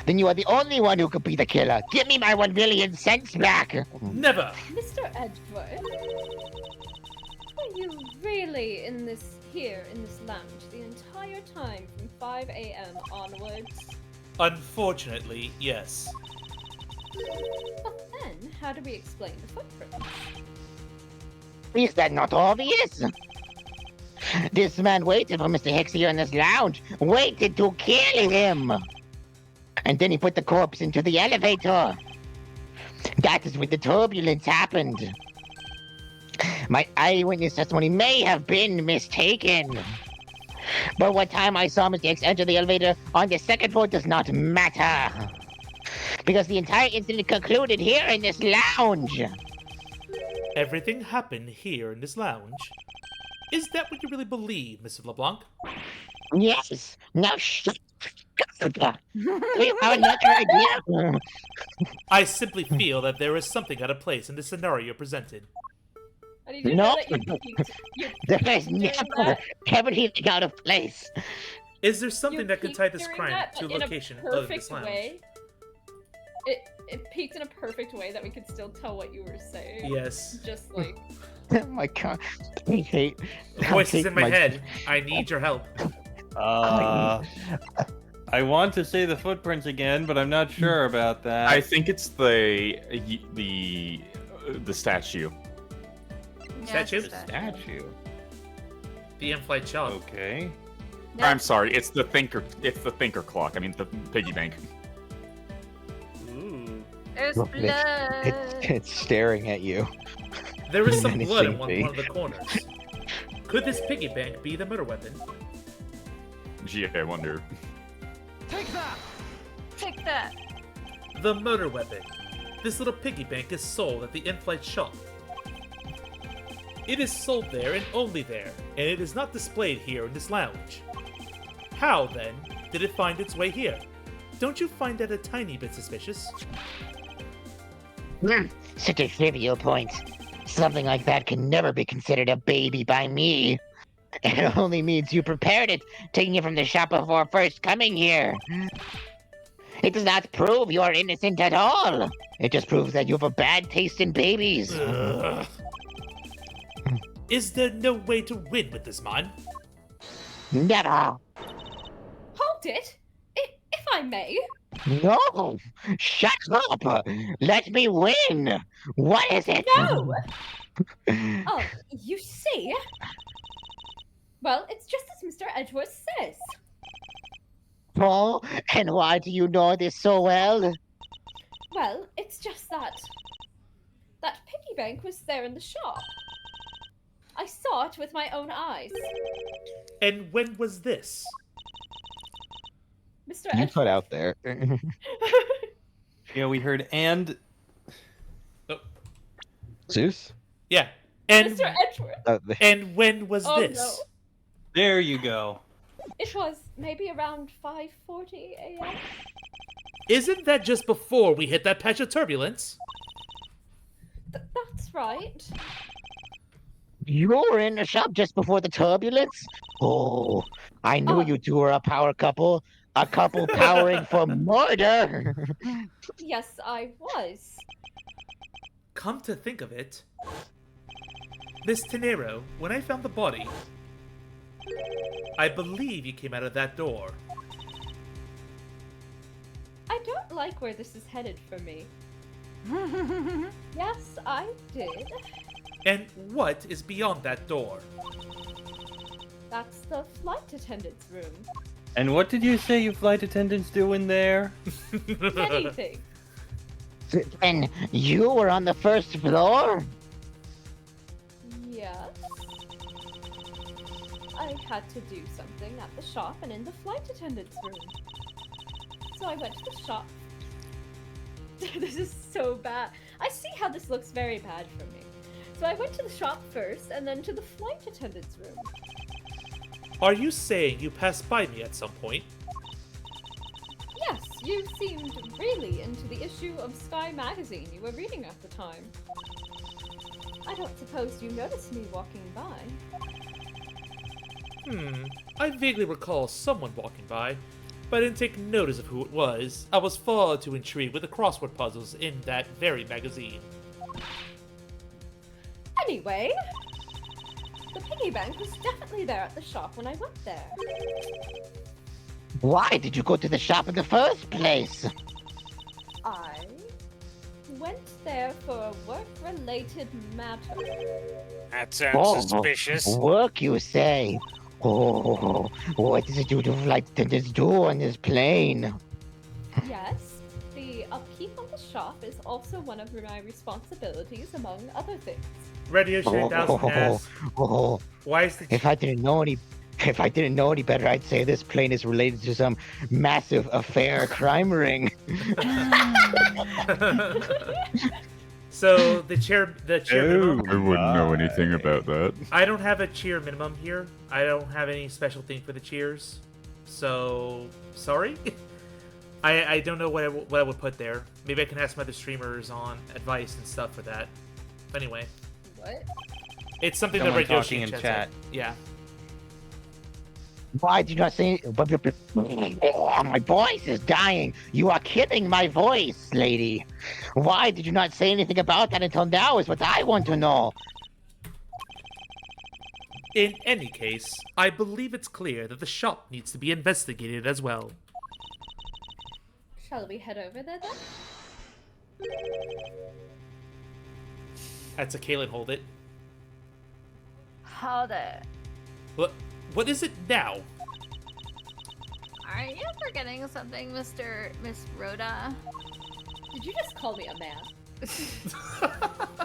Then you are the only one who could be the killer. Give me my 1 million cents back. Never! Mr. Edgeworth, were you really in this lounge the entire time from 5 a.m. onwards? Unfortunately, yes. But then, how do we explain the footprints? Is that not obvious? This man waited for Mr. Hicks here in this lounge. Waited to kill him. And then he put the corpse into the elevator. That is when the turbulence happened. My eyewitness testimony may have been mistaken. But what time I saw Mr. Hicks enter the elevator on the second floor does not matter. Because the entire incident concluded here in this lounge. Everything happened here in this lounge. Is that what you really believe, Mr. LeBlanc? Yes. Now shut up. We have another idea. I simply feel that there is something out of place in the scenario presented. I need to No. know that you There is never anything out of place. Is there something that could tie this doing crime that, to a but in location a other than perfect this lounge? way. It peaked in a perfect way that we could still tell what you were saying. Yes. Just like Oh my god. I hate. Voices in my head. I need your help. I want to say the footprints again, but I'm not sure about that. I think it's the statue. Statue? it's a Statue. The in-flight shot. Okay. Yeah. I'm sorry, it's the thinker. It's the thinker clock. I mean the piggy bank. Ooh. There's Look, blood. It's staring at you. There is some blood in Menacing one of the corners. Could this piggy bank be the murder weapon? Gee, I wonder. Take that! Take that. The murder weapon. This little piggy bank is sold at the in-flight shop. It is sold there and only there, and it is not displayed here in this lounge. How, then, did it find its way here? Don't you find that a tiny bit suspicious? Such a trivial point. Something like that can never be considered a baby by me. It only means you prepared it, taking it from the shop before first coming here. It does not prove you are innocent at all. It just proves that you have a bad taste in babies. Ugh. Is there no way to win with this man? Never. hold it, if I may. No. Shut up. Let me win. What is it? No. Oh, you see. Well, it's just as Mr. Edgeworth says. Oh, and why do you know this so well? Well, it's just that piggy bank was there in the shop. I saw it with my own eyes. And when was this? Mr. You Edgeworth. put out there. Yeah, we heard and Oh, Zeus? Yeah. And Mr. Edgeworth. and when was Oh this? no. There you go. It was maybe around 5:40 a.m. Isn't that just before we hit that patch of turbulence? That's right. You were in the shop just before the turbulence? Oh, I knew you two were a power couple. A couple powering for murder. Yes, I was. Come to think of it, Miss Tenero, when I found the body, I believe you came out of that door. I don't like where this is headed for me. Yes, I did. And what is beyond that door? That's the flight attendant's room. And what did you say you flight attendants do in there? Many things. And you were on the first floor? Yes. I had to do something at the shop and in the flight attendant's room. So I went to the shop. This is so bad. I see how this looks very bad for me. So I went to the shop first and then to the flight attendant's room. Are you saying you passed by me at some point? Yes, you seemed really into the issue of Sky magazine you were reading at the time. I don't suppose you noticed me walking by. I vaguely recall someone walking by, but I didn't take notice of who it was. I was far too intrigued with the crossword puzzles in that very magazine. Anyway, the piggy bank was definitely there at the shop when I went there. Why did you go to the shop in the first place? I went there for a work-related matter. That sounds suspicious. Work, you say? Oh, what does it do to flight attendants do on this plane? Yes, the upkeep of the shop is also one of my responsibilities, among other things. Radio Shack 1000 asks, why is the... If I didn't know any better, I'd say this plane is related to some massive affair crime ring. So the cheer minimum. I wouldn't know anything about that. I don't have a cheer minimum here. I don't have any special thing for the cheers. So sorry. I don't know what I would put there. Maybe I can ask my other streamers on advice and stuff for that. But anyway, What? it's something Someone that Radio talking in Shack chat. Yeah. Why did you not say? Oh, my voice is dying. You are killing my voice, lady. Why did you not say anything about that until now? Is what I want to know. In any case, I believe it's clear that the shop needs to be investigated as well. Shall we head over there then? That's a Kaylin, hold it. Hold it. What is it now? Are you forgetting something, Miss Rhoda? Did you just call me a man?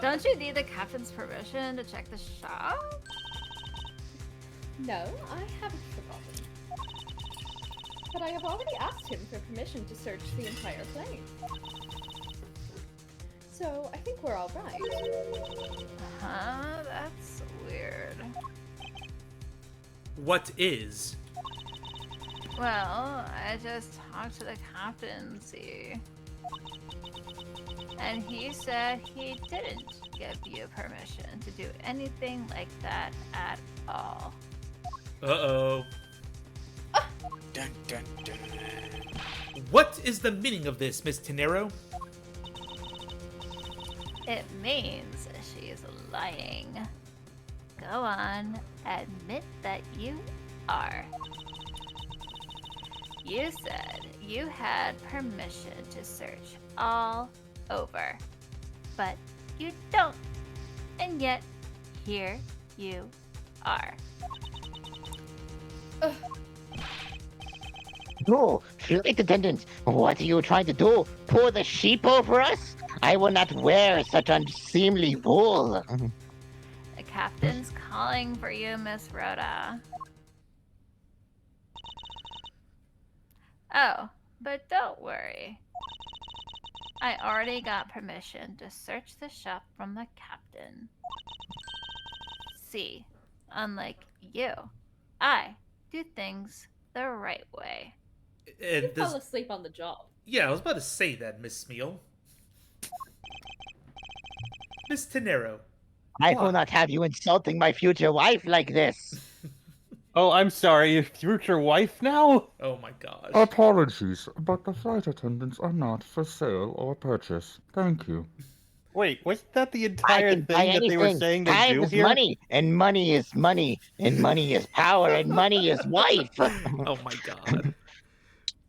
Don't you need the captain's permission to check the shop? No, I haven't forgotten. But I have already asked him for permission to search the entire plane. So I think we're all right. Huh? That's weird. What is? Well, I just talked to the captain, see? And he said he didn't give you permission to do anything like that at all. Uh-oh. Dun, dun, dun. What is the meaning of this, Miss Tenero? It means she's lying. Go on, admit that you are. You said you had permission to search all over, but you don't. And yet, here you are. Oh, flight attendant, what are you trying to do? Pour the sheep over us? I will not wear such unseemly wool. The captain's calling for you, Miss Rhoda. Oh, but don't worry. I already got permission to search the shop from the captain. See, unlike you, I do things the right way. And You fell asleep on the job. Yeah, I was about to say that, Miss Smeel. Miss Tenero. I will not have you insulting my future wife like this. Oh, I'm sorry. Your future wife now? Oh my gosh. Apologies, but the flight attendants are not for sale or purchase. Thank you. Wait, wasn't that the I entire can buy thing that they were anything. saying they Time do is here? money, and money is money, and money is power, and money is wife. Oh my god.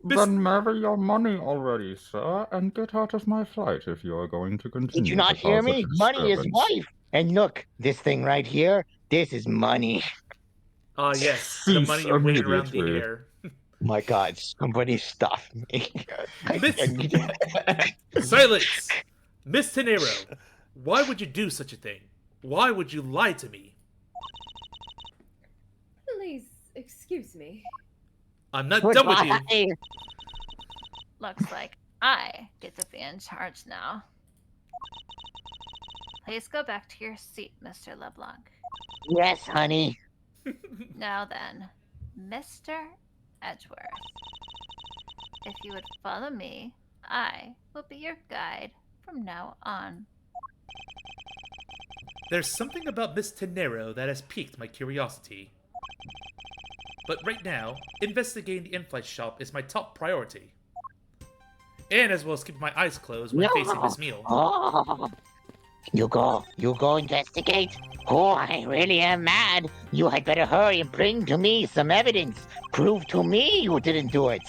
Then marry your money already, sir, and get out of my flight if you are going to continue Did you not to hear cause a me? Money is disturbance. wife. And look, this thing right here, this is money. Ah, yes. The money Cease you're waving around the immediately. air. My God, somebody stop me. Silence! Miss Tenero, why would you do such a thing? Why would you lie to me? Please, excuse me. I'm not done with you. Goodbye. Looks like I get to be in charge now. Please go back to your seat, Mr. LeBlanc. Yes, honey. Now then, Mr. Edgeworth. If you would follow me, I will be your guide from now on. There's something about Miss Tenero that has piqued my curiosity. But right now, investigating the in-flight shop is my top priority. And as well as keeping my eyes closed when facing Miss Meal. Oh. You go investigate? Oh, I really am mad. You had better hurry and bring to me some evidence. Prove to me you didn't do it.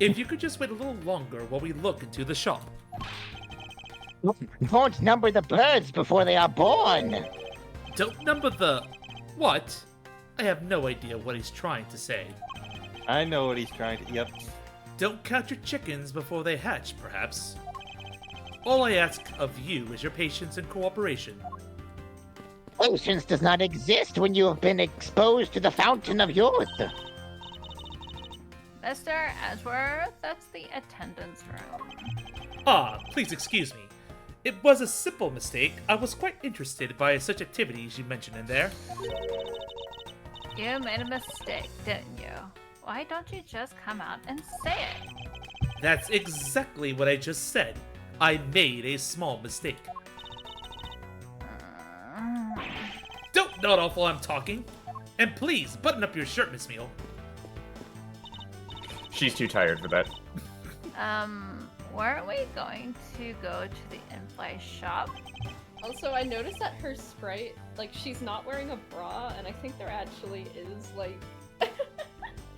If you could just wait a little longer while we look into the shop. Don't number the birds before they are born. Don't number the... What? I have no idea what he's trying to say. I know what he's trying to... Yep. Don't count your chickens before they hatch, perhaps. All I ask of you is your patience and cooperation. Patience does not exist when you have been exposed to the fountain of youth. Mr. Edgeworth, that's the attendance room. Ah, please excuse me. It was a simple mistake. I was quite interested by such activities you mentioned in there. You made a mistake, didn't you? Why don't you just come out and say it? That's exactly what I just said. I made a small mistake. Don't nod off while I'm talking. And please, button up your shirt, Miss Meal. She's too tired for that. Weren't we going to go to the in-flight shop? Also, I noticed that her sprite, like, she's not wearing a bra, and I think there actually is, like...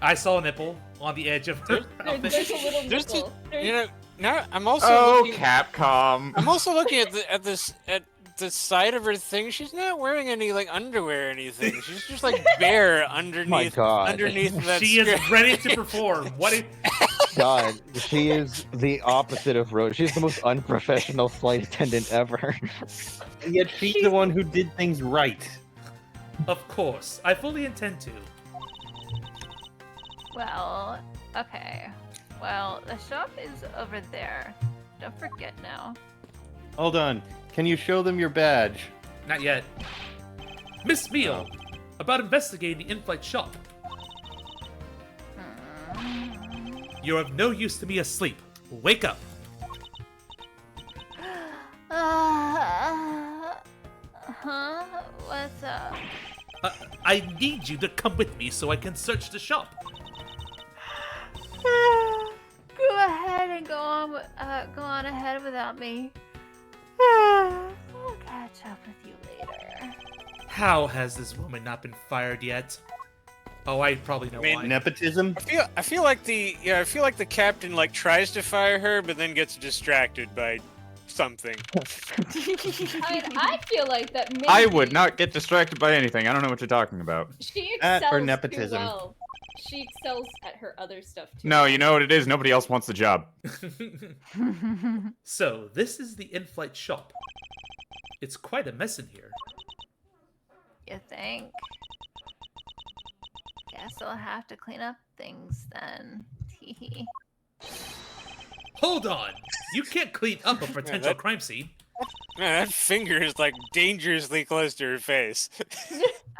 I saw a nipple on the edge of her outfit. There's a little nipple. You know, now I'm also Oh, looking, Capcom. I'm also looking at the side of her thing. She's not wearing any like underwear or anything. She's just like bare underneath God. underneath that She is skirt. ready to perform. What if... God, she is the opposite of Rose. She's the most unprofessional flight attendant ever. Yet she's the one who did things right. Of course, I fully intend to. Well, okay. Well, the shop is over there. Don't forget now. Hold on. Can you show them your badge? Not yet. Miss Meal, about investigating the in-flight shop. You're of no use to me asleep. Wake up. Huh? What's up? I need you to come with me so I can search the shop. Go ahead and go on ahead without me. I'll catch up with you later. How has this woman not been fired yet? Oh, I probably know why. Nepotism? I feel like the captain like tries to fire her, but then gets distracted by something. I feel like that maybe... I would not get distracted by anything. I don't know what you're talking about. She That excels or too nepotism. well. She excels at her other stuff too. No, you know what it is? Nobody else wants the job. So, this is the in-flight shop. It's quite a mess in here. You think? Guess I'll have to clean up things then. Teehee. Hold on! You can't clean up a potential crime scene. Man, that finger is like dangerously close to her face.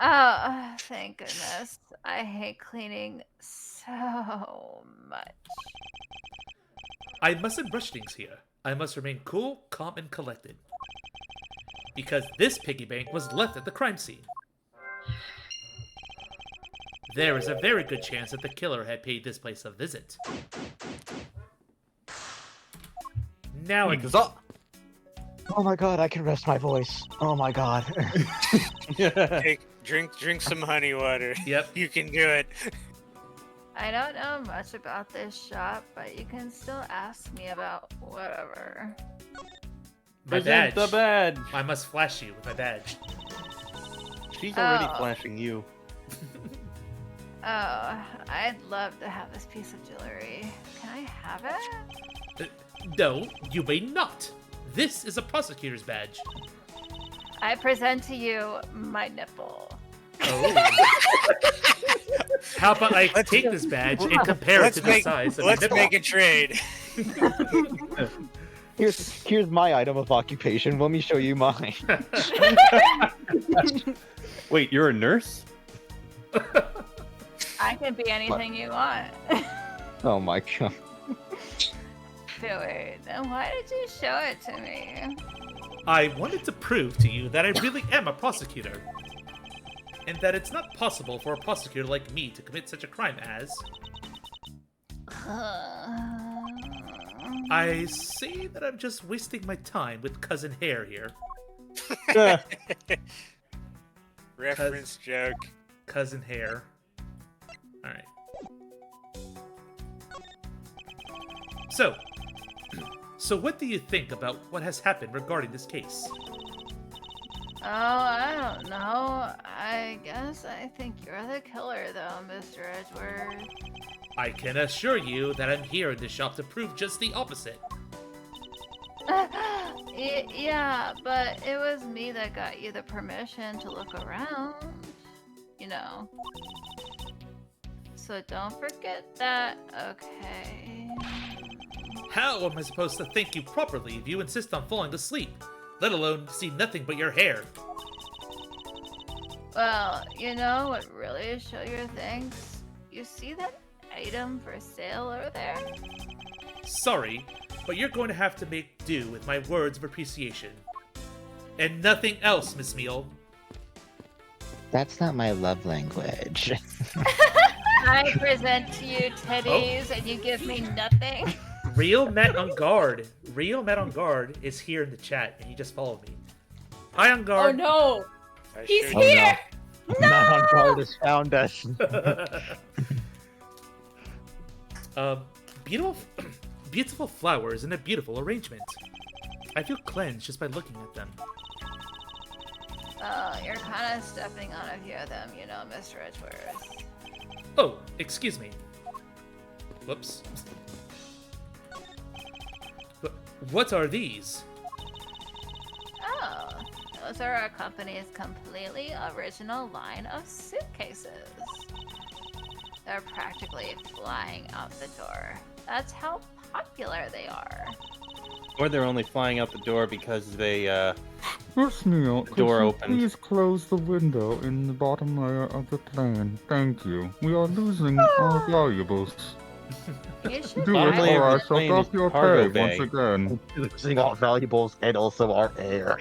Oh, thank goodness. I hate cleaning so much. I mustn't rush things here. I must remain cool, calm, and collected. Because this piggy bank was left at the crime scene. There is a very good chance that the killer had paid this place a visit. Now it... Oh my god, I can rest my voice. Oh my god. Drink some honey water. Yep. You can do it. I don't know much about this shop, but you can still ask me about whatever. My Present badge. the badge. I must flash you with my badge. She's already Oh. flashing you. Oh, I'd love to have this piece of jewelry. Can I have it? No, you may not. This is a prosecutor's badge. I present to you my nipple. Oh. How about I take this badge and compare it to the size of my Let's nipple? make a trade. Here's my item of occupation. Let me show you mine. Wait, you're a nurse? I can be anything you want. Oh my god. Wait, then why did you show it to me? I wanted to prove to you that I really am a prosecutor. And that it's not possible for a prosecutor like me to commit such a crime as... I see that I'm just wasting my time with Cousin Hare here. Reference joke. Cousin Hare. Alright. So what do you think about what has happened regarding this case? Oh, I don't know. I guess I think you're the killer, though, Mr. Edgeworth. I can assure you that I'm here in this shop to prove just the opposite. Yeah, but it was me that got you the permission to look around. You know. So don't forget that, okay? How am I supposed to thank you properly if you insist on falling asleep, let alone see nothing but your hair? Well, you know what really show your thanks? You see that item for sale over there? Sorry, but you're going to have to make do with my words of appreciation. And nothing else, Miss Meal. That's not my love language. I present to you teddies and you give me nothing. Real Matt on Guard. Real Matt on Guard is here in the chat, and he just followed me. Hi, on Oh Guard. no! I He's sure here! Not on guard has found us. Beautiful flowers in a beautiful arrangement. I feel cleansed just by looking at them. Oh, you're kind of stepping on a few of them, you know, Mr. Edgeworth. Oh, excuse me. Whoops. What are these? Oh, those are our company's completely original line of suitcases. They're practically flying out the door. That's how popular they are. Or they're only flying out the door because they, Miss Neil, could door you opened. please close the window in the bottom layer of the plane? Thank you. We are losing our valuables. You should Do Bottom it, layer or of I the shall plane dock is your cargo pay once bay. again. Losing all valuables and also our air.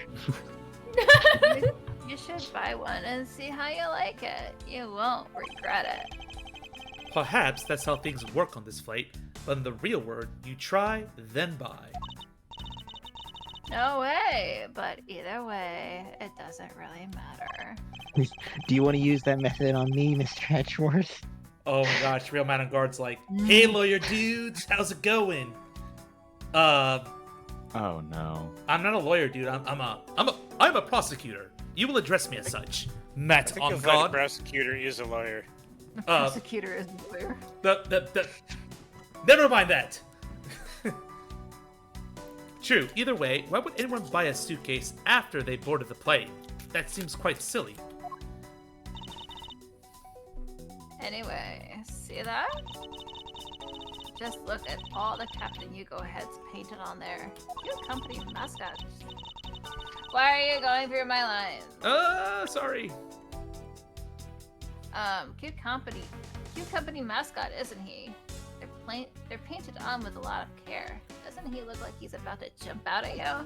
You should buy one and see how you like it. You won't regret it. Perhaps that's how things work on this flight, but in the real world, you try, then buy. No way, but either way, it doesn't really matter. Do you want to use that method on me, Mr. Edgeworth? Oh my gosh, Real Man on Guard's like, hey lawyer dudes, how's it going? Oh no. I'm not a lawyer, dude. I'm a prosecutor. You will address me as such. I Matt think on you'll find a God. prosecutor is a lawyer. Prosecutor is clear. Never mind that. True. Either way, why would anyone buy a suitcase after they boarded the plane? That seems quite silly. Anyway, see that? Just look at all the Captain Yugo heads painted on there. Cute company mascot. Why are you going through my lines? Sorry. Cute company mascot, isn't he? They're painted on with a lot of care. Doesn't he look like he's about to jump out at you?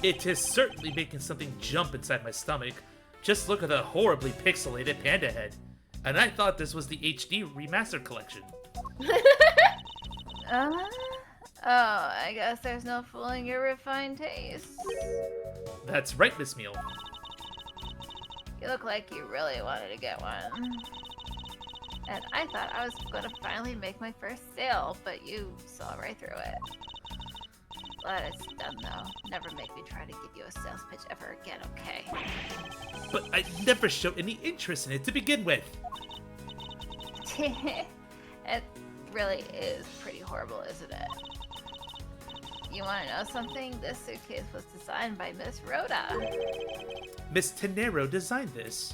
It is certainly making something jump inside my stomach. Just look at the horribly pixelated panda head. And I thought this was the HD remastered collection. I guess there's no fooling your refined taste. That's right, Miss Meal. You look like you really wanted to get one. And I thought I was gonna finally make my first sale, but you saw right through it. But it's done though. Never make me try to give you a sales pitch ever again, okay? But I never showed any interest in it to begin with. It really is pretty horrible, isn't it? You want to know something? This suitcase was designed by Miss Rhoda. Miss Tenero designed this.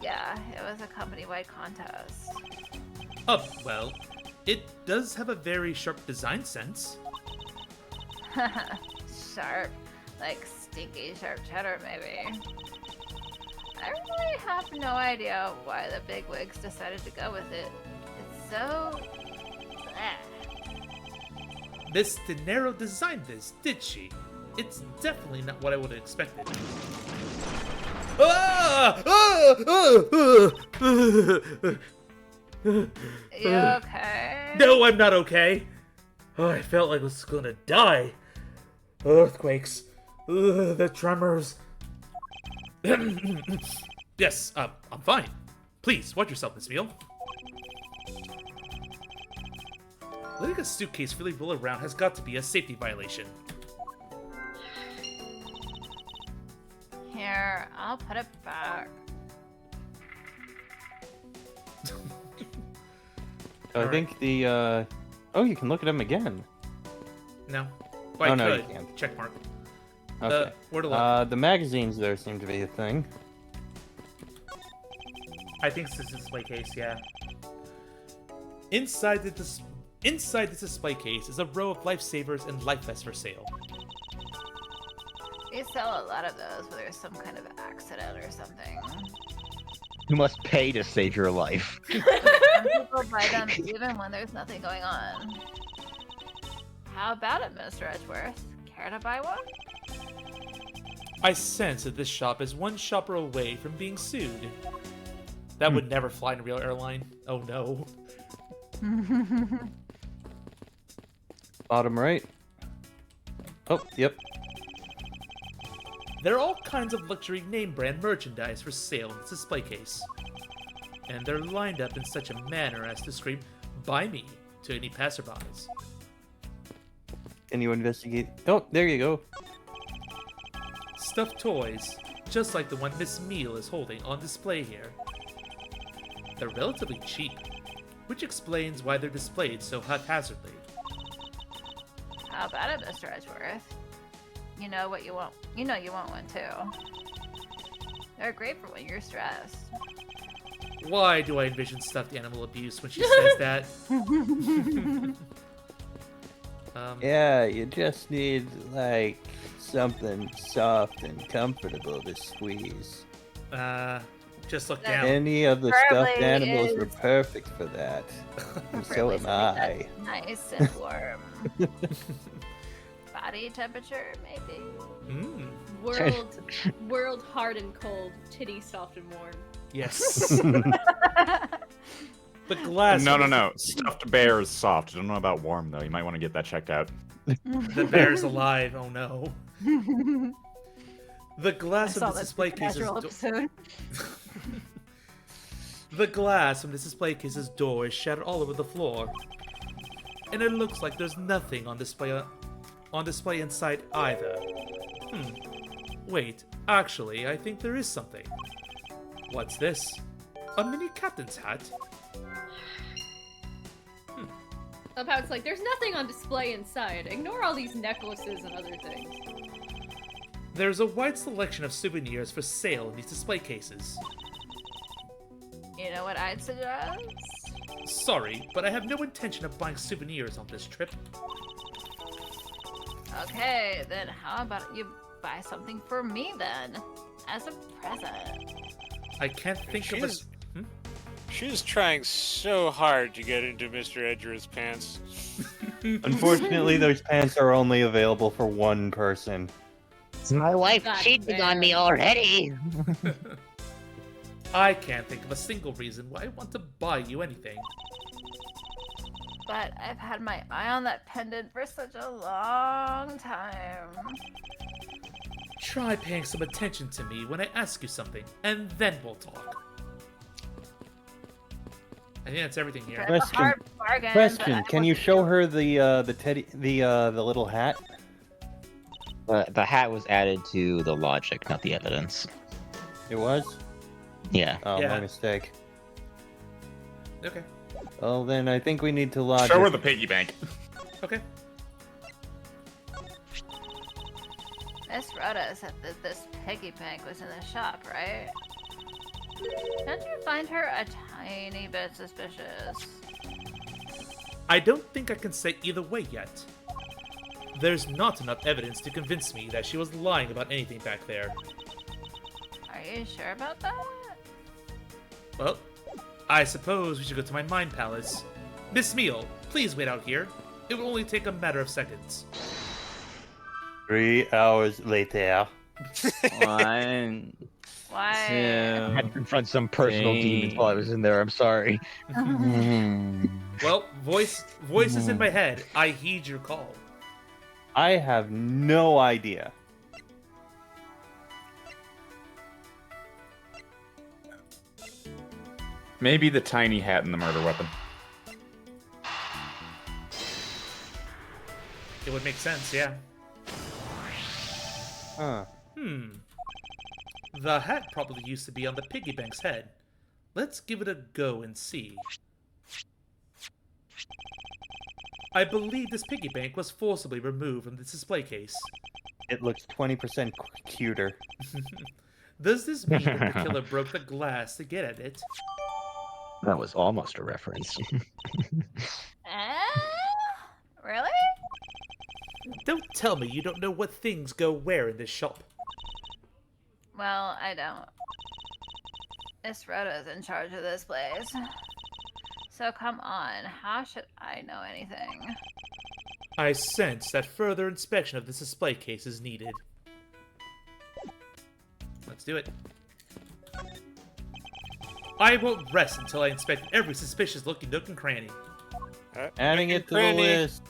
Yeah, it was a company-wide contest. Oh, well, it does have a very sharp design sense. Sharp. Like stinky sharp cheddar, maybe. I really have no idea why the bigwigs decided to go with it. It's so... bleh. Miss Tenero designed this, did she? It's definitely not what I would have expected. You okay? No, I'm not okay. Oh, I felt like I was gonna die. Earthquakes. The tremors. Yes, I'm fine. Please, watch yourself, Miss Meal. Letting a suitcase really roll around has got to be a safety violation. Here, I'll put it back. I think the, oh, you can look at them again. No. Well, Oh, no, I you could. can't. Check mark. Okay. Where to look? The magazines there seem to be a thing. I think this is a display case, yeah. Inside this display case is a row of lifesavers and life vests for sale. We sell a lot of those where there's some kind of accident or something. You must pay to save your life. Some people buy them even when there's nothing going on. How about it, Mr. Edgeworth? Care to buy one? I sense that this shop is one shopper away from being sued. That would never fly in a real airline. Oh no. Bottom right. Oh, yep. There are all kinds of luxury name brand merchandise for sale in this display case. And they're lined up in such a manner as to scream, "Buy me," to any passerbys. Can you investigate? Oh, there you go. Stuffed toys, just like the one Miss Meal is holding on display here. They're relatively cheap, which explains why they're displayed so haphazardly. How about it, Mr. Edgeworth? You know what you want. You know you want one too. They're great for when you're stressed. Why do I envision stuffed animal abuse when she says that? Yeah, you just need, like, something soft and comfortable to squeeze. Just look down. Any of the Preferably stuffed animals is- are perfect for that. And so Preferably am something I. that's nice and warm. Body temperature, maybe. World hard and cold, titty soft and warm. Yes. The glass. No. Stuffed bear is soft. I don't know about warm, though. You might want to get that checked out. The bear's alive. Oh no. The glass of this display case is episode. The glass from this display case's door is shattered all over the floor, and it looks like there's nothing on display inside either. Wait, actually, I think there is something. What's this? A mini captain's hat? Of how it's like, there's nothing on display inside. Ignore all these necklaces and other things. There's a wide selection of souvenirs for sale in these display cases. You know what I'd suggest? Sorry, but I have no intention of buying souvenirs on this trip. Okay, then how about you buy something for me then? As a present. I can't think of a... She's trying so hard to get into Mr. Edgeworth's pants. Unfortunately, those pants are only available for one person. My wife God cheated on me damn. already. I can't think of a single reason why I want to buy you anything. But I've had my eye on that pendant for such a long time. Try paying some attention to me when I ask you something, and then we'll talk. I think that's everything here. It's a hard bargain, but Question: I Can you show her the little hat? The hat was added to the logic, not the evidence. It was. Yeah. Oh, Yeah. my mistake. Okay. Well, then I think we need to lodge. Show her the piggy bank. Okay. Miss Rhoda said that this piggy bank was in the shop, right? Don't you find her a tiny bit suspicious? I don't think I can say either way yet. There's not enough evidence to convince me that she was lying about anything back there. Are you sure about that? Well, I suppose we should go to my mind palace. Miss Meal, please wait out here. It will only take a matter of seconds. 3 hours later. 1, Why? I 2, had to confront some personal demons while I was in there. I'm sorry. Well, voice is in my head. I heed your call. I have no idea. Maybe the tiny hat and the murder weapon. It would make sense, yeah. Huh. The hat probably used to be on the piggy bank's head. Let's give it a go and see. I believe this piggy bank was forcibly removed from the display case. It looks 20% cuter. Does this mean that the killer broke the glass to get at it? That was almost a reference. Really? Don't tell me you don't know what things go where in this shop. Well, I don't. Miss Rhoda's in charge of this place. So come on, how should I know anything? I sense that further inspection of this display case is needed. Let's do it. I won't rest until I inspect every suspicious looking nook and cranny. Adding it to the Granny. list.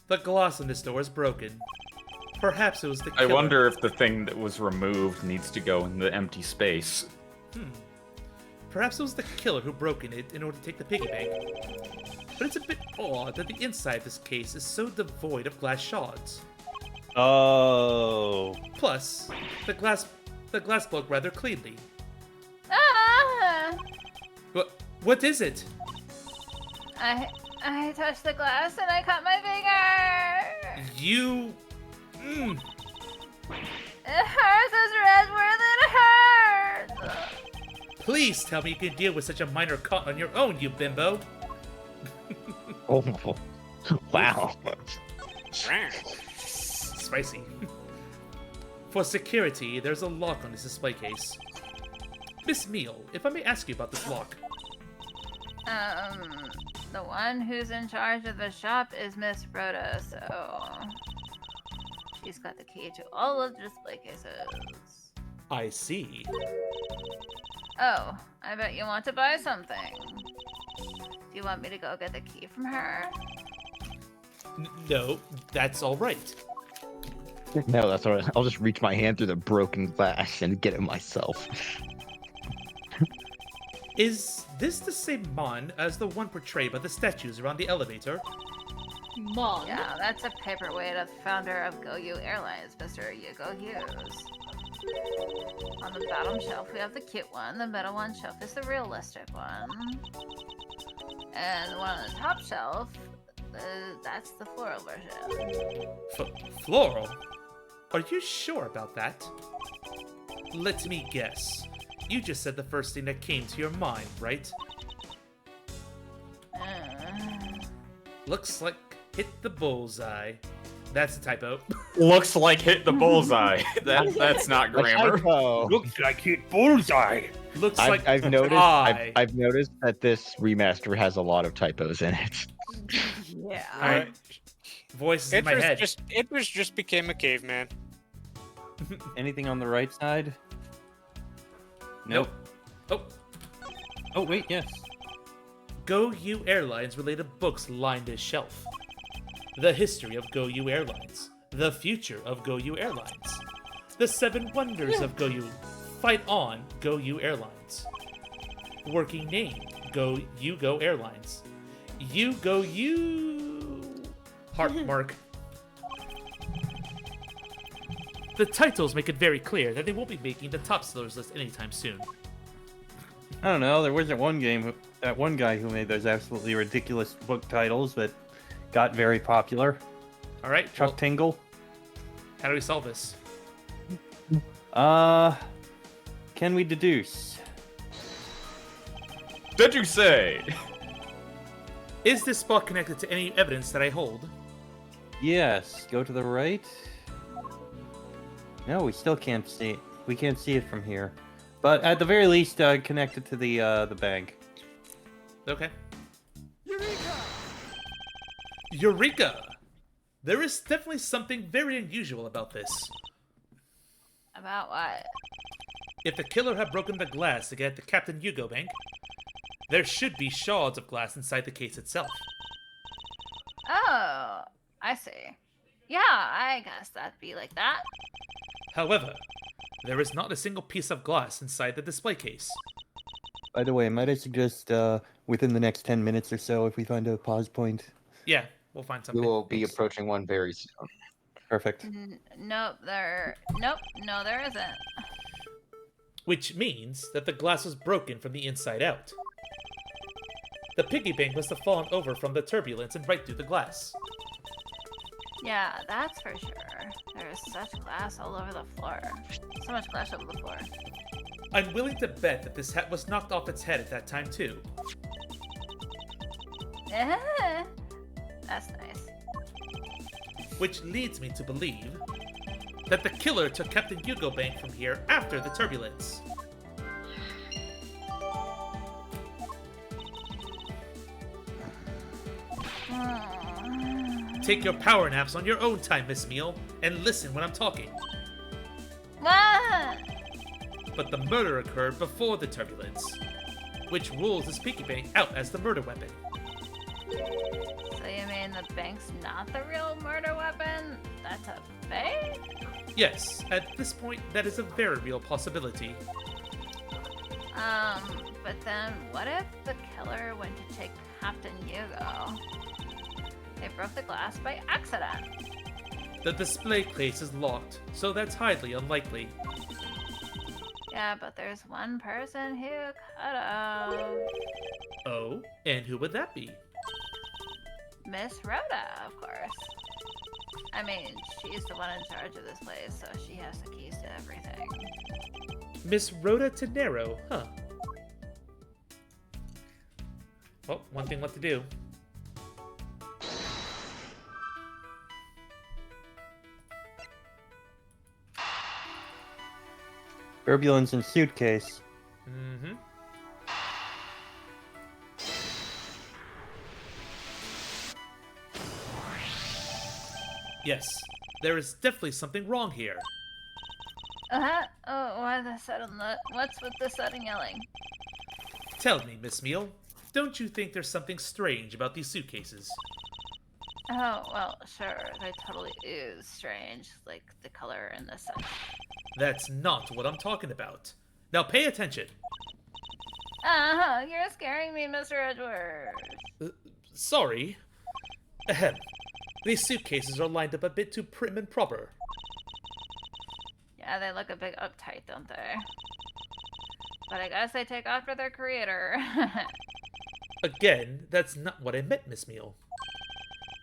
The glass on this door is broken. Perhaps it was the I killer. wonder if the thing that was removed needs to go in the empty space. Perhaps it was the killer who broke in it in order to take the piggy bank. But it's a bit odd that the inside of this case is so devoid of glass shards. Oh. Plus, the glass broke rather cleanly. Ah! What is it? I touched the glass and I cut my finger! You... It hurts, Mr. Edgeworth, it hurts! Please tell me you can deal with such a minor cut on your own, you bimbo. Oh, wow. Spicy. For security, there's a lock on this display case. Miss Meal, if I may ask you about this lock. The one who's in charge of the shop is Miss Rhoda, so... She's got the key to all of the display cases. I see. Oh, I bet you want to buy something. Do you want me to go get the key from her? No, that's all right. No, that's all right. I'll just reach my hand through the broken glass and get it myself. Is this the same Mon as the one portrayed by the statues around the elevator? Mom. Yeah, that's a paperweight of founder of GoU Airlines, Mr. Hugo Hughes. On the bottom shelf, we have the cute one. The middle one shelf is the realistic one. And the one on the top shelf, that's the floral version. Floral? Are you sure about that? Let me guess. You just said the first thing that came to your mind, right? Looks like hit the bullseye. That's a typo. Looks like hit the bullseye. That's not grammar. Looks like hit bullseye. Looks like I've noticed. I. I've noticed that this remaster has a lot of typos in it. Yeah. All right. Voices in my head. Idris just became a caveman. Anything on the right side? Nope. Oh, Oh, wait, yes. Go You Airlines related books lined his shelf. The history of Go You Airlines. The future of Go You Airlines. The 7 wonders of Go You. Fight on, Go You Airlines. Working name, Go Airlines. You Go You. Heart mark. The titles make it very clear that they won't be making the top sellers list anytime soon. I don't know. There was that one guy who made those absolutely ridiculous book titles that got very popular. All right, Chuck Tingle. How do we solve this? Can we deduce? Did you say? Is this spot connected to any evidence that I hold? Yes. Go to the right. No, we still can't see it. We can't see it from here. But at the very least, connect it to the bank. Okay. Eureka! There is definitely something very unusual about this. About what? If the killer had broken the glass to get at the Captain Hugo Bank, there should be shards of glass inside the case itself. Oh, I see. Yeah, I guess that'd be like that. However, there is not a single piece of glass inside the display case. By the way, might I suggest within the next 10 minutes or so, if we find a pause point? Yeah, we'll find We something. will be approaching one very soon. Perfect. Nope, no, there isn't. Which means that the glass was broken from the inside out. The piggy bank must have fallen over from the turbulence and right through the glass. Yeah, that's for sure. There's such glass all over the floor. So much glass over the floor. I'm willing to bet that this hat was knocked off its head at that time too. That's nice. Which leads me to believe that the killer took Captain Hugo Bank from here after the turbulence. Take your power naps on your own time, Miss Meal, and listen when I'm talking. What? But the murder occurred before the turbulence, which rules this piggy bank out as the murder weapon. So you mean the bank's not the real murder weapon? That's a fake? Yes, at this point, that is a very real possibility. But then what if the killer went to take Captain Hugo? They broke the glass by accident. The display case is locked, so that's highly unlikely. Yeah, but there's one person who could've. Oh, and who would that be? Miss Rhoda, of course. I mean, she's the one in charge of this place, so she has the keys to everything. Miss Rhoda Tenero, huh? Well, one thing left to do. Turbulence in suitcase. Mm-hmm. Yes, there is definitely something wrong here. Oh, what's with the sudden yelling? Tell me, Miss Meal, don't you think there's something strange about these suitcases? Oh, well, sure. They totally is strange, like the color and the such. That's not what I'm talking about. Now pay attention. You're scaring me, Mr. Edwards. Sorry. Ahem. These suitcases are lined up a bit too prim and proper. Yeah, they look a bit uptight, don't they? But I guess they take after their creator. Again, that's not what I meant, Miss Meal.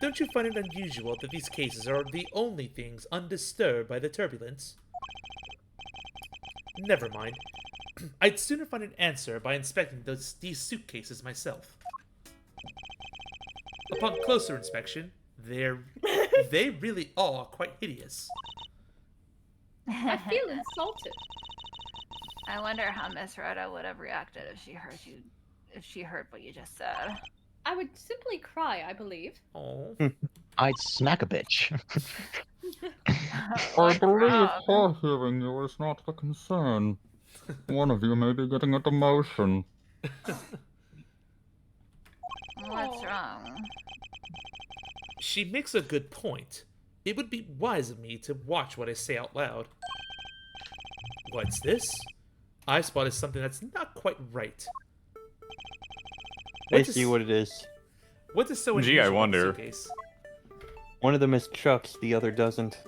Don't you find it unusual that these cases are the only things undisturbed by the turbulence? Never mind. I'd sooner find an answer by inspecting these suitcases myself. Upon closer inspection, they really are quite hideous. I feel insulted. I wonder how Miss Rhoda would have reacted if she heard what you just said. I would simply cry, I believe. Oh. I'd smack a bitch. I What's believe wrong? her hearing you is not the concern. One of you may be getting a demotion. What's wrong? She makes a good point. It would be wise of me to watch what I say out loud. What's this? I've spotted something that's not quite right. I see what it is. What is so Gee, I unusual about the wonder. suitcase? One of them is Chuck's, the other doesn't.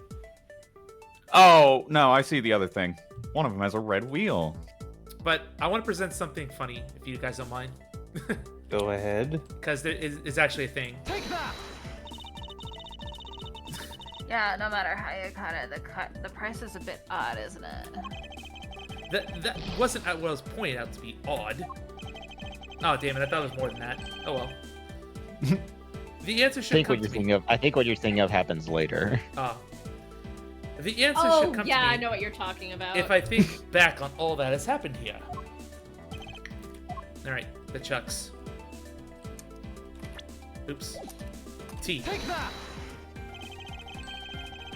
Oh, no, I see the other thing. One of them has a red wheel. But I want to present something funny, if you guys don't mind. Go ahead. Because there is actually a thing. Take that! Yeah, no matter how you cut it, the price is a bit odd, isn't it? That wasn't what I was pointing out to be odd. Oh, damn it, I thought it was more than that. Oh well. The answer should come to me. I think what you're thinking of happens later. The answer should come to me. I know what you're talking about. If I think back on all that has happened here. Alright, the Chucks. Oops. T. Take that!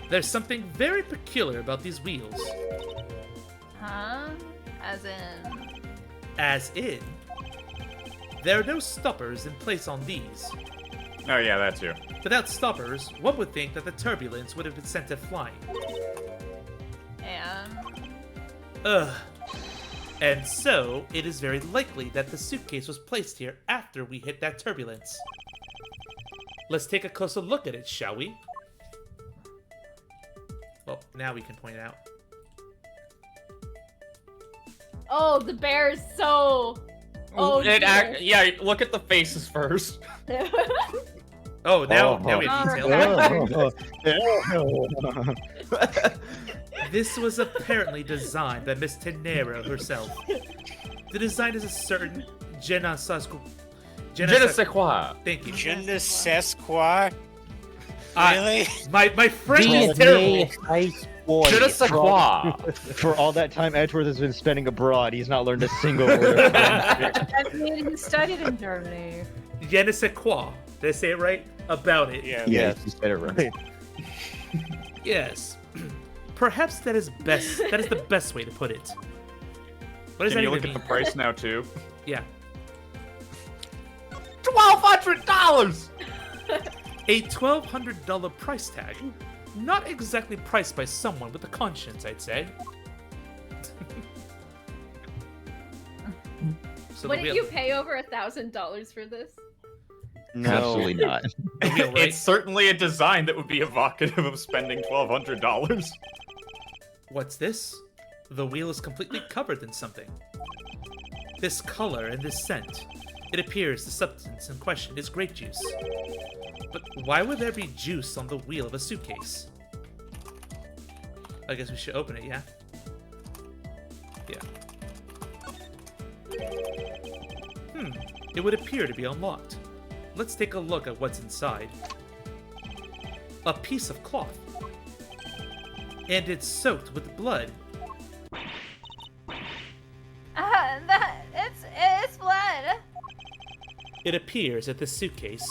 There's something very peculiar about these wheels. Huh? As in? There are no stoppers in place on these. Oh, yeah, that's you. Without stoppers, one would think that the turbulence would have been sent to flying. And? Ugh. And so, it is very likely that the suitcase was placed here after we hit that turbulence. Let's take a closer look at it, shall we? Well, now we can point it out. Oh, the bear is so... Oh, dear. Yeah, look at the faces first. Oh, now we have detail. This was apparently designed by Miss Tenero herself. The design is a certain je ne sais quoi. Thank you. Je ne sais quoi? Ah, Really? My French is terrible. Je ne sais quoi. For all that time Edgeworth has been spending abroad, he's not learned a single word of French. I mean, he studied in Germany. Je ne sais quoi. Did I say it right? About it. Yeah. Yes, you said it right. Yes. Perhaps that is best. That is the best way to put it. What does Can that you even look mean? at the price now, too? Yeah. $1,200! A $1,200 price tag. Not exactly priced by someone with a conscience, I'd say. So Wouldn't you pay over $1,000 for this? No. Absolutely not. the wheel, right? It's certainly a design that would be evocative of spending $1,200. What's this? The wheel is completely covered in something. This color and this scent. It appears the substance in question is grape juice. But why would there be juice on the wheel of a suitcase? I guess we should open it, yeah? Yeah. It would appear to be unlocked. Let's take a look at what's inside. A piece of cloth. And it's soaked with blood. It's blood. It appears that the suitcase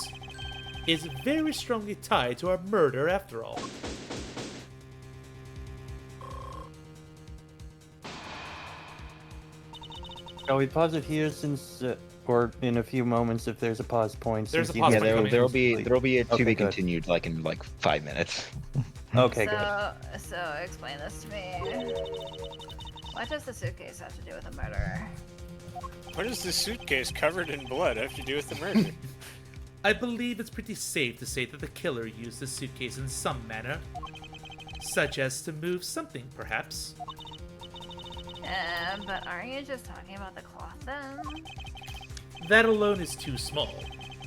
is very strongly tied to our murder after all. Shall we pause it here since, or in a few moments if there's a pause point? There's since a you pause have point to coming. There'll complete- be a to Okay, be good. continued like in like 5 minutes. Okay, good. So explain this to me. What does the suitcase have to do with the murder? What does the suitcase covered in blood have to do with the murder? I believe it's pretty safe to say that the killer used the suitcase in some manner. Such as to move something, perhaps. But aren't you just talking about the cloth then? That alone is too small.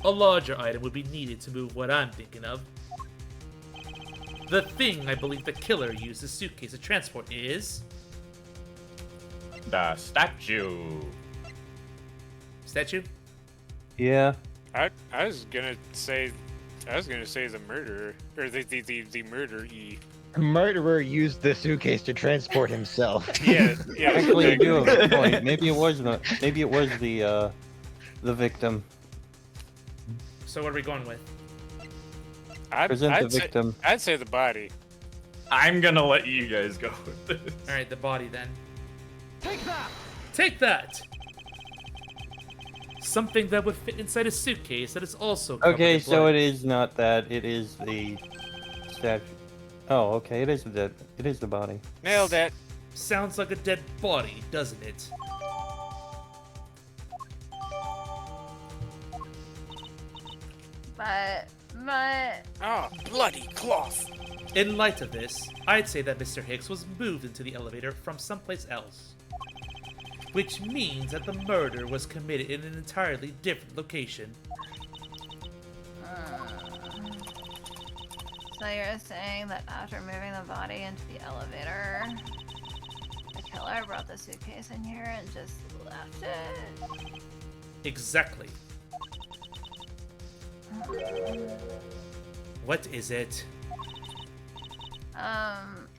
A larger item would be needed to move what I'm thinking of. The thing I believe the killer used the suitcase to transport is... The statue. Statue? Yeah. I was gonna say the murderer or the murderee. The murderer used the suitcase to transport himself. Yeah, yeah. Actually, you do exactly. have a point. Maybe it was the victim. So what are we going with? Present the victim. I'd say the body. I'm gonna let you guys go with this. All right, the body then. Take that! Take that! Something that would fit inside a suitcase that is also covered Okay, in so blood. it is not that. It is the statue. Oh, okay. It is the body. Nailed it. Sounds like a dead body, doesn't it? But Oh, bloody cloth. In light of this, I'd say that Mr. Hicks was moved into the elevator from someplace else. Which means that the murder was committed in an entirely different location. So you're saying that after moving the body into the elevator, the killer brought the suitcase in here and just left it? Exactly. What is it?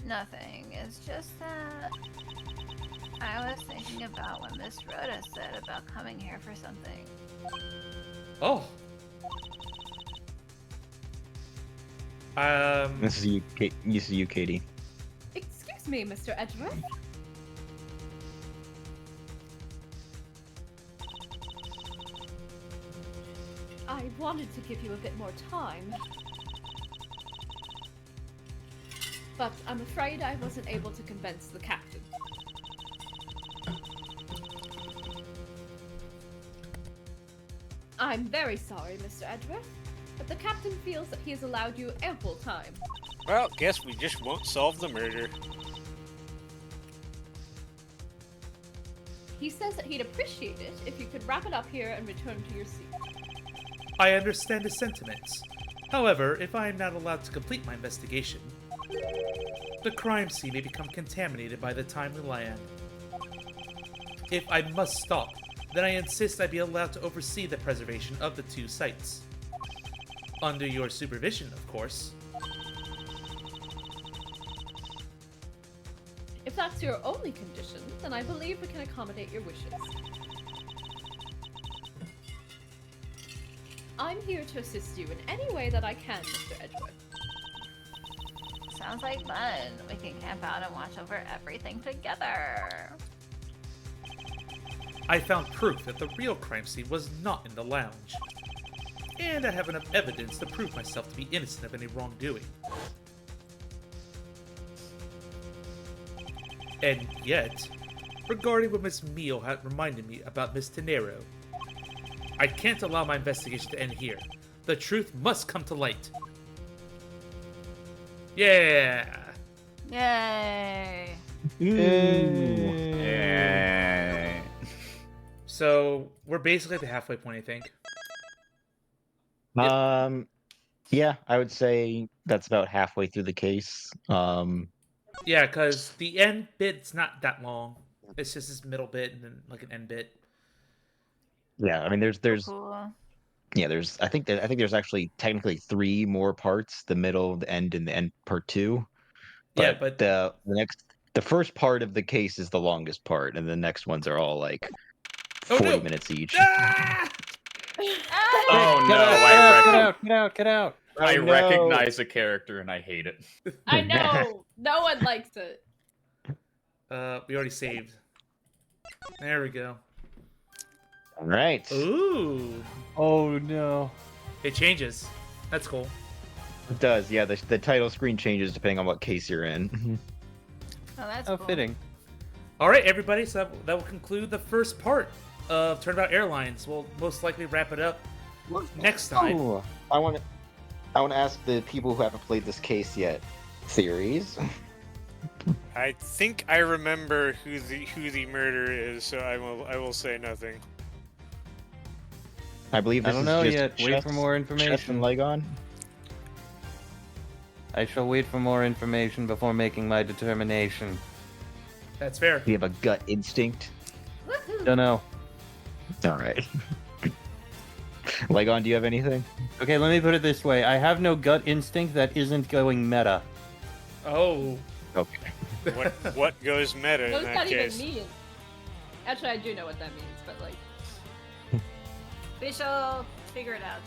Nothing. It's just that I was thinking about what Miss Rhoda said about coming here for something. Oh. This is you, Katie. Excuse me, Mr. Edgeworth. I wanted to give you a bit more time. But I'm afraid I wasn't able to convince the captain. I'm very sorry, Mr. Edgeworth, but the captain feels that he has allowed you ample time. Well, guess we just won't solve the murder. He says that he'd appreciate it if you could wrap it up here and return to your seat. I understand his sentiments. However, if I am not allowed to complete my investigation, the crime scene may become contaminated by the time we land. If I must stop, then I insist I be allowed to oversee the preservation of the two sites. Under your supervision, of course. If that's your only condition, then I believe we can accommodate your wishes. I'm here to assist you in any way that I can, Mr. Edgeworth. Sounds like fun. We can camp out and watch over everything together. I found proof that the real crime scene was not in the lounge. And I have enough evidence to prove myself to be innocent of any wrongdoing. And yet, regarding what Miss Meal had reminded me about Miss Tenero, I can't allow my investigation to end here. The truth must come to light. Yeah! Yay! Yeah. So, we're basically at the halfway point, I think. Yeah, I would say that's about halfway through the case. Yeah, because the end bit's not that long. It's just this middle bit and then like an end bit. Yeah, I mean, there's Cool. yeah, I think there's actually technically 3 more parts: the middle, the end, and the end part 2. Yeah, but the first part of the case is the longest part, and the next ones are all like 40 minutes each. Ah! Oh no! Get out! I recognize a character and I hate it. I know! No one likes it. We already saved. There we go. All right. Ooh. Oh no. It changes. That's cool. It does, yeah. The title screen changes depending on what case you're in. Oh, that's How cool. fitting. All right, everybody. So that will conclude the first part of Turnabout Airlines. We'll most likely wrap it up next time. Ooh, I want to ask the people who haven't played this case yet. Theories? I think I remember who the murderer is, so I will say nothing. I believe I this don't is know just yet. Wait for more Chess and information. Legon. I shall wait for more information before making my determination. That's fair. Do you have a gut instinct? Woohoo! Don't know. All right. Legon, do you have anything? Okay, let me put it this way. I have no gut instinct that isn't going meta. Oh. Okay. What goes meta What in does that that case? even mean? Actually, I do know what that means, but like, We shall figure it out.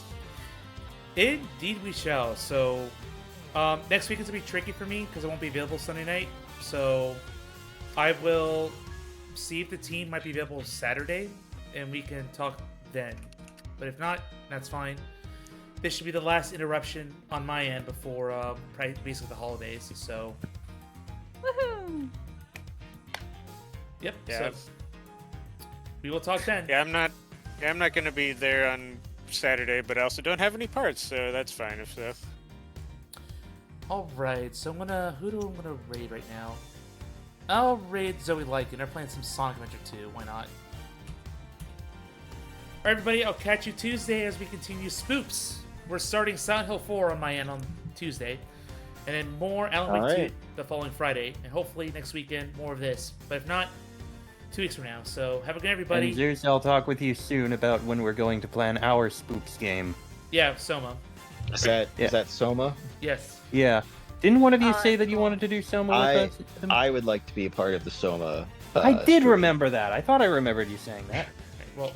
Indeed we shall. So, next week is going to be tricky for me because I won't be available Sunday night. So, I will see if the team might be available Saturday, and we can talk then. But if not, that's fine. This should be the last interruption on my end before basically the holidays. So, Woohoo! yep. Yeah. So we will talk then. Yeah, I'm not going to be there on Saturday, but I also don't have any parts, so that's fine if so. All right. So I'm gonna I'm gonna raid right now? I'll raid Zoe Lycan. They're playing some Sonic Adventure 2. Why not? Alright, everybody, I'll catch you Tuesday as we continue Spoops. We're starting Silent Hill 4 on my end on Tuesday. And then more Alan Wake 2 the following Friday. And hopefully next weekend, more of this. But if not, 2 weeks from now. So have a good night, everybody. And Zeus, I'll talk with you soon about when we're going to plan our Spooks game. Yeah, Soma. Is that Soma? Yes. Yeah. Didn't one of you Alright, say that you cool. wanted to do Soma with us? I would like to be a part of the Soma. I did stream. remember that. I thought I remembered you saying that. Well,